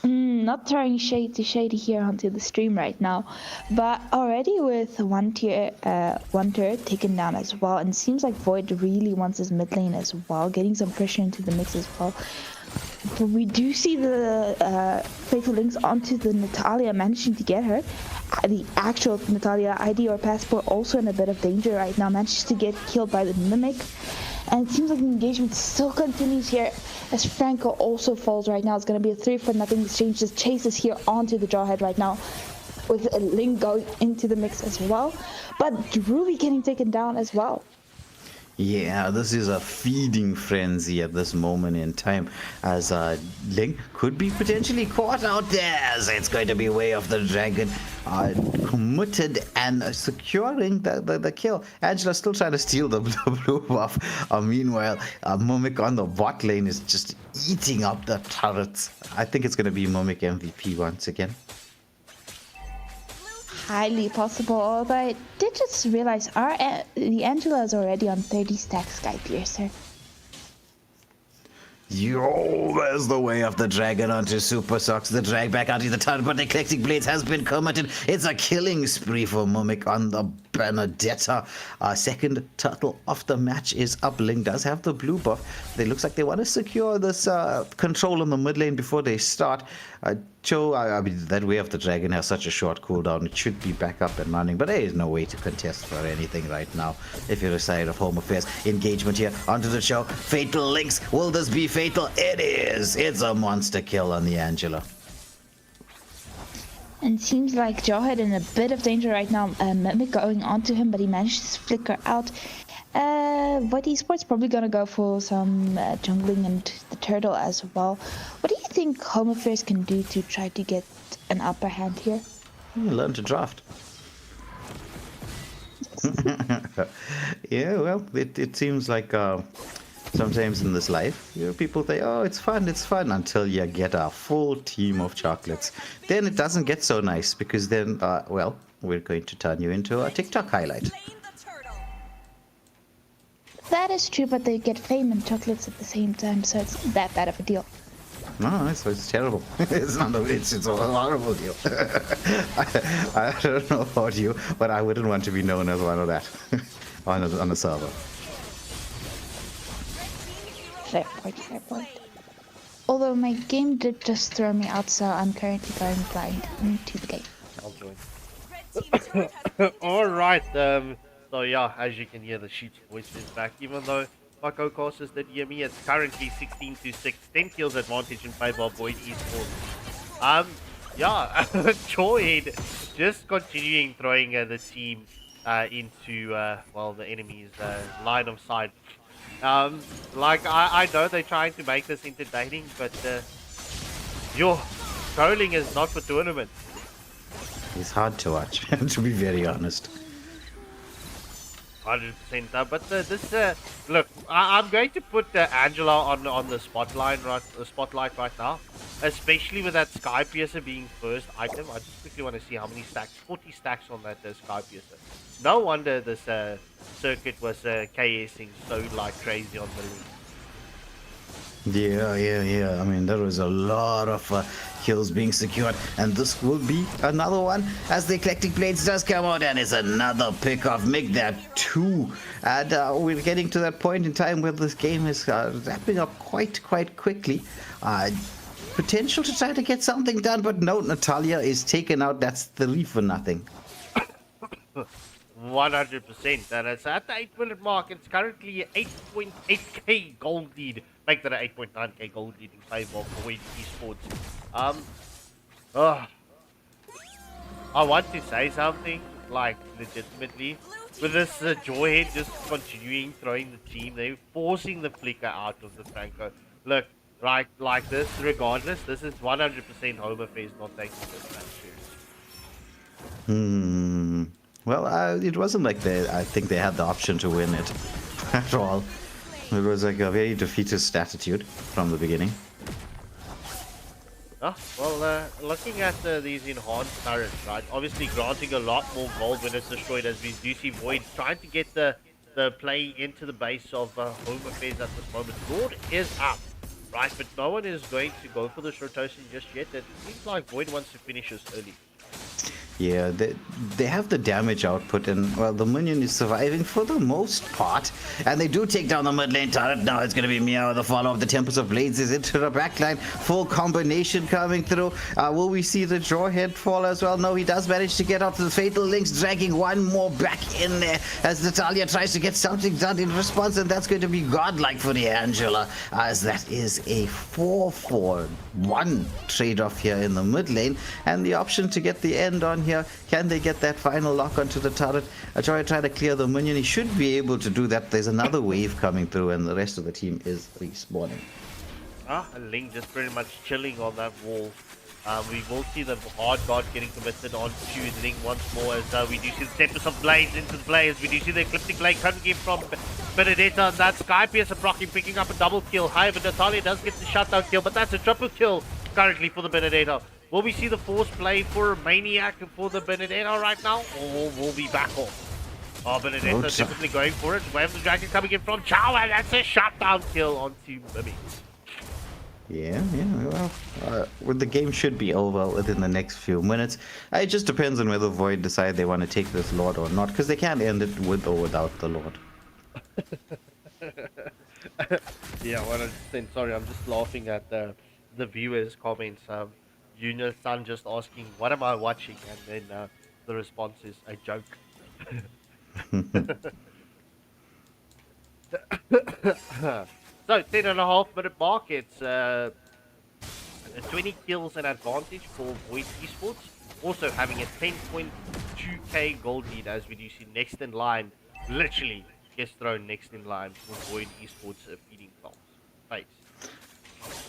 Not throwing shade to Shady here onto the stream right now, but already with one turret taken down as well, and it seems like Void really wants his mid lane as well, getting some pressure into the mix as well. But we do see the fatal links onto the Natalia, managing to get her. The actual Natalia ID or passport also in a bit of danger right now, manages to get killed by the Mimic. And it seems like the engagement still continues here as Franco also falls right now. It's going to be a 3-for-0 exchange. Just chases here onto the Jawhead right now with a Link going into the mix as well. But Ruby getting taken down as well. Yeah, this is a feeding frenzy at this moment in time, as Link could be potentially caught out there, as it's going to be Way of the Dragon committed and securing the kill. Angela still trying to steal the blue buff. Meanwhile, Mimic on the bot lane is just eating up the turrets. I think it's going to be Mimic MVP once again. Highly possible, although I did just realize the Angela is already on 30 stacks Sky Piercer. Yo, there's the Way of the Dragon onto Super Socks. The drag back onto the turret, but the Eclectic Blades has been committed. It's a killing spree for Mimic on the Benedetta. Second turtle of the match is up. Ling does have the blue buff. It looks like they want to secure this control in the mid lane before they start. Joe, I mean, that Way of the Dragon has such a short cooldown. It should be back up and running, but there is no way to contest for anything right now if you're a side of Home Affairs. Engagement here onto the show. Fatal links. Will this be fatal? It is. It's a monster kill on the Angela. And seems like Jawhead in a bit of danger right now. Mimic going onto him, but he managed to flicker out. Void Esports probably gonna go for some jungling and the turtle as well. What do you think Home Affairs can do to try to get an upper hand here? Learn to draft. Yeah, well, it seems like sometimes in this life, you know, people say, oh, it's fun, until you get a full team of chocolates. Then it doesn't get so nice, because then, well, we're going to turn you into a TikTok highlight. That is true, but they get fame and chocolates at the same time, so it's not that bad of a deal. No, it's terrible. It's a horrible deal. I don't know about you, but I wouldn't want to be known as one of that on a server. Fair point. Although my game did just throw me out, so I'm currently going blind into the game. I'll join. Alright, so yeah, as you can hear, the Sheep's voice is back. Even though my co-casters did hear me, it's currently 16-6, 10 kills advantage in favor of Void Esports. Yeah, Joyhead just continuing throwing the team into, well, the enemy's line of sight. Like, I know they're trying to make this entertaining, but, trolling is not for tournaments. He's hard to watch, to be very honest. 100%. Look, I'm going to put Angela on the spotlight right now, especially with that Sky Piercer being first item. I just quickly want to see how many stacks. 40 stacks on that Sky Piercer. No wonder this circuit was KSing so like crazy on the league. Yeah. I mean, there was a lot of kills being secured, and this will be another one as the Eclectic Blades does come out, and it's another pick off. Make that 2, and we're getting to that point in time where this game is wrapping up quite quickly. Potential to try to get something done, but no, Natalia is taken out. That's 3 for nothing. 100%, and it's at the 8-minute mark. It's currently 8.8k gold lead. Make that an 8.9k gold lead in favor of Void eSports. I want to say something, like, legitimately. With this Joyhead just continuing throwing the team, they're forcing the flicker out of the Franco. Look, like this, regardless, this is 100% Home Affairs not taking this match serious. Well, it wasn't like I think they had the option to win it at all. It was like a very defeatist attitude from the beginning. Looking at these enhanced turrets, right? Obviously granting a lot more gold when it's destroyed, as we do see Void trying to get the play into the base of Home Affairs at this moment. Lord is up, right? But no one is going to go for this rotation just yet. It seems like Void wants to finish this early. Yeah, they have the damage output, and well, the minion is surviving for the most part, and they do take down the mid lane turret. Now it's going to be Meow. The follow of the Tempest of Blades is into the backline. Full combination coming through. Will we see the Jawhead fall as well? No, he does manage to get out to the Fatal Links, dragging one more back in there as Natalia tries to get something done in response, and that's going to be godlike for the Angela, as that is a 4-4-1 trade-off here in the mid lane, and the option to get the end on here. Can they get that final lock onto the turret? Try to clear the minion. He should be able to do that. There's another wave coming through, and the rest of the team is respawning. Ling just pretty much chilling on that wall. We will see the hard guard getting committed onto Ling once more, as we do see the Tempest of Blades into the play, as we do see the Ecliptic Blade coming in from Benedetta, and that Sky Piercer blocking, picking up a double kill. However, Natalia does get the shutdown kill, but that's a triple kill currently for the Benedetta. Will we see the force play for Maniac and for the Benedetta right now, or will we back off? Benedetta definitely going for it. We have the Dragon coming in from Chow, and that's a shutdown kill onto Mimi. Yeah, well, the game should be over within the next few minutes. It just depends on whether Void decide they want to take this Lord or not, because they can't end it with or without the Lord. Yeah, 100%. Sorry, I'm just laughing at the viewers' comments. Junior Sun just asking, what am I watching? And then the response is a joke. So, 10.5-minute mark. It's 20 kills an advantage for Void eSports. Also having a 10.2k gold lead, as we do see next in line. Literally gets thrown next in line for Void eSports feeding face.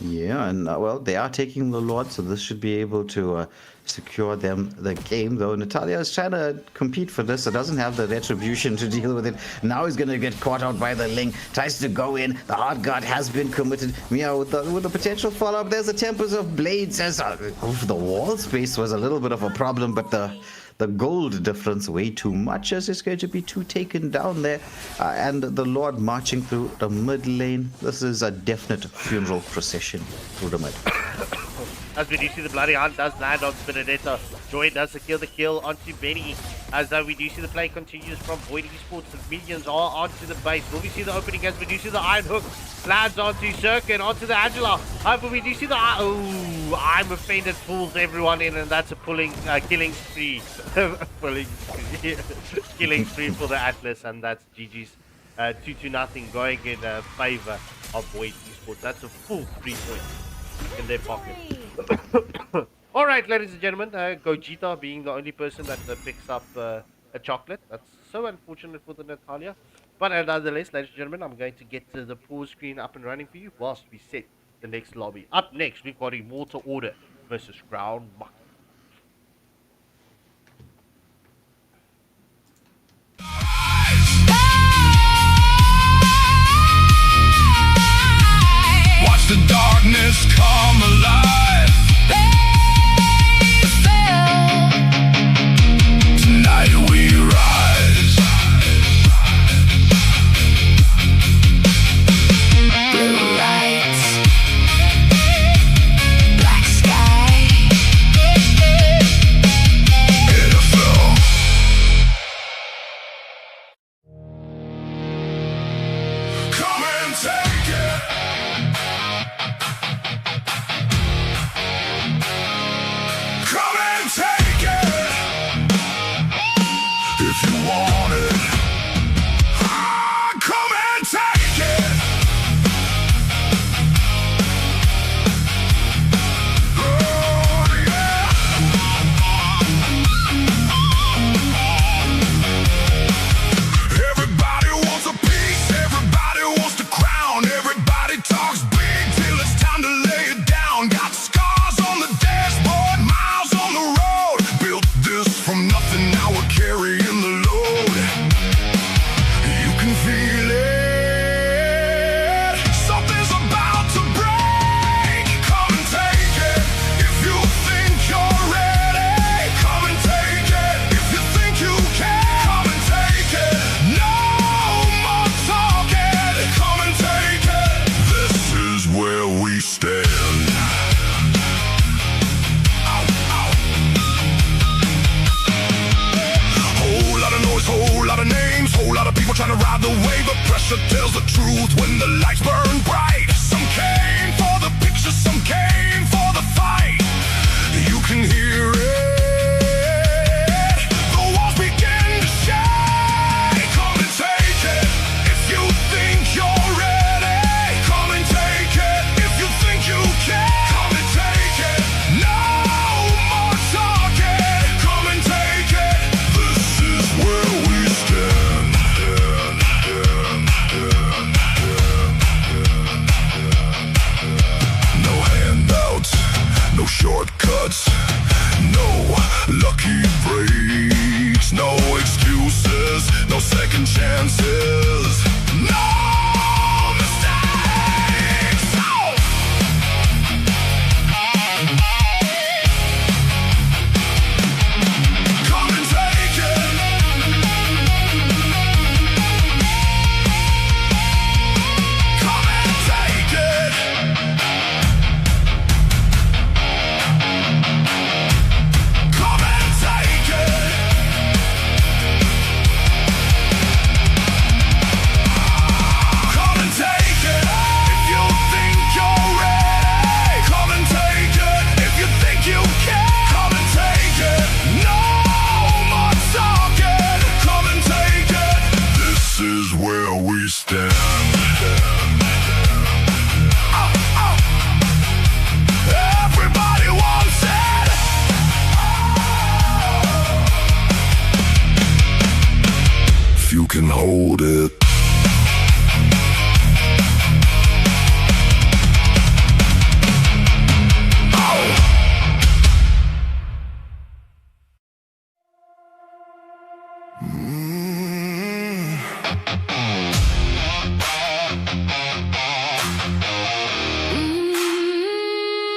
Yeah, and well, they are taking the Lord, so this should be able to secure them the game, though. Natalia is trying to compete for this, so doesn't have the retribution to deal with it. Now he's going to get caught out by the Ling, tries to go in. The hard guard has been committed. Meow with the potential follow-up. There's a Tempest of Blades. As the wall space was a little bit of a problem, but the gold difference way too much, as it's going to be 2 taken down there, and the Lord marching through the mid lane. This is a definite funeral procession through the mid. As we do see the Bloody Hunt does land on Benedetta. Joy does secure the kill onto Benny. As we do see the play continues from Void eSports. The minions are onto the base. Will we see the opening as we do see the Iron Hook lands onto Circuit, onto the Angela. However, we do see the... I'm offended pulls everyone in, and that's a killing spree. Killing spree for the Atlas, and that's GG's 2-0 going in favor of Void eSports. That's a full 3 points in their pocket. Alright, ladies and gentlemen, Gogeta being the only person that picks up a chocolate. That's so unfortunate for the Natalia. But nonetheless, ladies and gentlemen, I'm going to get the pause screen up and running for you whilst we set the next lobby. Up next, we've got Immortal Order versus Crown Maki. militia tells the truth when the lights burn bright. Some came for the picture, some came for the fight. You can hear it. The walls begin to shake. Come and take it if you think you're ready. Come and take it if you think you can. Come and take it. No more talking. Come and take it. This is where we stand. No handouts, no shortcuts, no lucky breaks, no excuses, no second chances, no mistakes. Oh! Come and take it. Come and take it. Come and take it. Come and take it if you think you're ready. Come and take it if you think you can. Come and take it. No more talking. Come and take it. This is where we stand. Oh, oh. Everybody wants it. If you can hold it.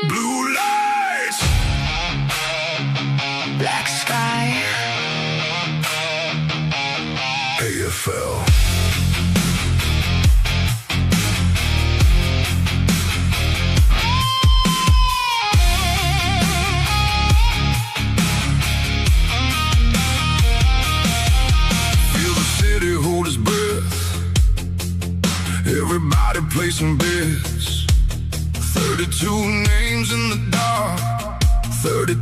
Blue lights, Black sky. AFL. Feel the city hold its breath. Everybody placing bets. 32 names in the dark. 32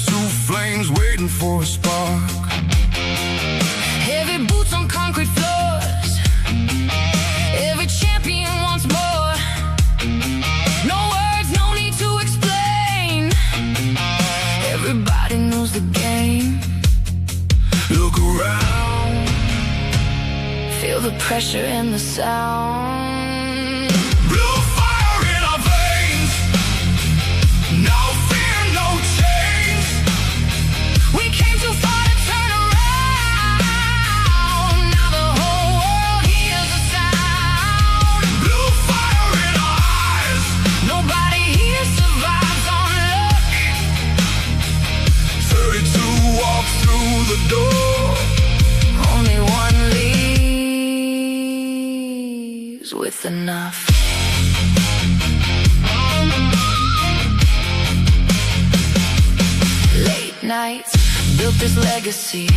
flames waiting for a spark. Heavy boots on concrete floors. Every champion wants more. No words, no need to explain. Everybody knows the game. Look around. Feel the pressure and the sound. Blue fire in our veins. No fear, no change. We came too far to turn around. Now the whole world hears the sound. Blue fire in our eyes. Nobody here survives on luck. 32 walk through the door. Only one leaves with enough. Late nights built this legacy.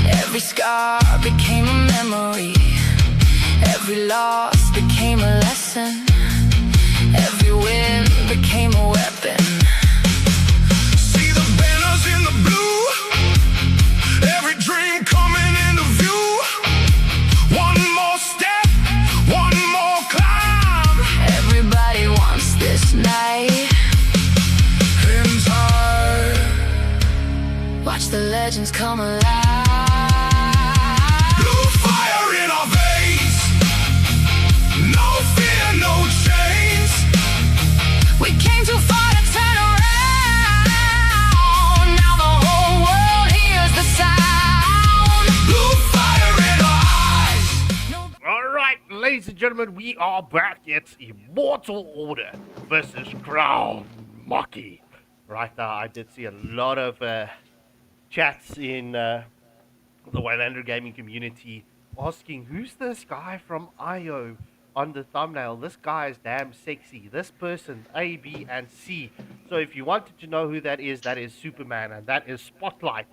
Every scar became a memory. Every loss became a lesson. Every win became a weapon. See the banners in the blue. Every dream coming into view. One more step, one more climb. Everybody wants this night. In time. Watch the legends come alive. Blue fire in our veins. No fear, no chains. We came too far to turn around. Now the whole world hears the sound. Blue fire in our eyes. All right, ladies and gentlemen, we are back. It's Immortal Order versus Crown Maki. Right now, I did see a lot of chats in the Waylander gaming community asking, who's this guy from IO on the thumbnail? This guy is damn sexy. This person, A, B, and C. So if you wanted to know who that is Superman, and that is Spotlight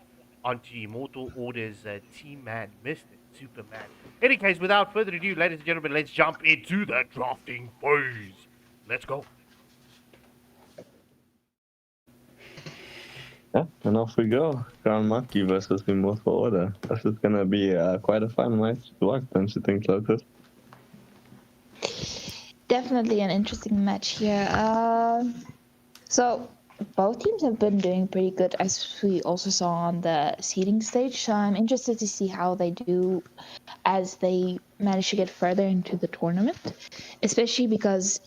onto Immortal Order's Team Man Mystic. Superman. Any case, without further ado, ladies and gentlemen, let's jump into the drafting phase. Let's go. Yeah, and off we go. Maki versus Immortal Order. This is gonna be quite a fun match to watch, don't you think, Lotus? Definitely an interesting match here. So both teams have been doing pretty good, as we also saw on the seeding stage. So I'm interested to see how they do as they manage to get further into the tournament, especially because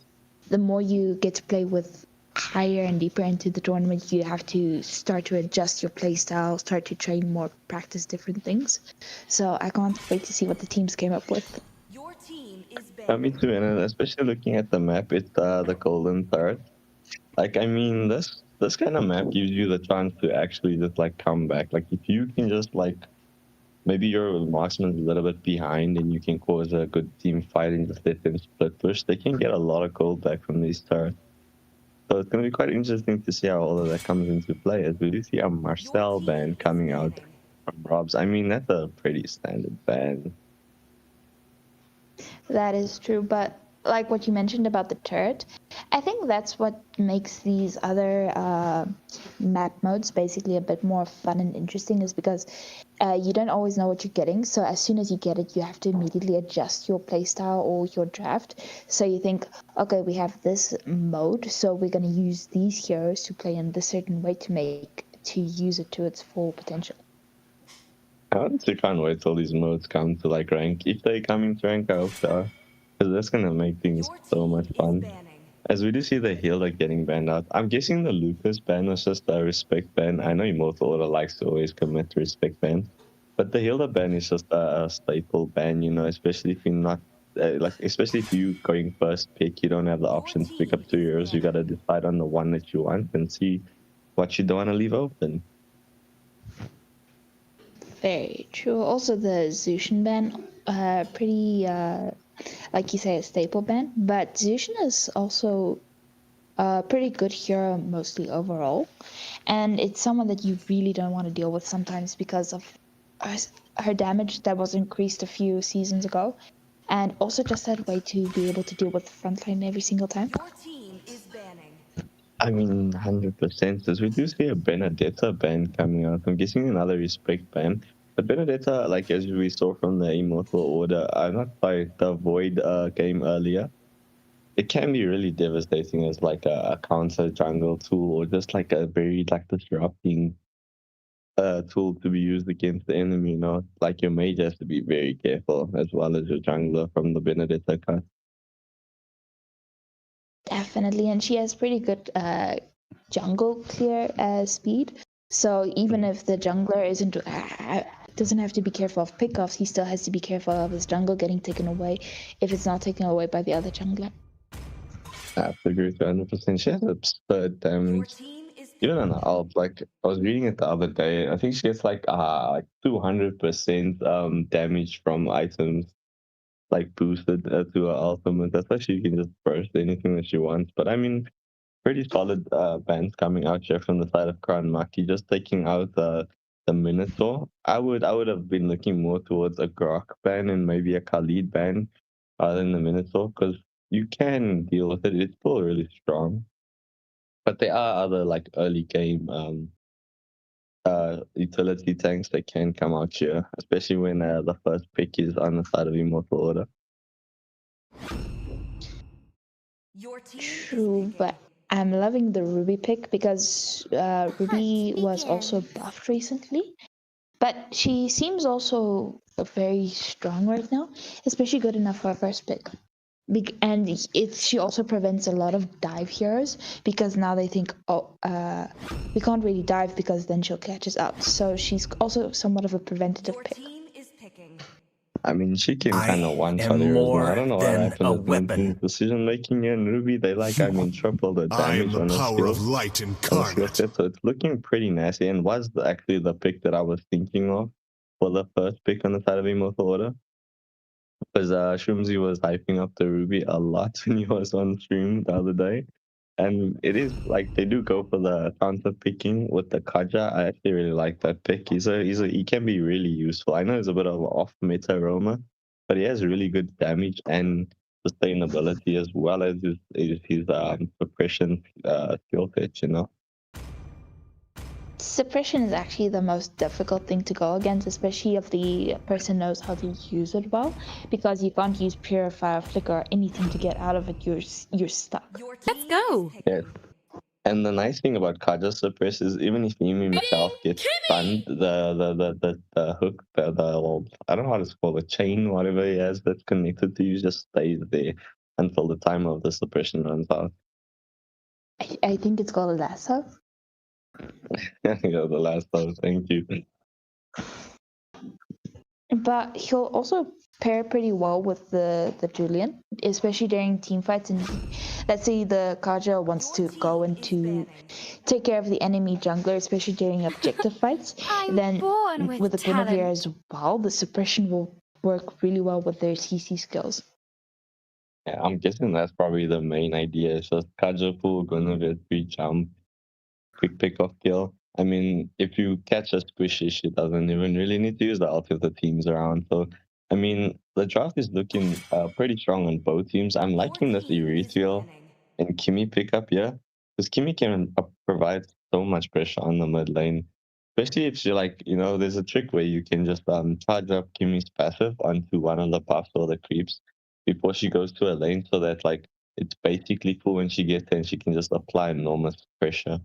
the more you get to play with higher and deeper into the tournament, you have to start to adjust your playstyle, start to train more, practice different things. So I can't wait to see what the teams came up with. Your team is Me banned. too, and especially looking at the map, it's the Golden Turret. Like, I mean, this kind of map gives you the chance to actually just like come back. Like, if you can just like maybe your marksman's a little bit behind and you can cause a good team fight and just let them split push, they can get a lot of gold back from these turrets. So it's going to be quite interesting to see how all of that comes into play, as we do see a Marcel ban coming out from Robs. I mean, that's a pretty standard ban. That is true, but like what you mentioned about the turret, I think that's what makes these other map modes basically a bit more fun and interesting, is because you don't always know what you're getting. So as soon as you get it, you have to immediately adjust your playstyle or your draft. So you think, okay, we have this mode, so we're going to use these heroes to play in this certain way to use it to its full potential. I honestly can't wait till these modes come to like rank. If they come into rank, I hope they are, because that's gonna make things so much fun. As we do see the healer getting banned out, I'm guessing the Lucas ban was just a respect ban. I know Immortal Order likes to always commit to respect ban, but the healer ban is just a staple ban, you know, especially if you're not especially if you going first pick, you don't have the option to pick up 2 heroes. You gotta decide on the one that you want and see what you don't want to leave open. Very true. Also, the Zushin ban, pretty, like you say, a staple ban. But Zushin is also a pretty good hero, mostly overall. And it's someone that you really don't want to deal with sometimes because of her, her damage that was increased a few seasons ago. And also just that way to be able to deal with frontline every single time. Your team is banning. I mean, 100%. As we do see a Benedetta ban coming out. I'm guessing another respect ban. But Benedetta, like as we saw from the Immortal Order, not by the Void game earlier, it can be really devastating as like a counter jungle tool, or just like a very like disrupting tool to be used against the enemy, you know? Like your mage has to be very careful, as well as your jungler from the Benedetta cut. Definitely. And she has pretty good jungle clear speed. So even if the jungler isn't doesn't have to be careful of pickoffs, he still has to be careful of his jungle getting taken away if it's not taken away by the other jungler. I have to agree with you 100%. She has absurd damage. Even on the ult, like I was reading it the other day, I think she gets like 200% damage from items like boosted to her ultimate. That's why she can just burst anything that she wants. But I mean, pretty solid bans coming out here from the side of Maki, just taking out the Minotaur. I would have been looking more towards a Grok ban and maybe a Khalid ban rather than the Minotaur, because you can deal with it. It's still really strong. But there are other like early game utility tanks that can come out here, especially when the first pick is on the side of Immortal Order. True, but I'm loving the Ruby pick because Ruby was also buffed recently. But she seems also very strong right now, especially good enough for a first pick. And she also prevents a lot of dive heroes because now they think, oh, we can't really dive because then she'll catch us out. So she's also somewhat of a preventative pick. I mean, she can kind of one-shot heroes now. I don't know what happened with decision making here in Ruby. They triple the damage on the power of skills. light incarnate. So it's looking pretty nasty, and was actually the pick that I was thinking of for the first pick on the side of Immortal Order. Because Shroomzy was hyping up the Ruby a lot when he was on stream the other day. And it is like they do go for the counter picking with the Kaja. I actually really like that pick. He can be really useful. I know he's a bit of an off meta roamer, but he has really good damage and sustainability as well as his suppression skill set, you know. Suppression is actually the most difficult thing to go against, especially if the person knows how to use it well, because you can't use Purifier, Flicker, or anything to get out of it. You're stuck. Let's go. Yes. And the nice thing about Kaja suppress is even if him himself gets stunned, the hook, well, I don't know how to call the chain, whatever he has that's connected to you, just stays there until the time of the suppression runs out. I think it's called a lasso. Yeah, the last time. Thank you. But he'll also pair pretty well with the Julian, especially during team fights. And let's say the Kaja wants to go into take care of the enemy jungler, especially during objective fights. Then with the Guinevere as well, the suppression will work really well with their CC skills. Yeah, I'm guessing that's probably the main idea. It's just Kaja pull, Guinevere, free jump, quick pick off kill. I mean, if you catch a squishy, she doesn't even really need to use the ult if the team's around. So, I mean, the draft is looking pretty strong on both teams. I'm liking this Erethiel and Kimi pickup here, because Kimi can provide so much pressure on the mid lane. Especially if you like, there's a trick where you can just charge up Kimi's passive onto one of the puffs or the creeps before she goes to a lane, so that like it's basically full when she gets there and she can just apply enormous pressure.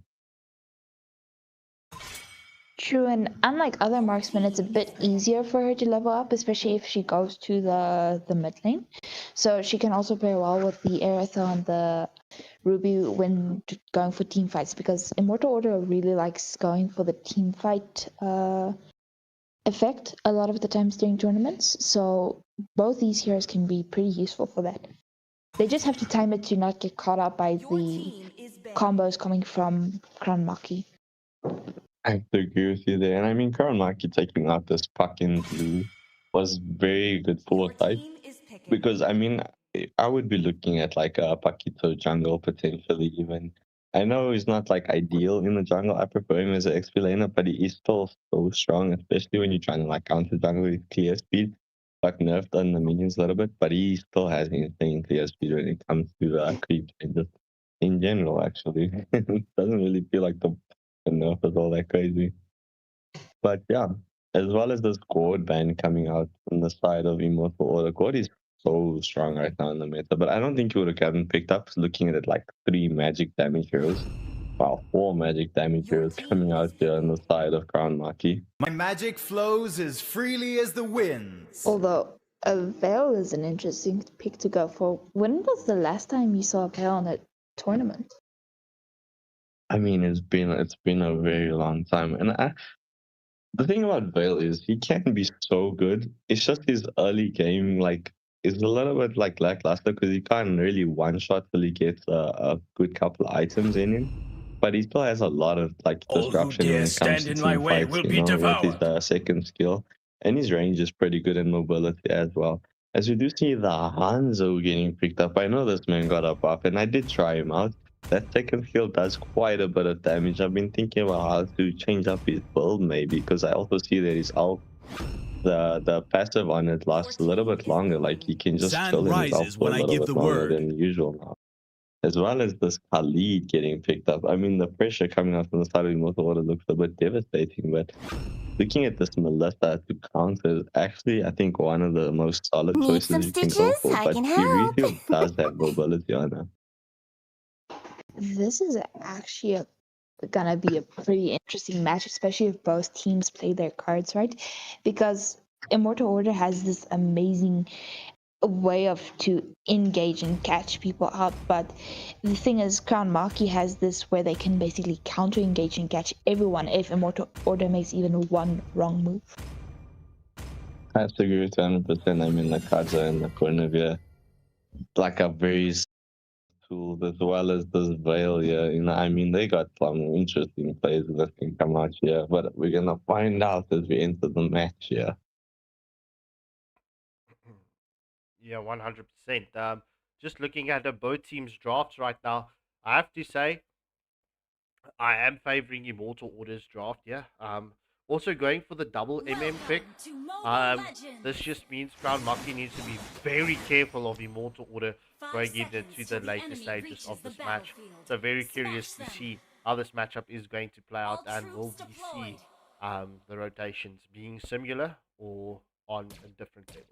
True, and unlike other marksmen, it's a bit easier for her to level up, especially if she goes to the mid lane. So she can also pair well with the Aerithel and the Ruby when going for team fights, because Immortal Order really likes going for the team fight effect a lot of the times during tournaments. So both these heroes can be pretty useful for that. They just have to time it to not get caught up by the combos coming from Crown Maki. I have to agree with you there. And I mean, Maki taking out this fucking blue was very good foresight. Because, I mean, I would be looking at like a Paquito jungle potentially even. I know he's not like ideal in the jungle. I prefer him as an XP laner, but he is still so strong, especially when you're trying to like counter jungle with clear speed. Like nerfed on the minions a little bit, but he still has insane clear speed when it comes to creep and just in general, actually. It doesn't really feel like the nerf is all that crazy. But yeah, as well as this Gord ban coming out from the side of Immortal Order. Gord is so strong right now in the meta, but I don't think he would have gotten picked up looking at it like 3 magic damage heroes. Wow, 4 magic damage heroes coming out here on the side of Crown Maki. My magic flows as freely as the winds. Although a Veil is an interesting pick to go for. When was the last time you saw a Veil in a tournament? I mean, it's been a very long time, and the thing about Veil is he can be so good. It's just his early game is a little bit like lackluster because he can't really one shot till he gets a good couple items in him. But he still has a lot of disruption when it comes to team fights, with his second skill. And his range is pretty good and mobility as well. As we do see the Hanzo getting picked up, I know this man got a buff and I did try him out. That second skill does quite a bit of damage. I've been thinking about how to change up his build maybe, because I also see that his ult, the passive on it lasts a little bit longer. Like he can just chill in his ult for a little bit longer than usual now. As well as this Khalid getting picked up. I mean, the pressure coming out from the side of Immortal Order looks a bit devastating, but looking at this Melissa to counter is actually, I think, one of the most solid choices you can go for. But Erethiel does have mobility on her. This is actually gonna be a pretty interesting match, especially if both teams play their cards right, because Immortal Order has this amazing way to engage and catch people out, but the thing is, Crown Maki has this where they can basically counter engage and catch everyone if Immortal Order makes even one wrong move. I have to agree with 100%. I mean, the Kaja and the Guinevere, like a very tools, as well as this Veil here. I mean, they got some interesting plays that can come out here, but we're gonna find out as we enter the match here. Yeah, 100%. Just looking at both teams' drafts right now, I have to say, I am favoring Immortal Order's draft here. Also going for the double pick. This just means Crown Maki needs to be very careful of Immortal Order going into the later stages of this match. So very curious to see how this matchup is going to play out, and will we see the rotations being similar or on a different level?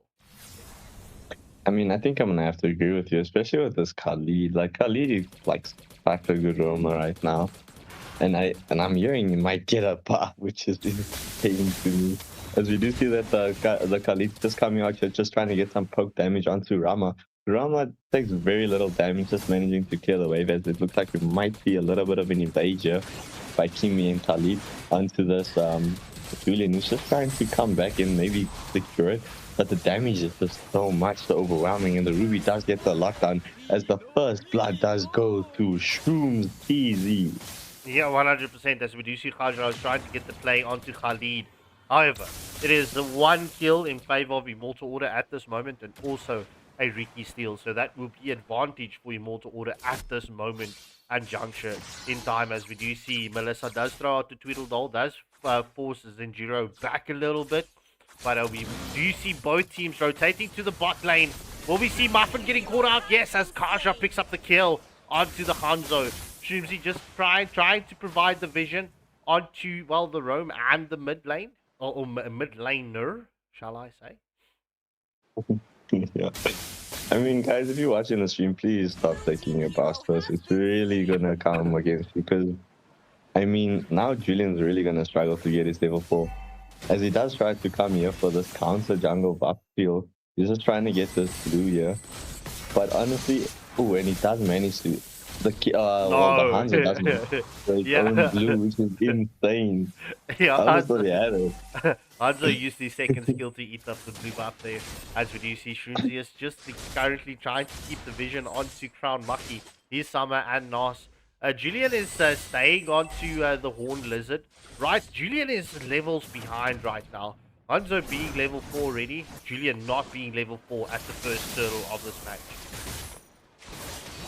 I mean, I think I'm gonna have to agree with you, especially with this Khalid. Like Khalid is like such a good roamer right now. And I'm hearing he might get a buff, which is insane to me. As we do see that the Khalid just coming out here, just trying to get some poke damage onto Rama. Rama takes very little damage, just managing to clear the wave, as it looks like it might be a little bit of an evade here by Kimi and Khalid onto this Julian, who's just trying to come back and maybe secure it. But the damage is just so much, so overwhelming, and the Ruby does get the lockdown as the first blood does go to Shrooms TZ. Yeah, 100%. As we do see Khajra trying to get the play onto Khalid. However, it is the one kill in favor of Immortal Order at this moment, and also a Ricky steal. So that will be advantage for Immortal Order at this moment and juncture in time. As we do see Melissa does throw out the Tweedledee, does force Zenjiro back a little bit. But we do see both teams rotating to the bot lane. Will we see Muffin getting caught out? Yes, as Khajra picks up the kill onto the Hanzo. Shroomsy just trying to provide the vision onto, well, the roam and the mid lane, or mid laner, shall I say? Yeah. I mean, guys, if you're watching the stream, please stop taking your past first. It's really gonna come against you, because, I mean, now Julian's really gonna struggle to get his level 4. As he does try to come here for this counter jungle buff field, he's just trying to get this blue here. But honestly, oh, and he does manage to. The Hanzo doesn't own blue, which is insane. Yeah, Hanzo used his second skill to eat up the blue buff there. As we do see, Shroomsy is just currently trying to keep the vision onto Crown Maki. Here's Summer and Nas. Julian is staying onto the Horned Lizard. Right, Julian is levels behind right now. Hanzo being level 4 already, Julian not being level 4 at the first turtle of this match.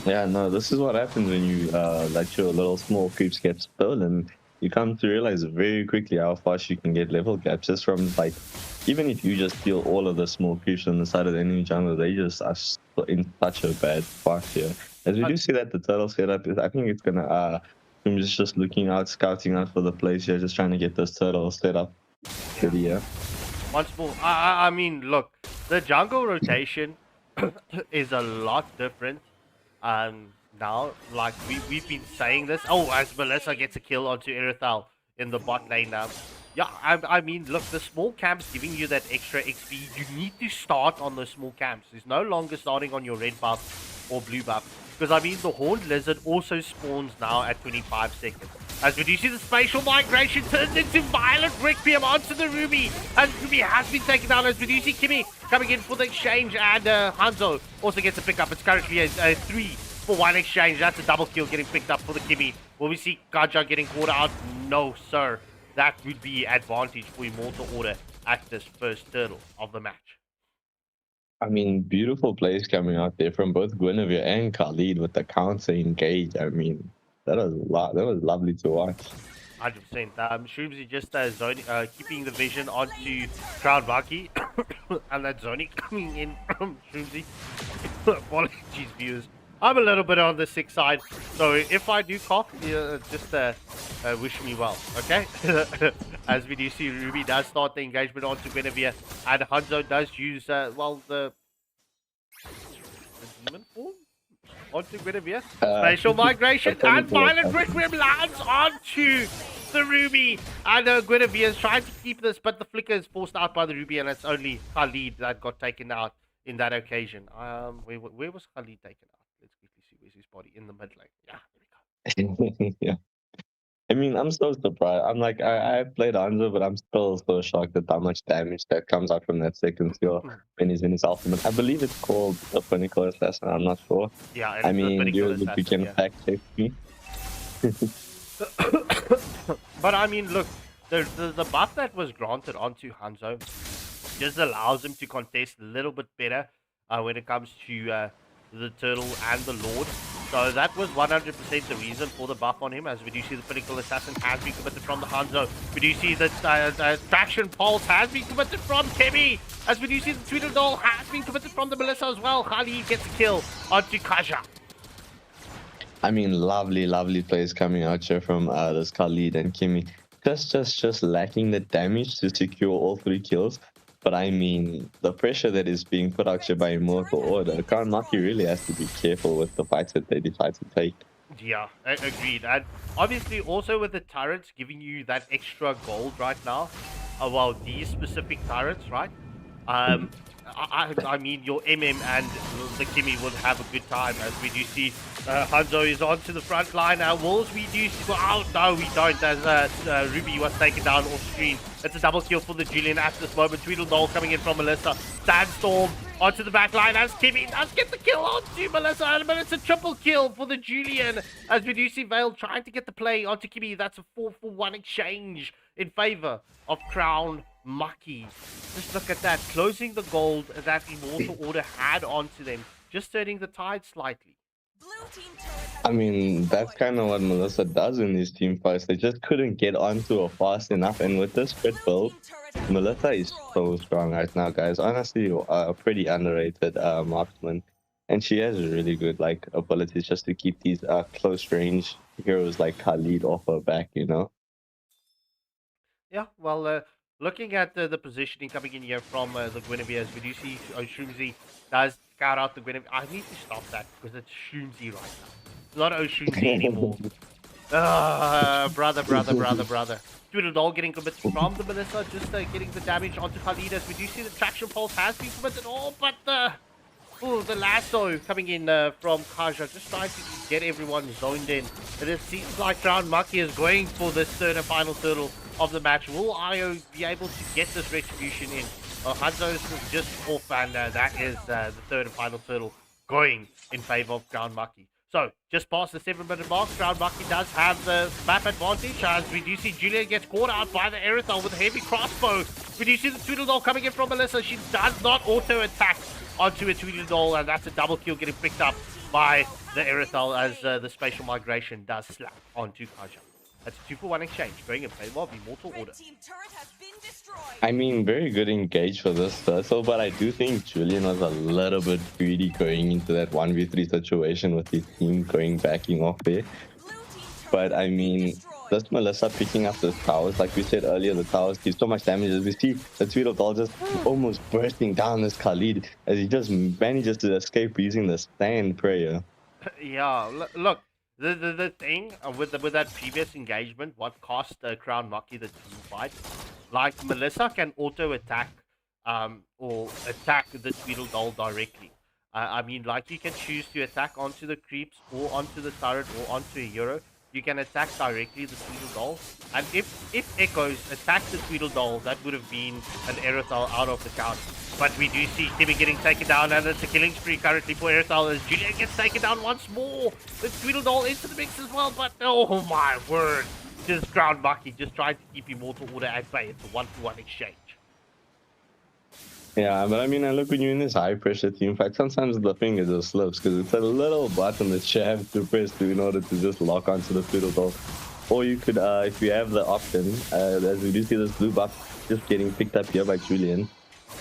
Yeah, no, this is what happens when you let your little small creeps get stolen. You come to realize very quickly how fast you can get level gaps just from, like, even if you just steal all of the small creeps on the side of the enemy jungle, they just are in such a bad spot here. As we do see that the turtle setup is, I think it's gonna, I'm just looking out, scouting out for the place here, just trying to get this turtle set up pretty, yeah. Once more, I mean, look, the jungle rotation is a lot different. Now, like we've been saying this. Oh, as Melissa gets a kill onto Erithal in the bot lane now. Yeah, I mean, look, the small camps giving you that extra XP. You need to start on those small camps. It's no longer starting on your red buff or blue buff. Because, I mean, the Horned Lizard also spawns now at 25 seconds. As we do see the spatial migration turns into violent Requiem onto the Ruby. And Ruby has been taken down. As we do see Kimi coming in for the exchange. And Hanzo also gets a pickup. It's currently a 3-for-1 exchange. That's a double kill getting picked up for the Kimi. Will we see Gaja getting caught out? No, sir. That would be advantage for Immortal Order at this first turtle of the match. I mean, beautiful plays coming out there from both Guinevere and Khalid with the counter engage. I mean, that was lovely to watch. 100%. Shroomsy just keeping the vision onto Crown Maki. And that zoning coming in from Shroomsy. Apologies, viewers. I'm a little bit on the sick side, so if I do cough, just wish me well, okay? As we do see, Ruby does start the engagement onto Guinevere, and Hanzo does use, the demon form onto Guinevere. Spatial migration, and Violent Requiem lands onto the Ruby, and Guinevere is trying to keep this, but the flicker is forced out by the Ruby, and it's only Khalid that got taken out in that occasion. Where was Khalid taken out? Let's quickly see where's his body in the mid lane. Yeah, there we go. Yeah. I mean, I'm so surprised. I'm like, I played Hanzo, but I'm still so shocked at how much damage that comes out from that second skill when he's in his ultimate. I believe it's called the Pinnacle Assassin. I'm not sure. Yeah, I mean, you can fact check me. But I mean, look, the buff that was granted onto Hanzo just allows him to contest a little bit better when it comes to the Turtle and the Lord. So that was 100% the reason for the buff on him, as we do see the Pinnacle Assassin has been committed from the Hanzo. We do see that Traction Pulse has been committed from Kemi, as we do see the Tweedledole has been committed from the Melissa as well. Khalid gets a kill onto Kaja. I mean, lovely plays coming out here from this Khalid and Kimi. Just lacking the damage to secure all 3 kills. But I mean, the pressure that is being put out here by Immortal Order, Maki really has to be careful with the fights that they decide to take. Yeah, agreed. And obviously also with the turrets giving you that extra gold right now, well, these specific turrets, right? I mean, your MM and the Kimi will have a good time, as we do see Hanzo is onto the front line. Wolves, we do see, well, no, we don't, as Ruby was taken down off screen. It's a double kill for the Julian at this moment. Tweedledole coming in from Melissa. Sandstorm onto the back line as Kimi does get the kill onto Melissa, but it's a triple kill for the Julian, as we do see Vale trying to get the play onto Kimi. That's a 4-for-1 exchange in favor of Crown Maki. Just look at that, closing the gold that Immortal Order had onto them, just turning the tide slightly. I mean, that's kind of what Melissa does in these team fights. They just couldn't get onto her fast enough, and with this crit build, Melissa is so strong right now, guys. Honestly, a pretty underrated marksman, and she has really good abilities just to keep these close range heroes like Khalid off her back, you know. Yeah, well, looking at the positioning coming in here from the Guinevere, we do see Oshunzi does scout out the Guinevere. I need to stop that because it's Shunzi right now. It's not Oshunzi anymore. Brother. Tweedledole getting committed from the Melissa, just getting the damage onto Khalid, as we do see the Traction Pulse has been committed. Oh, but the lasso coming in from Kaja, just trying to get everyone zoned in. It seems like Crown Maki is going for this third and final turtle of the match. Will Io be able to get this retribution in? Hanzo is just off, and that is the third and final turtle going in favor of Crown Maki. So, just past the 7-minute mark, Crown Maki does have the map advantage, as we do see Julia gets caught out by the Aerithal with a heavy crossbow. We do see the Tweedledole coming in from Melissa. She does not auto-attack onto a Tweedledole, and that's a double kill getting picked up by the Aerithal, as the spatial migration does slap onto Kaja. That's a 2-for-1 exchange going in favor of Immortal Order. I mean, very good engage for this turtle, but I do think Julian was a little bit greedy going into that 1v3 situation with his team backing off there. But I mean, this Melissa picking up the towers, like we said earlier, the towers do so much damage. As we see the Tweedledole just almost bursting down this Khalid, as he just manages to escape using the stand prayer. Yeah, look. The thing with that previous engagement, what cost Crown Maki the team fight, like Melissa can auto attack or attack the Tweedledole directly. I mean, like, you can choose to attack onto the creeps or onto the turret or onto a hero. You can attack directly the Tweedledole, and if Echoes attack the Tweedledole, that would have been an Aerithal out of the count. But we do see Timmy getting taken down, and it's a killing spree currently for Aerithal, as Julia gets taken down once more. The Tweedledole into the mix as well, but oh my word, just Crown Maki just trying to keep Immortal Order at bay. It's a 1-for-1 exchange. Yeah, but I mean, look, when you're in this high-pressure team fight, sometimes the finger just slips, because it's a little button that you have to press in order to just lock onto the Tweedledole. Or you could, if you have the option, as we do see this blue buff just getting picked up here by Julian,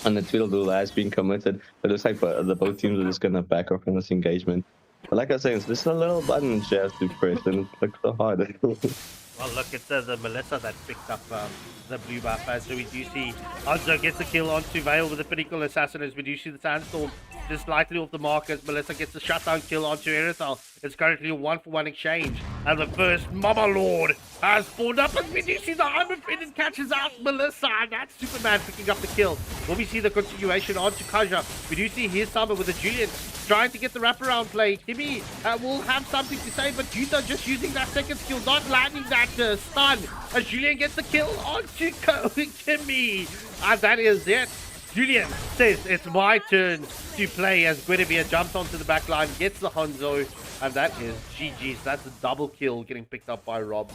and the Tweedledole has been committed. It looks like the both teams are just going to back off from this engagement. But like I was saying, it's just a little button that you have to press, and it's like so hard. Well, look, it's the Melissa that picked up the blue buff, so we do see Hanzo gets a kill onto Vale with the Pinnacle Assassin, as we do see the Sandstorm just slightly off the mark, as Melissa gets a shutdown kill onto Aerithal. It's currently a 1-for-1 exchange, and the first Mama Lord has spawned up, as we do see the Armor Pendant catches out Melissa, and that's Superman picking up the kill. Will we see the continuation onto Kaja? We do see his summer with the Julian trying to get the wraparound play. Timmy will have something to say, but Juta just using that second skill, not landing that stun, as Julian gets the kill onto Timmy. And that is it. Julian says it's my turn to play, as Guinevere jumps onto the back line, gets the Hanzo, and that is GG's. That's a double kill getting picked up by Rob.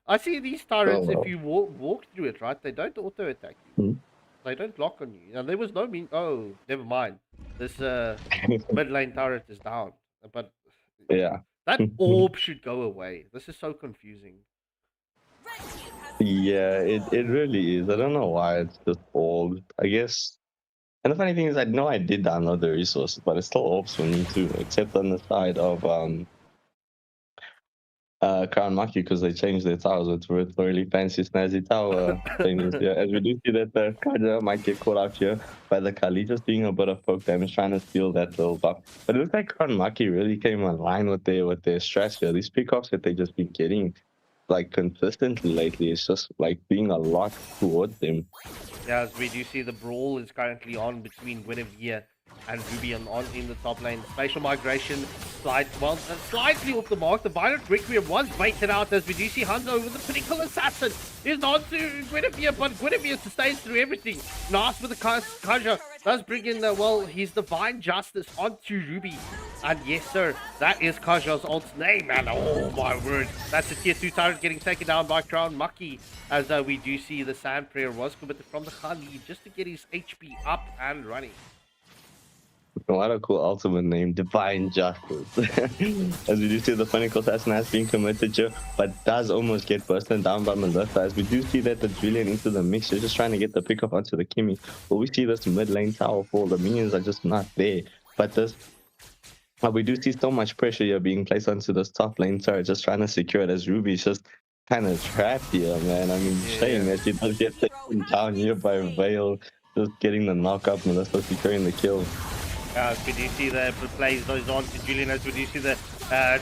I see these turrets, if you walk through it, right, they don't auto-attack you. They don't lock on you. Now, there was no oh, never mind. This mid lane turret is down. But Yeah. That orb should go away. This is so confusing. Yeah, it really is. I don't know why it's just orbs. I guess. And the funny thing is, I know I did download the resources, but it still orbs for me too, except on the side of Crown Maki because they changed their towers with really fancy snazzy tower things here. As we do see that the Kaja might get caught out here by the Kali just doing a bit of poke damage trying to steal that little buff. But it looks like Crown Maki really came online with their strats here. These pickoffs that they just been getting like consistently lately, it's just like being a lot towards them. Yeah, as we do see the brawl is currently on between Guinevere and Ruby on in the top lane. Spatial migration slightly off the mark. The Violent Requiem was baited out as we do see Hanzo with the Pinnacle Assassin is on to Guinevere, but Guinevere sustains through everything. Nas with the Kaja does bring in his Divine Justice onto Ruby. And yes sir, that is Kaja's alt's name, and oh my word, that's a tier 2 turret getting taken down by Crown Maki, as we do see the Sand Prayer was committed from the Khalid just to get his HP up and running. What a cool ultimate name, Divine Justice. As we do see the Pinnacle Assassin has been committed here, but does almost get bursted down by Melissa. As we do see that the Julian into the mix, they're just trying to get the pick up onto the Kimmy. But we see this mid lane tower fall, the minions are just not there. But we do see so much pressure here being placed onto this top lane turret, just trying to secure it as Ruby's just kind of trapped here, man. I mean, saying that she does get taken down here by Vale, just getting the knock up, Melissa securing the kill. We do see the plays goes on to Julian, as we do see the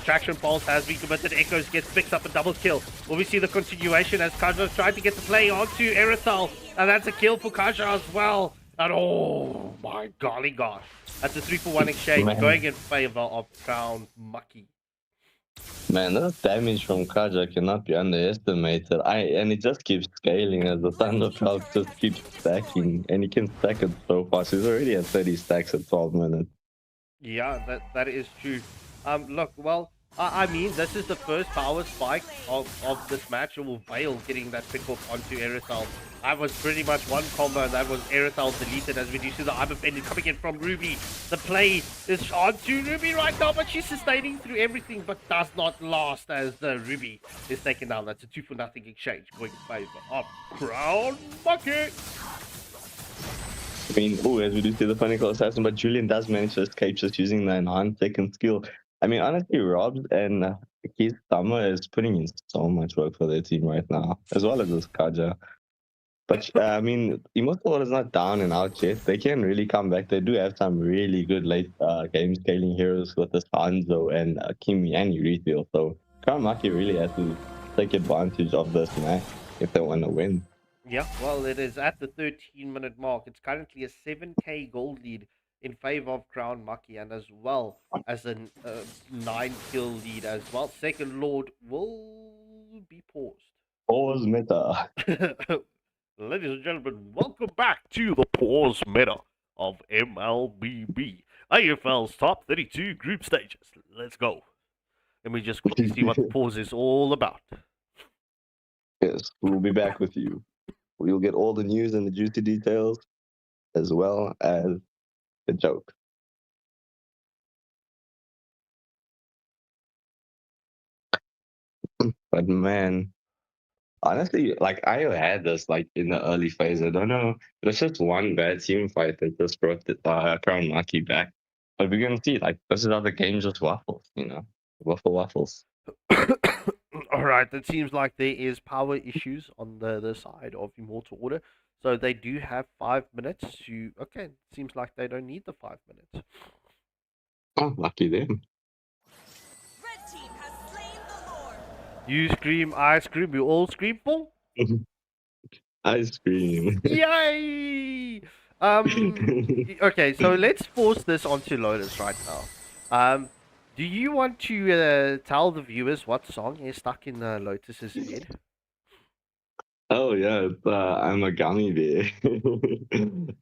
traction pulse has been committed. Echoes gets picked up a double kill. Will we see the continuation as Kaja trying to get the play onto Erisal, and that's a kill for Kaja as well. And oh my golly gosh, that's a 3-for-1 exchange going in favor of Crown Maki. Man, that damage from Kaja cannot be underestimated. And it just keeps scaling as the Thundercloud just keeps stacking, and he can stack it so fast. He's already at 30 stacks at 12 minutes. Yeah, that is true. Look, I mean, this is the first power spike of this match, with Vale getting that pick up onto Erisal. That was pretty much one combo, and that was Erisal deleted, as we do see the Iber Bending coming in from Ruby. The play is onto Ruby right now, but she's sustaining through everything, but does not last as Ruby is taken down. That's a 2-for-0 exchange going in favor of Crown Maki. I mean, as we do see the Pinnacle Assassin, but Julian does manage to escape just using the enhanced second skill. I mean, honestly, Robs and Keith Summer is putting in so much work for their team right now, as well as this Kaja. But, I mean, Immortal is not down and out yet. They can really come back. They do have some really good late game scaling heroes with this Hanzo and Kimi and Eurythel. So, Crown Maki really has to take advantage of this match if they want to win. Yeah, well, it is at the 13-minute mark. It's currently a 7k gold lead in favor of Crown Maki, and as well as a 9-kill lead as well. Second Lord will be paused. Pause meta. Ladies and gentlemen, welcome back to the pause meta of MLBB. AFL's top 32 group stages. Let's go. Let me just quickly see what the pause is all about. Yes, we'll be back with you. We'll get all the news and the juicy details, as well as the joke. But man, honestly, like I had this like in the early phase. I don't know. It was just one bad team fight that just brought the Crown Maki back. But we're gonna see, like, this is how the game just waffles, waffles. All right, it seems like there is power issues on the side of Immortal Order. So they do have 5 minutes to... Okay, seems like they don't need the 5 minutes. Oh, lucky them. Red team has slain the Lord. You scream, I scream, we all scream for? I scream. Yay! Okay, so let's force this onto Lotus right now. Do you want to tell the viewers what song is stuck in Lotus's head? Oh yeah, it's I'm a gummy bear.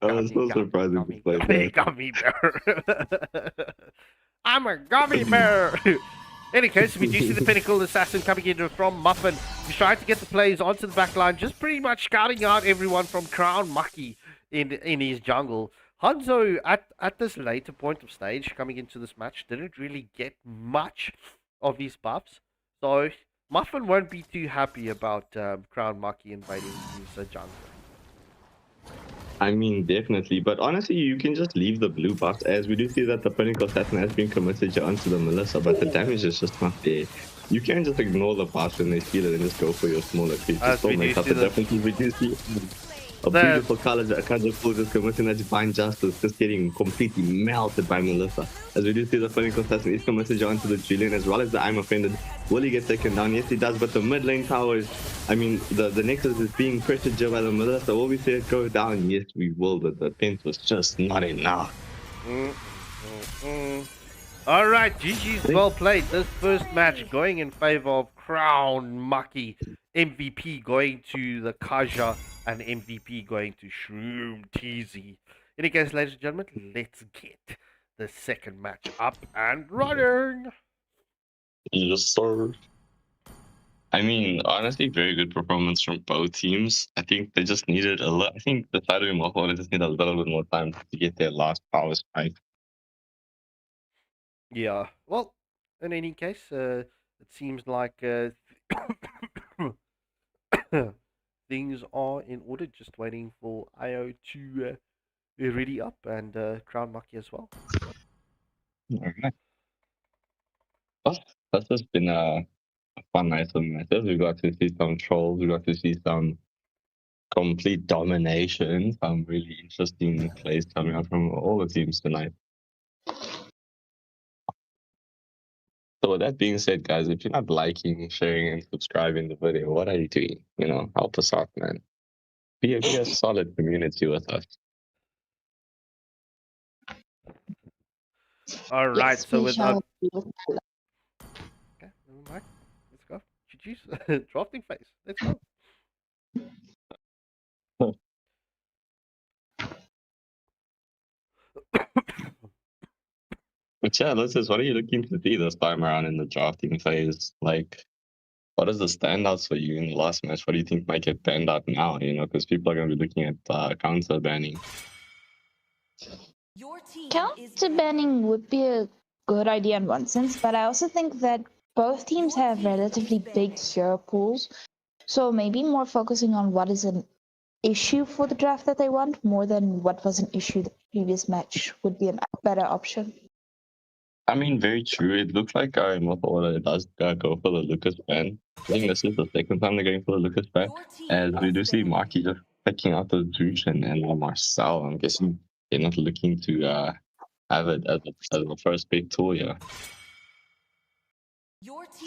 I was so surprised you played that. Gummy bear. I'm a gummy bear. In any case, we do see the Pinnacle Assassin coming in from Muffin. He's trying to get the plays onto the back line, just pretty much scouting out everyone from Crown Maki in his jungle. Hanzo, at this later point of stage, coming into this match, didn't really get much of his buffs. So, Muffin won't be too happy about Crown Maki invading his jungle. I mean, definitely. But honestly, you can just leave the blue buffs, as we do see that the Pinnacle Assassin has been committed onto the Melissa, but the damage is just not there. You can't just ignore the buffs when they steal it and just go for your smaller creeps. It still makes up the difference. We do see a beautiful color just committing that Divine Justice, just getting completely melted by Melissa. As we do see the Pinnacle Assassin is committed onto the Julian, as well as the I'm Offended. Will he get taken down? Yes, he does, but the mid lane tower is, I mean, the Nexus is being pressured by the Melissa. Will we see it go down? Yes, we will, but the defense was just not enough. All right, GG's well played. This first match going in favor of Crown Maki. MVP going to the Kaja and MVP going to Shroom TZ. In any case, ladies and gentlemen, let's get the second match up and running. Yes, sir. I mean, honestly, very good performance from both teams. I think they just needed a lot. I think the side of Immortal just need a little bit more time to get their last power spike. Yeah, well, in any case, it seems like things are in order, just waiting for IO to be ready up and Crown Maki as well. Alright. Well, that's just been a fun night of matches. We got to see some trolls, we got to see some complete domination, some really interesting plays coming out from all the teams tonight. So with that being said, guys, if you're not liking, sharing, and subscribing the video, what are you doing? You know, help us out, man. Be a solid community with us. All right, Yes, so we with shall. okay, Mike, let's go. GG's drafting phase. Let's go. But yeah, what are you looking to see this time around in the drafting phase? Like, what is the standouts for you in the last match? What do you think might get banned out now? You know, because people are going to be looking at counter banning. Counter banning would be a good idea in one sense, but I also think that both teams have relatively big hero pools, so maybe more focusing on what is an issue for the draft that they want more than what was an issue the previous match would be a better option. I mean, very true. It looks like Immortal does go for the Lucas ban. I think this is the second time they're going for the Lucas ban. As we do see Maki just picking out the Zeus and Marcel. I'm guessing they're not looking to have it as the first big tool here.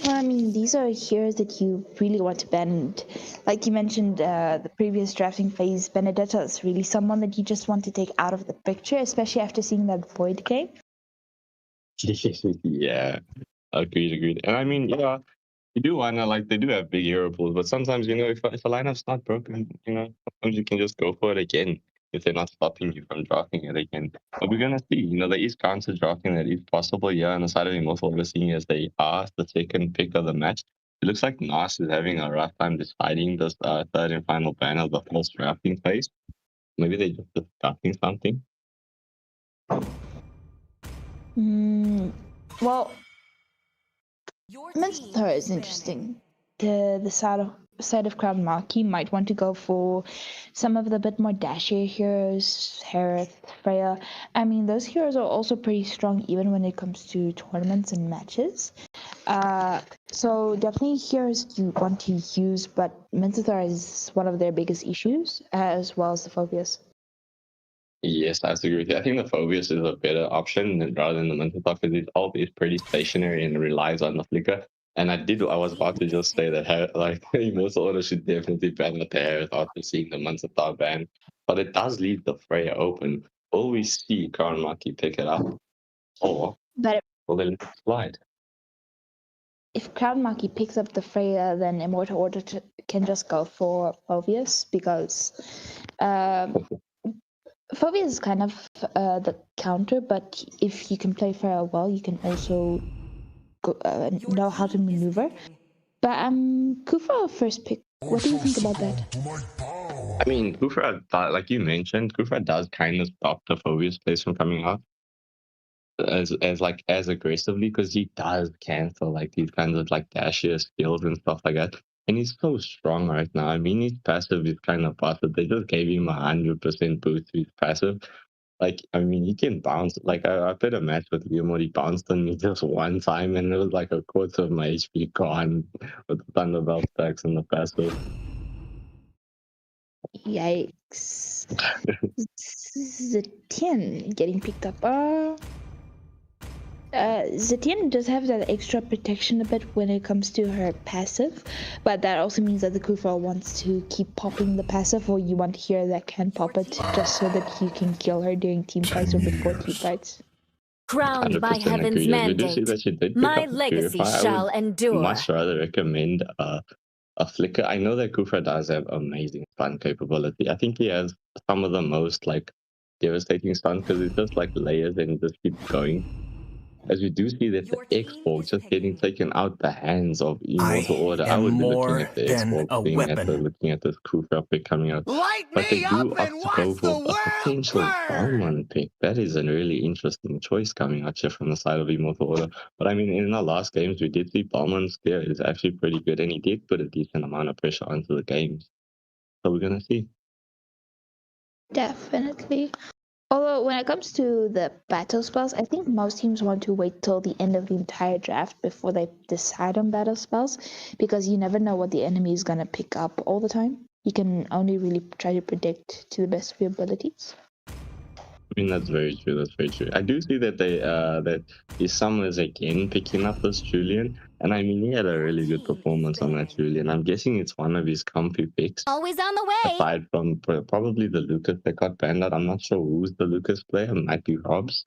I mean, these are heroes that you really want to ban. And like you mentioned, the previous drafting phase, Benedetta is really someone that you just want to take out of the picture, especially after seeing that Void game. Yeah, agreed. And I mean, yeah, you do wanna, like, they do have big hero pools, but sometimes, you know, if a lineup's not broken, you know, sometimes you can just go for it again if they're not stopping you from drafting it again. But we're gonna see, you know, there is counter drafting that is possible. Yeah, on the side of Immortal, we're seeing as they are the second pick of the match. It looks like Nas is having a rough time deciding this third and final ban of the first drafting phase. Maybe they're just discussing something. Well, Minster is interesting. The side of Crown Maki might want to go for some of the bit more dashier heroes, Harith, Freya. I mean, those heroes are also pretty strong even when it comes to tournaments and matches. So definitely heroes you want to use, but Minster is one of their biggest issues, as well as the Phobias. Yes, I agree with you. I think the Phobius is a better option rather than the Mental because his ult is pretty stationary and relies on the flicker. And I was about to just say that like Immortal Order should definitely ban the Harith after seeing the Mental ban. But it does leave the Freya open. Will we see Crown Maki pick it up? Or will they let it slide? If Crown Maki picks up the Freya, then Immortal Order can just go for Phobius because Phobius is kind of the counter, but if you can play Freya well, you can also know how to maneuver. But Kufa first pick. What do you think about that? I mean, Kufra, like you mentioned, Kufra does kind of stop the Phobia's plays from coming out as aggressively because he does cancel like these kinds of like dashier skills and stuff like that. And he's so strong right now. I mean, his passive is kind of busted. They just gave him 100% boost to his passive. Like, I mean, he can bounce. Like, I played a match with Liam where he bounced on me just one time, and it was like a quarter of my HP gone with the Thunderbolt stacks and the passive. Yikes. Zetian getting picked up. Zetian does have that extra protection a bit when it comes to her passive, but that also means that the Kufa wants to keep popping the passive, or you want to hear that can pop it just so that you can kill her during team fights or before team fights. Crowned by 100% heaven's agree. As we do see mandate, that she did pick my up the legacy Purify. I shall would endure. much rather recommend a Flicker. I know that Kufra does have amazing stun capability. I think he has some of the most like devastating stuns because it just like layers and just keeps going. As we do see that the X-Borg just getting taken out the hands of Immortal Order. I am would be looking more at the than X-Borg a being weapon. looking at this Kufra pick coming out. Light But they me do up opt and to go watch the for a world potential burn! Bowman pick. That is a really interesting choice coming out here from the side of Immortal Order. But I mean, in our last games, we did see Bowman's gear is actually pretty good, and he did put a decent amount of pressure onto the games. So we're gonna see. Definitely. Although when it comes to the battle spells, I think most teams want to wait till the end of the entire draft before they decide on battle spells, because you never know what the enemy is going to pick up all the time. You can only really try to predict to the best of your abilities. I mean, that's very true. That's very true. I do see that that his summer is again picking up this Julian, and I mean, he had a really good performance on that Julian. I'm guessing it's one of his comfy picks. Always on the way. Aside from probably the Lucas that got banned out, I'm not sure who's the Lucas player. It might be Rob's,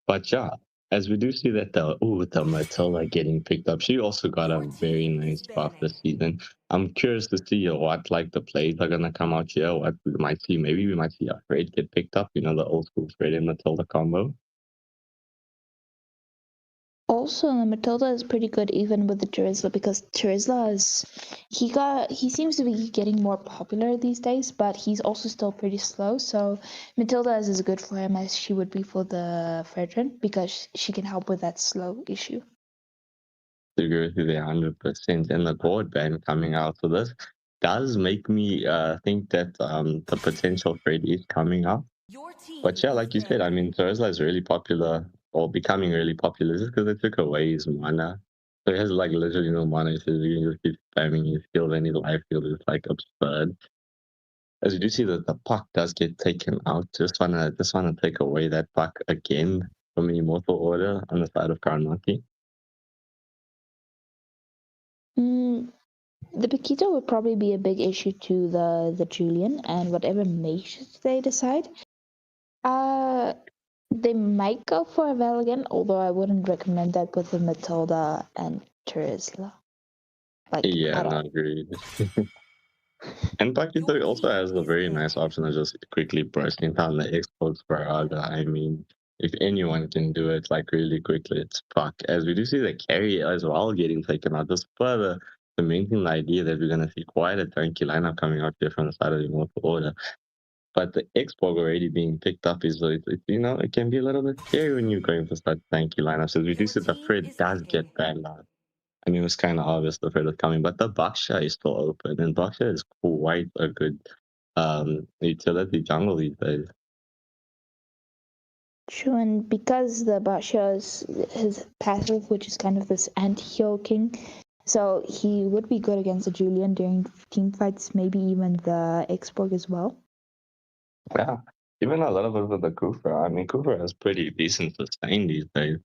but yeah. As we do see that the Matilda getting picked up, she also got a very nice buff this season. I'm curious to see what like the plays are gonna come out here. What we might see, maybe we might see a Fred get picked up. You know, the old school Fred and Matilda combo. Also, the Matilda is pretty good even with the Terizla, because Terizla he seems to be getting more popular these days, but he's also still pretty slow. So Matilda is as good for him as she would be for the Fredrin, because she can help with that slow issue. To agree with you there 100%. And the board ban coming out, so this does make me think that the potential Fred is coming out. But yeah, like you said, I mean, Thursday is really popular or becoming really popular just because they took away his mana. So he has like literally no mana. So you can just keep spamming his skills and his life field is like absurd. As you do see that the puck does get taken out. Just wanna take away that puck again from Immortal Order on the side of Maki. The Paquito would probably be a big issue to the Julian and whatever mages they decide. They might go for a Vel again, although I wouldn't recommend that with the Matilda and Terizla. Like, Yeah, at all. no, agreed. And Paquito also has a very nice option of just quickly bursting down the Xbox Baraga. I mean, if anyone can do it like really quickly, it's Puck. As we do see the carry as well getting taken out, just further cementing the idea that we're going to see quite a tanky lineup coming out here from the side of the Immortal Order. But the Xbox already being picked up is, you know, it can be a little bit scary when you're going to start tanky lineups. As we do see the Fred does get banned out. I mean, it was kind of obvious the Fred was coming, but the Baksha is still open, and Baksha is quite a good utility jungle these days. True, and because the Basha is his passive, which is kind of this anti-heal king, so he would be good against the Julian during team fights, maybe even the Xborg as well. Yeah, even a little bit with the Kufra. I mean, Kufra has pretty decent sustain these days.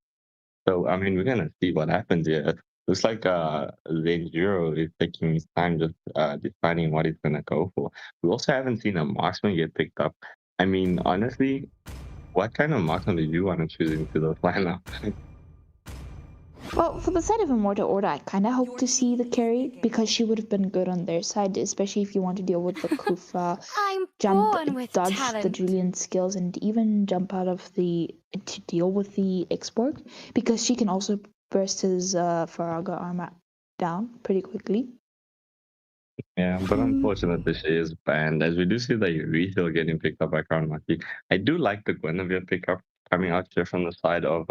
So, I mean, we're going to see what happens here. Looks like Zero is taking his time just deciding what he's going to go for. We also haven't seen a marksman get picked up. I mean, honestly, what kind of marksman did you want to choose into the lineup? Well, for the side of Immortal Order, I kind of hope to see the carry, because she would have been good on their side, especially if you want to deal with the Kufa, I'm jump, born with dodge talent. the Julian skills, and even jump out of to deal with the Xborg, because she can also burst his Faraga armor down pretty quickly. Yeah, but unfortunately she is banned. As we do see the Retail getting picked up by Crown Maki. I do like the Guinevere pickup coming out here from the side of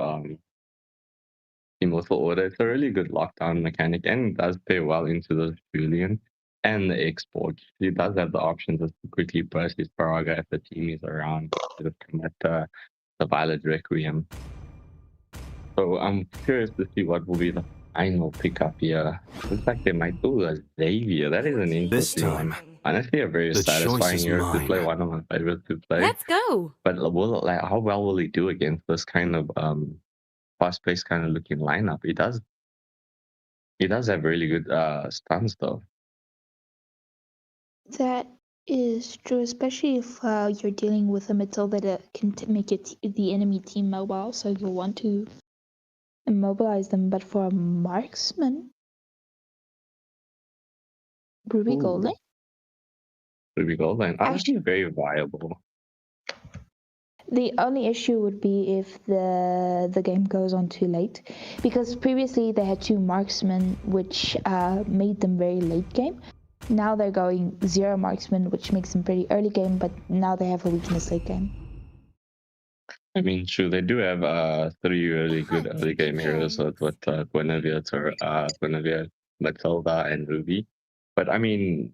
Immortal Order. It's a really good lockdown mechanic and it does pay well into the Julian and the export. He does have the option just to quickly burst his Paraga if the team is around to just commit the Violet Requiem. So I'm curious to see what will be the final pickup here. Looks like they might do a Xavier. That is an interesting one. Honestly, a very the choice satisfying is hero to mine. play. One of my favorites to play. Let's go. But how well will he do against this kind of fast-paced kind of looking lineup? He does have really good stunts though. That is true, especially if you're dealing with a Matilda that can make the enemy team mobile, so you'll want to immobilize them. But for a marksman, Ruby Golden? Ruby Golden, honestly, very viable. The only issue would be if the game goes on too late, because previously they had 2 marksmen, which made them very late game. Now they're going 0 marksman, which makes them pretty early game, but now they have a weakness late game. I mean, true, they do have 3 really good early game heroes with Guinevere, Matilda, and Ruby. But I mean,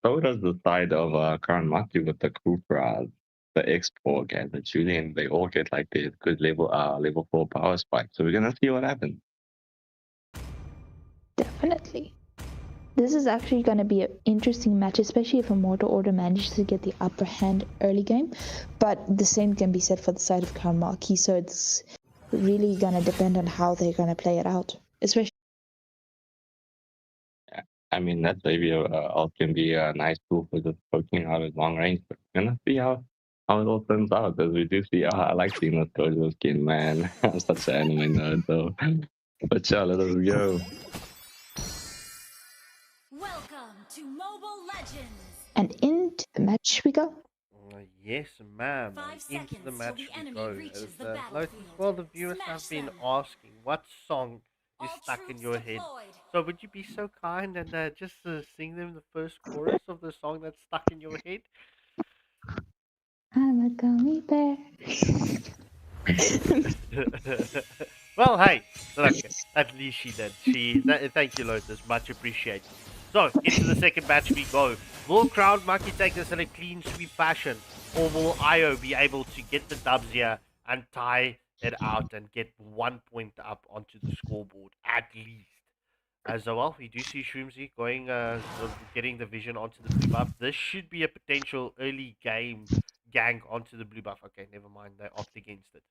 so does the side of Crown Maki with the Kufra, the X-Porg, and the Julian. They all get like the good level 4 power spike. So we're gonna see what happens. Definitely. This is actually going to be an interesting match, especially if Immortal Order manages to get the upper hand early game. But the same can be said for the side of Crown Maki, so it's really going to depend on how they're going to play it out. Especially. Yeah, I mean, that Xavier ult can be a nice tool for just poking out at long range. But we're gonna see how it all turns out. As we do see, I like seeing this Gojo skin, man. I'm such an anime nerd, though. But yeah, let us go. Welcome to Mobile Legends. And into the match we go. Yes, ma'am. 5 Into the seconds match till the we enemy go. reaches As, the notice, battlefield. well, the viewers Smash have been them. asking what song is All stuck in troops your head. deployed. So would you be so kind and just sing them the first chorus of the song that's stuck in your head? I'm a gummy bear. Well, hey, look, at least she did. Thank you, Lotus, much appreciated. So, into the second match we go. Will Crown Maki take this in a clean sweep fashion, or will Io be able to get the dubs here and tie it out and get 1 point up onto the scoreboard at least? As well, we do see Shroomsy going, getting the vision onto the blue buff. This should be a potential early game gank onto the blue buff. Okay, never mind, they opt against it.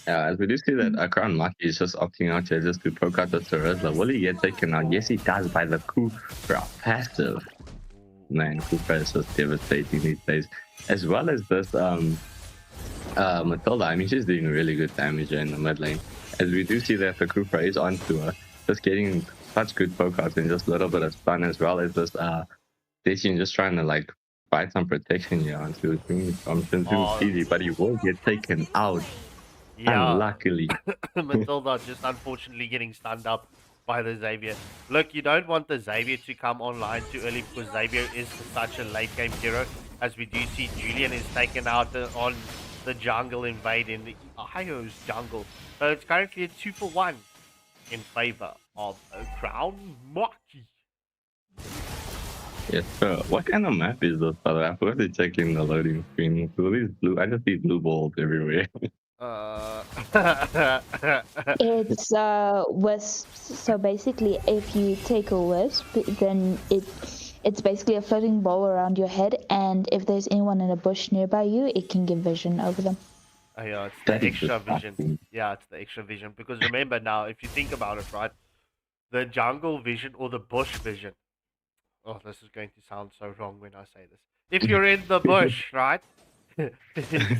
Yeah, as we do see that Crown Maki is just opting out here just to poke out the Terizla. Will he get taken out? Yes, he does by the Kufra passive. Man, Kufra is just devastating these days. As well as this Matilda, I mean, she's doing really good damage in the mid lane. As we do see that the Kufra is onto her, just getting such good poke outs and just a little bit of stun, as well as this Dacian just trying to like find some protection here onto Shinzu, but he will get taken out. Yeah, unluckily. Matilda just unfortunately getting stunned up by the Xavier. Look, you don't want the Xavier to come online too early because Xavier is such a late game hero. As we do see, Julian is taken out on the jungle invade in the Io's jungle. So it's currently a 2-for-1 in favor of Crown Maki. Yes, sir. What kind of map is this? I forgot to check in the loading screen. So these blue, I just see blue balls everywhere. It's wisps. So basically, if you take a wisp, then it's basically a floating ball around your head, and if there's anyone in a bush nearby you, it can give vision over them. Oh, yeah, it's the extra vision. Yeah, it's the extra vision. Because remember now, if you think about it, right, the jungle vision or the bush vision. Oh, this is going to sound so wrong when I say this. If you're in the bush, right,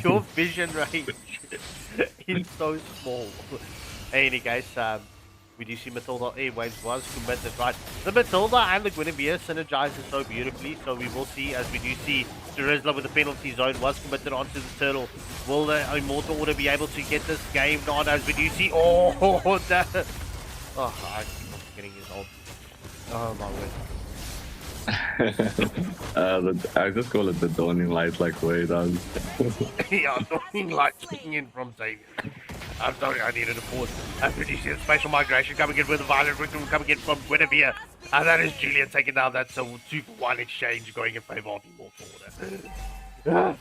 your vision range is so small. Any case, we do see Matilda Airwaves was committed, right? The Matilda and the Guinevere synergizes so beautifully, so we will see, as we do see Terizla with the penalty zone was committed onto the turtle. Will the Immortal Order be able to get this game on, as we do see, oh, that, oh, I keep on forgetting his ult. Oh my word. I just call it the dawning light, like Way does. Yeah, dawning light kicking in from Xavier. I'm sorry, I needed a pause. After you see the special migration coming in with a violent ritual coming in from Guinevere. And that is Julian taking down that 2-for-1 exchange going in favor of Immortal Order.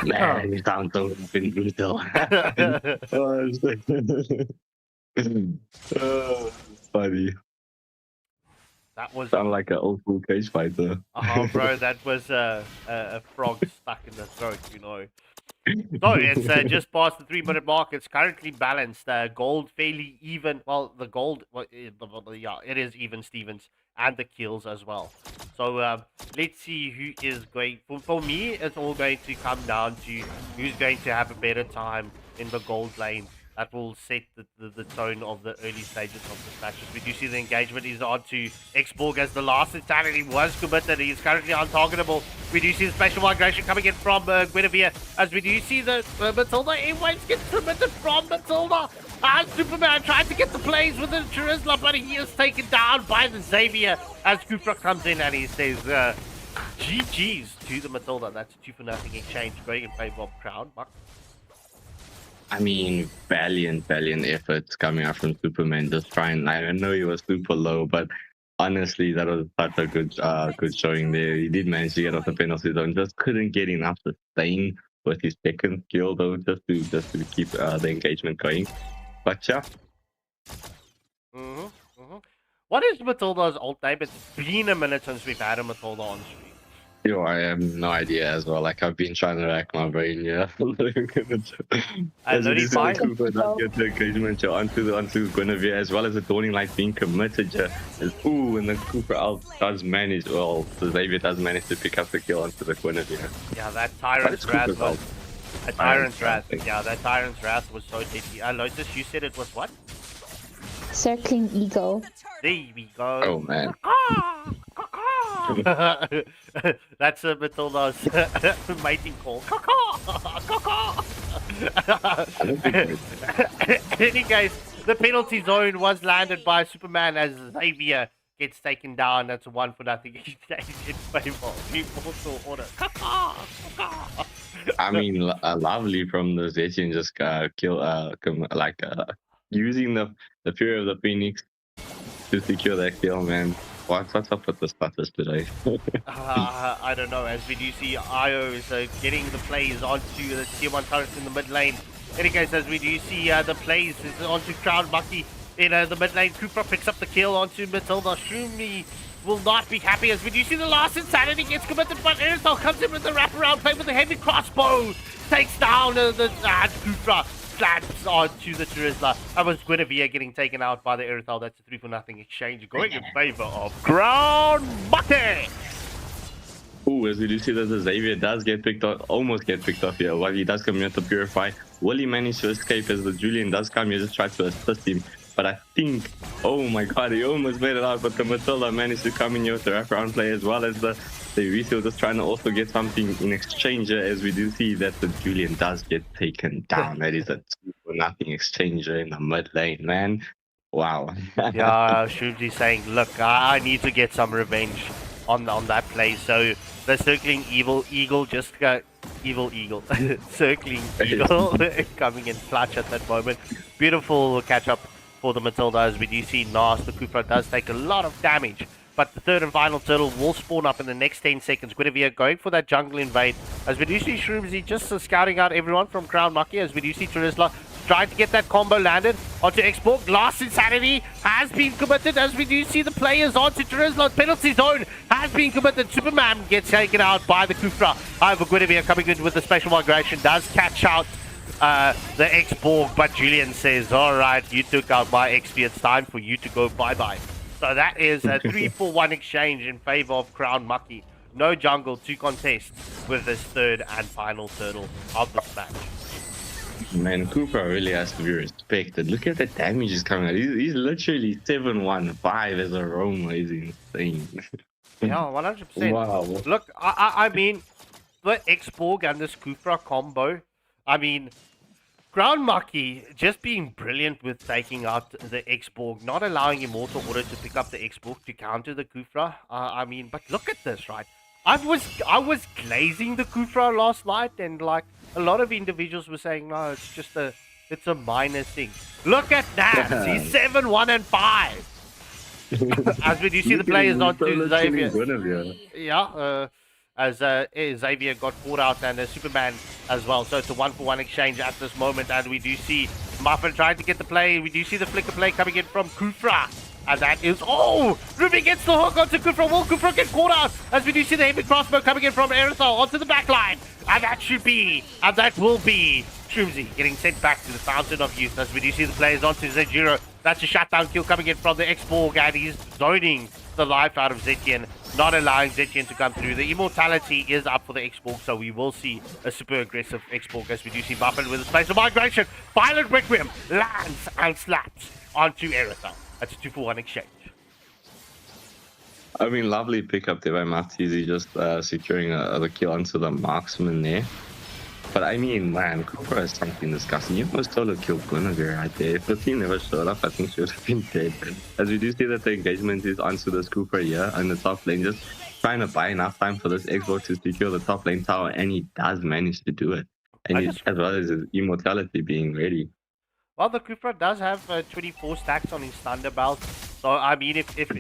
Man, you sound so fucking brutal. It's funny. That was... Sound like an old school cage fighter. Bro, that was a frog stuck in the throat, you know. So it's just past the 3-minute mark. It's currently balanced. Gold fairly even. Well, the gold, yeah, it is even Stevens and the kills as well. So let's see who is going. For me, it's all going to come down to who's going to have a better time in the gold lane. That will set the tone of the early stages of the matches. We do see the engagement is on to Xborg as the last insanity was committed. He is currently untargetable. We do see the special migration coming in from Guinevere, as we do see the Matilda Airways gets committed from Matilda. Superman tried to get the plays with the Charisla, but he is taken down by the Xavier as Cooper comes in and he says, GG's to the Matilda. That's a 2-for-0 exchange going in favor of Crown. Maki. I mean, valiant efforts coming out from Superman. Just trying. I know he was super low, but honestly, that was such a good showing there. He did manage to get off the penalty zone, just couldn't get enough sustain with his second skill though, just to keep the engagement going. But yeah. What is Matilda's ult name? It's been a minute since we've had a Matilda on stream. Yo, I have no idea as well. Like, I've been trying to rack my brain, yeah. As it is, Cooper does get the engagement onto Guinevere, as well as the dawning light being committed. And the Cooper out does manage, well, the Xavier does manage to pick up the kill onto the Guinevere. Yeah, that Tyrant's Wrath was... A Tyrant's Wrath. Yeah, that Tyrant's Wrath was so tasty. Lotus, you said it was what? Circling Eagle. There we go. Oh, man. That's Matilda's mating call. In any case, the penalty zone was landed by Superman as Xavier gets taken down. That's a 1-for-0 exchange in favor of Immortal Order. I mean, lovely from the Zetian, just using the Fury of the Phoenix to secure that kill, man. What's up with the status today? I don't know, as we do see Io is getting the plays onto the tier 1 turrets in the mid lane. In any case, as we do see the plays is onto Crown Maki in the mid lane. Cooper picks up the kill onto Matilda. Shumi will not be happy, as we do see the last insanity gets committed, but Immortal comes in with the wraparound play with the heavy crossbow. Takes down the Cooper. Slams onto the Charisla. That was Guinevere getting taken out by the Immortal. That's a 3-for-0 exchange going in favor of Crown Maki. Ooh, as we do see that the Xavier does get picked off, almost get picked off here. While he does come here to Purify, will he manage to escape as the Julian does come here, just try to assist him. But I think, oh my god, he almost made it out, but the Matilda managed to come in here with the wraparound play, as well as the Reese just trying to also get something in exchange, as we do see that the Julian does get taken down. That is a 2-for-0 exchange in the mid lane, man. Wow. Yeah, Shubji saying, look, I need to get some revenge on that play. So the circling eagle just got evil eagle. Circling eagle coming in clutch at that moment. Beautiful catch up for the Matilda, as we do see Nas, the Cooper does take a lot of damage. But the third and final turtle will spawn up in the next 10 seconds. Guinevere going for that jungle invade. As we do see Shroomsy just scouting out everyone from Crown Maki. As we do see Charisla trying to get that combo landed onto Xborg. Last Insanity has been committed. As we do see the players onto Charisla. Penalty zone has been committed. Superman gets taken out by the Kufra. However, Guinevere coming in with the special migration does catch out the Xborg. But Julian says, alright, you took out my XP. It's time for you to go bye-bye. So that is a 3-for-1 exchange in favor of Crown Maki. No jungle to contest with this third and final turtle of this match. Man, Cooper really has to be respected. Look at the damage is coming out. He's literally 7-1-5 as a roamer. He's insane. Yeah, 100%. Wow. Look, I mean, the Xborg and this Kufra combo, I mean, Ground Maki just being brilliant with taking out the X-Borg, not allowing Immortal Order to pick up the X-Borg to counter the Kufra. I mean, but look at this, right? I was glazing the Kufra last night, and like a lot of individuals were saying, no, it's a minor thing. Look at that! He's 7-1-5. As we do see the players on to Xavier. Yeah, as Xavier got caught out and Superman as well. So it's a 1-for-1 exchange at this moment, and we do see Muffin trying to get the play. We do see the flicker play coming in from Kufra. And that is, Ruby gets the hook onto Kufra. Will Kufra get caught out? As we do see the heavy crossbow coming in from Aerosol onto the back line. And that will be Shroomsy getting sent back to the Fountain of Youth. As we do see the players onto Zejiro. That's a shutdown kill coming in from the X-Borg, and he's zoning the life out of Zetian, not allowing Zetian to come through. The immortality is up for the X-Borg, so we will see a super aggressive X-Borg as we do see Muffin with a space of migration. Violent Requiem lands and slaps onto Aerosol. That's a 2-for-1 exchange. I mean, lovely pickup there by Matizi, just securing the kill onto the marksman there. But I mean, man, Cooper is something disgusting. You must solo kill Guinevere right there. If the team never showed up, I think she would have been dead. As we do see that the engagement is onto this Cooper here on the top lane, just trying to buy enough time for this Xbox to secure the top lane tower, and he does manage to do it. And as well as his immortality being ready. Well, the Kufra does have 24 stacks on his Thunderbolt. So, I mean, if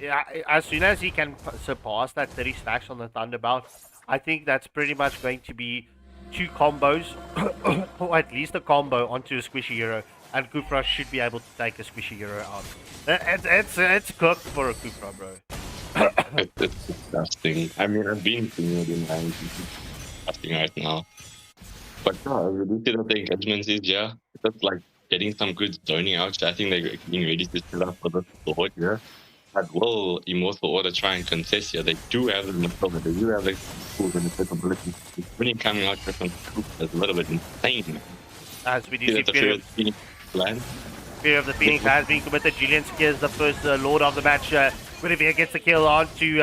as soon as he can surpass that 30 stacks on the Thunderbolt, I think that's pretty much going to be 2 combos, or at least a combo onto a Squishy Hero. And Kufra should be able to take a Squishy Hero out. It's cooked for a Kufra, bro. It's disgusting. I mean, I've been seeing it in mind. It's disgusting right now. But no, we do see that the engagements is, yeah, just like getting some good zoning out. I think they're getting ready to set up for the board here. But will Immortal Order try and contest here? They do have the material, they do have the tools and the capabilities. When coming out here from the group is a little bit insane. As we do see Fear of the Phoenix has been committed. Julian secures the first Lord of the match. Guinevere gets the kill onto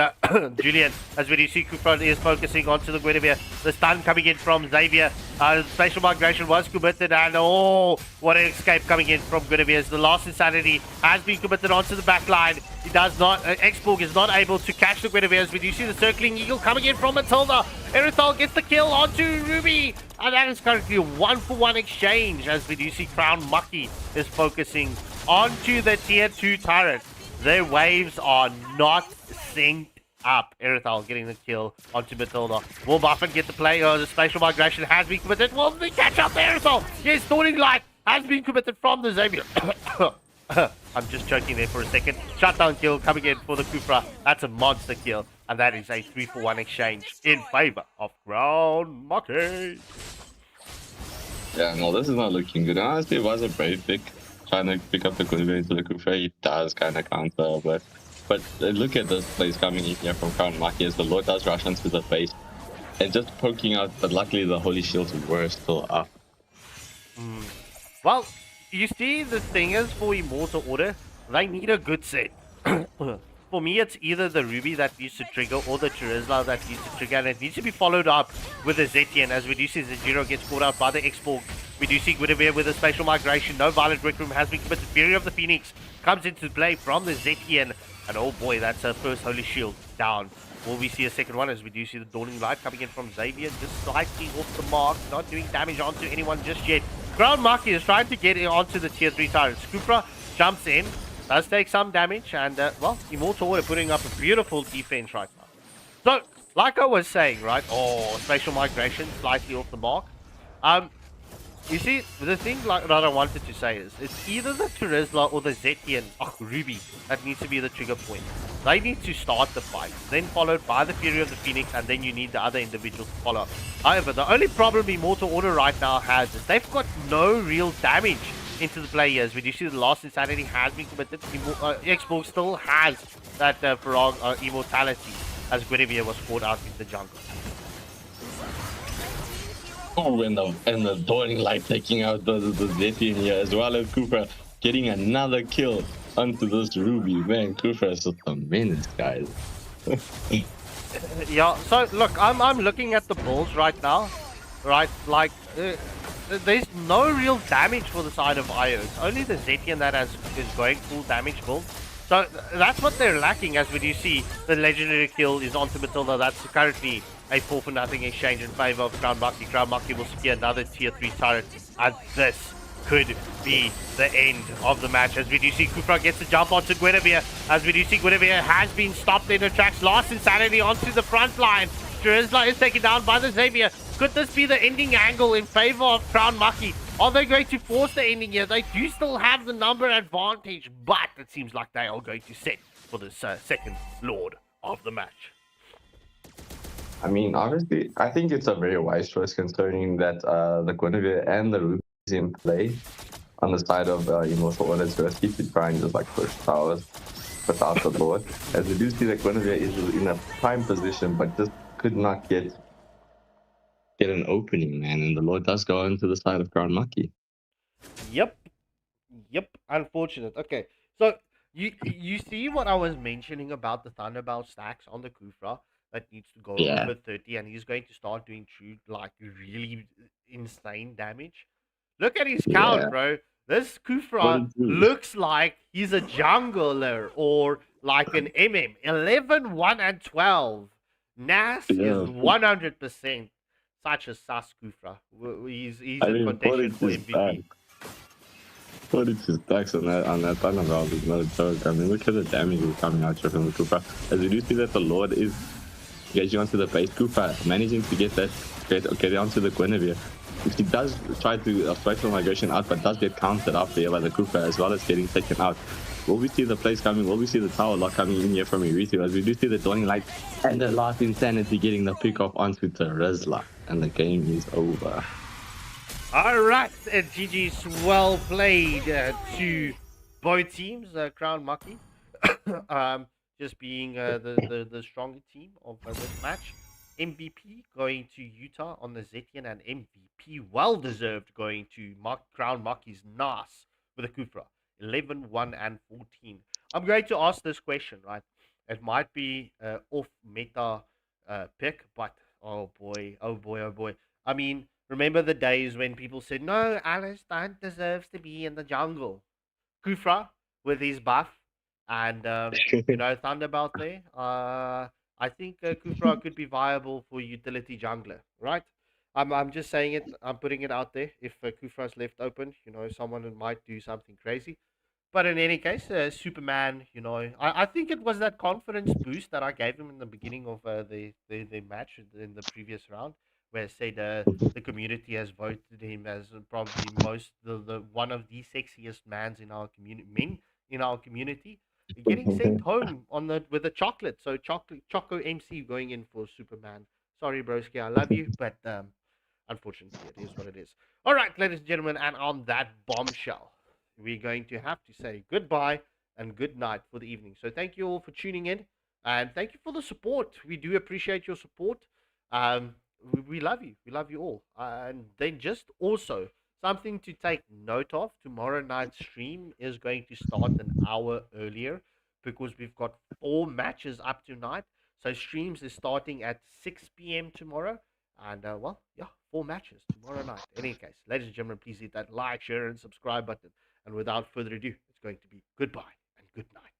Julian. As we do see Kufra is focusing onto the Guinevere. The stun coming in from Xavier. Spatial migration was committed, and what an escape coming in from Guinevere. The last insanity has been committed onto the back line. He does not, X-Borg is not able to catch the Guinevere. As we do see the circling eagle coming in from Matilda. Erithal gets the kill onto Ruby. And that is currently a 1-for-1 exchange. As we do see Crown Maki is focusing onto the tier 2 turret. Their waves are not synced up. Erithal getting the kill onto Matilda. Will Buffett get the play? The spatial migration has been committed. Will they catch up there? Erithal? Yes, Thorning Light has been committed from the Xavier. I'm just choking there for a second. Shutdown kill coming in for the Kufra. That's a monster kill. And that is a 3-for-1 exchange in favor of Ground Maki. Yeah, no, this is not looking good. Honestly, it was a brave pick. Trying to pick up the Guinevere into the Kufra, he does kind of counter, but look at this place coming in here from Crown Maki as the Lord does rush into the face and just poking out, but luckily the Holy Shields were still up. Well, you see, the thing is, for Immortal Order, they need a good set. For me, it's either the Ruby that needs to trigger or the Charizla that needs to trigger, and it needs to be followed up with a Zetian. As we do see Zejiro gets caught out by the X-Borg. We do see Guinevere with a spatial migration. No Violent Rec Room has been committed. Fury of the Phoenix comes into play from the Zetian. And oh boy, that's a first Holy Shield down. Will we see a second one? As we do see the Dawning Light coming in from Xavier, just slightly off the mark, not doing damage onto anyone just yet. Ground Maki is trying to get onto the tier 3 turret. Scupra jumps in, does take some damage, and well, Immortal Order putting up a beautiful defense right now. So, like I was saying, right? Spatial migration, slightly off the mark. You see, the thing that I wanted to say is, it's either the Charizla or the Zetian, Ruby, that needs to be the trigger point. They need to start the fight, then followed by the Fury of the Phoenix, and then you need the other individuals to follow. However, the only problem Immortal Order right now has is they've got no real damage into the players. We do see the last insanity has been committed. Xbox still has that Farag immortality, as Guinevere was caught out in the jungle. And the Dawning Light taking out the Zetian here, as well as Cooper getting another kill onto this Ruby. Man, Cooper is just a menace, guys. Yeah, so look, I'm looking at the bulls right now, right? Like, there's no real damage for the side of IO. It's only the Zetian that is going full damage build. So that's what they're lacking, as we do see the legendary kill is onto Matilda. That's currently a 4-0 exchange in favor of Crown Maki. Crown Maki will secure another tier 3 turret, and this could be the end of the match. As we do see Kufra gets a jump onto Guinevere. As we do see Guinevere has been stopped in her tracks. Lost Insanity onto the front line. Jerizla is taken down by the Xavier. Could this be the ending angle in favor of Crown Maki? Are they going to force the ending here? They do still have the number advantage, but it seems like they are going to set for this second Lord of the match. I mean, honestly, I think it's a very wise choice considering that the Guinevere and the Ruby is in play on the side of Immortal Order to keep it trying just like push towers without the Lord. As we do see that Guinevere is in a prime position, but just could not get an opening, man. And the Lord does go into the side of Crown Maki. Yep. Unfortunate. Okay, so you see what I was mentioning about the Thunderbolt stacks on the Kufra that needs to go over 30, and he's going to start doing true, like, really insane damage. Look at his count, bro. This Kufra looks like he's a jungler or like an MM. 11, 1, and 12. Nas is 100% such a sus Kufra. He's in contention for MVP. 42 stacks on that Thunderbolt is not a joke. I mean, look at the damage is coming out here from the Kufra. As you do see that the Lord is engaging onto the base, Kufra managing to get onto the Guinevere. He does try to fight the migration out, but does get countered up there by the Kufra as well as getting taken out. Will we see the plays coming? Will we see the tower lock coming in here from Iritu? As we do see the Dawning Light and the last Insanity getting the pick off onto Jerizla. And the game is over. Alright, GG's well played to both teams, Crown Maki. Just being the stronger team of this match. MVP going to Utah on the Zetian, and MVP well deserved going to Crown Maki's Nas with a Kufra. 11, 1, and 14. I'm going to ask this question, right? It might be off meta pick, but oh boy. I mean, remember the days when people said, no, Alice don't deserves to be in the jungle. Kufra with his buff and Thunderbolt there. I think Kufra could be viable for utility jungler, right? I'm just saying it. I'm putting it out there. If Kufra's left open, someone might do something crazy. But in any case, Superman, I think it was that confidence boost that I gave him in the beginning of the match in the previous round, where I said the community has voted him as probably the one of the sexiest men in our community, getting sent home with a chocolate. So Choco MC going in for Superman. Sorry, broski, I love you, but unfortunately, it is what it is. All right, ladies and gentlemen, and on that bombshell, we're going to have to say goodbye and good night for the evening. So thank you all for tuning in, and thank you for the support. We do appreciate your support. We love you. We love you all. And then just also something to take note of, tomorrow night's stream is going to start an hour earlier because we've got 4 matches up tonight. So streams is starting at 6 p.m. tomorrow. And, 4 matches tomorrow night. In any case, ladies and gentlemen, please hit that like, share, and subscribe button. And without further ado, it's going to be goodbye and good night.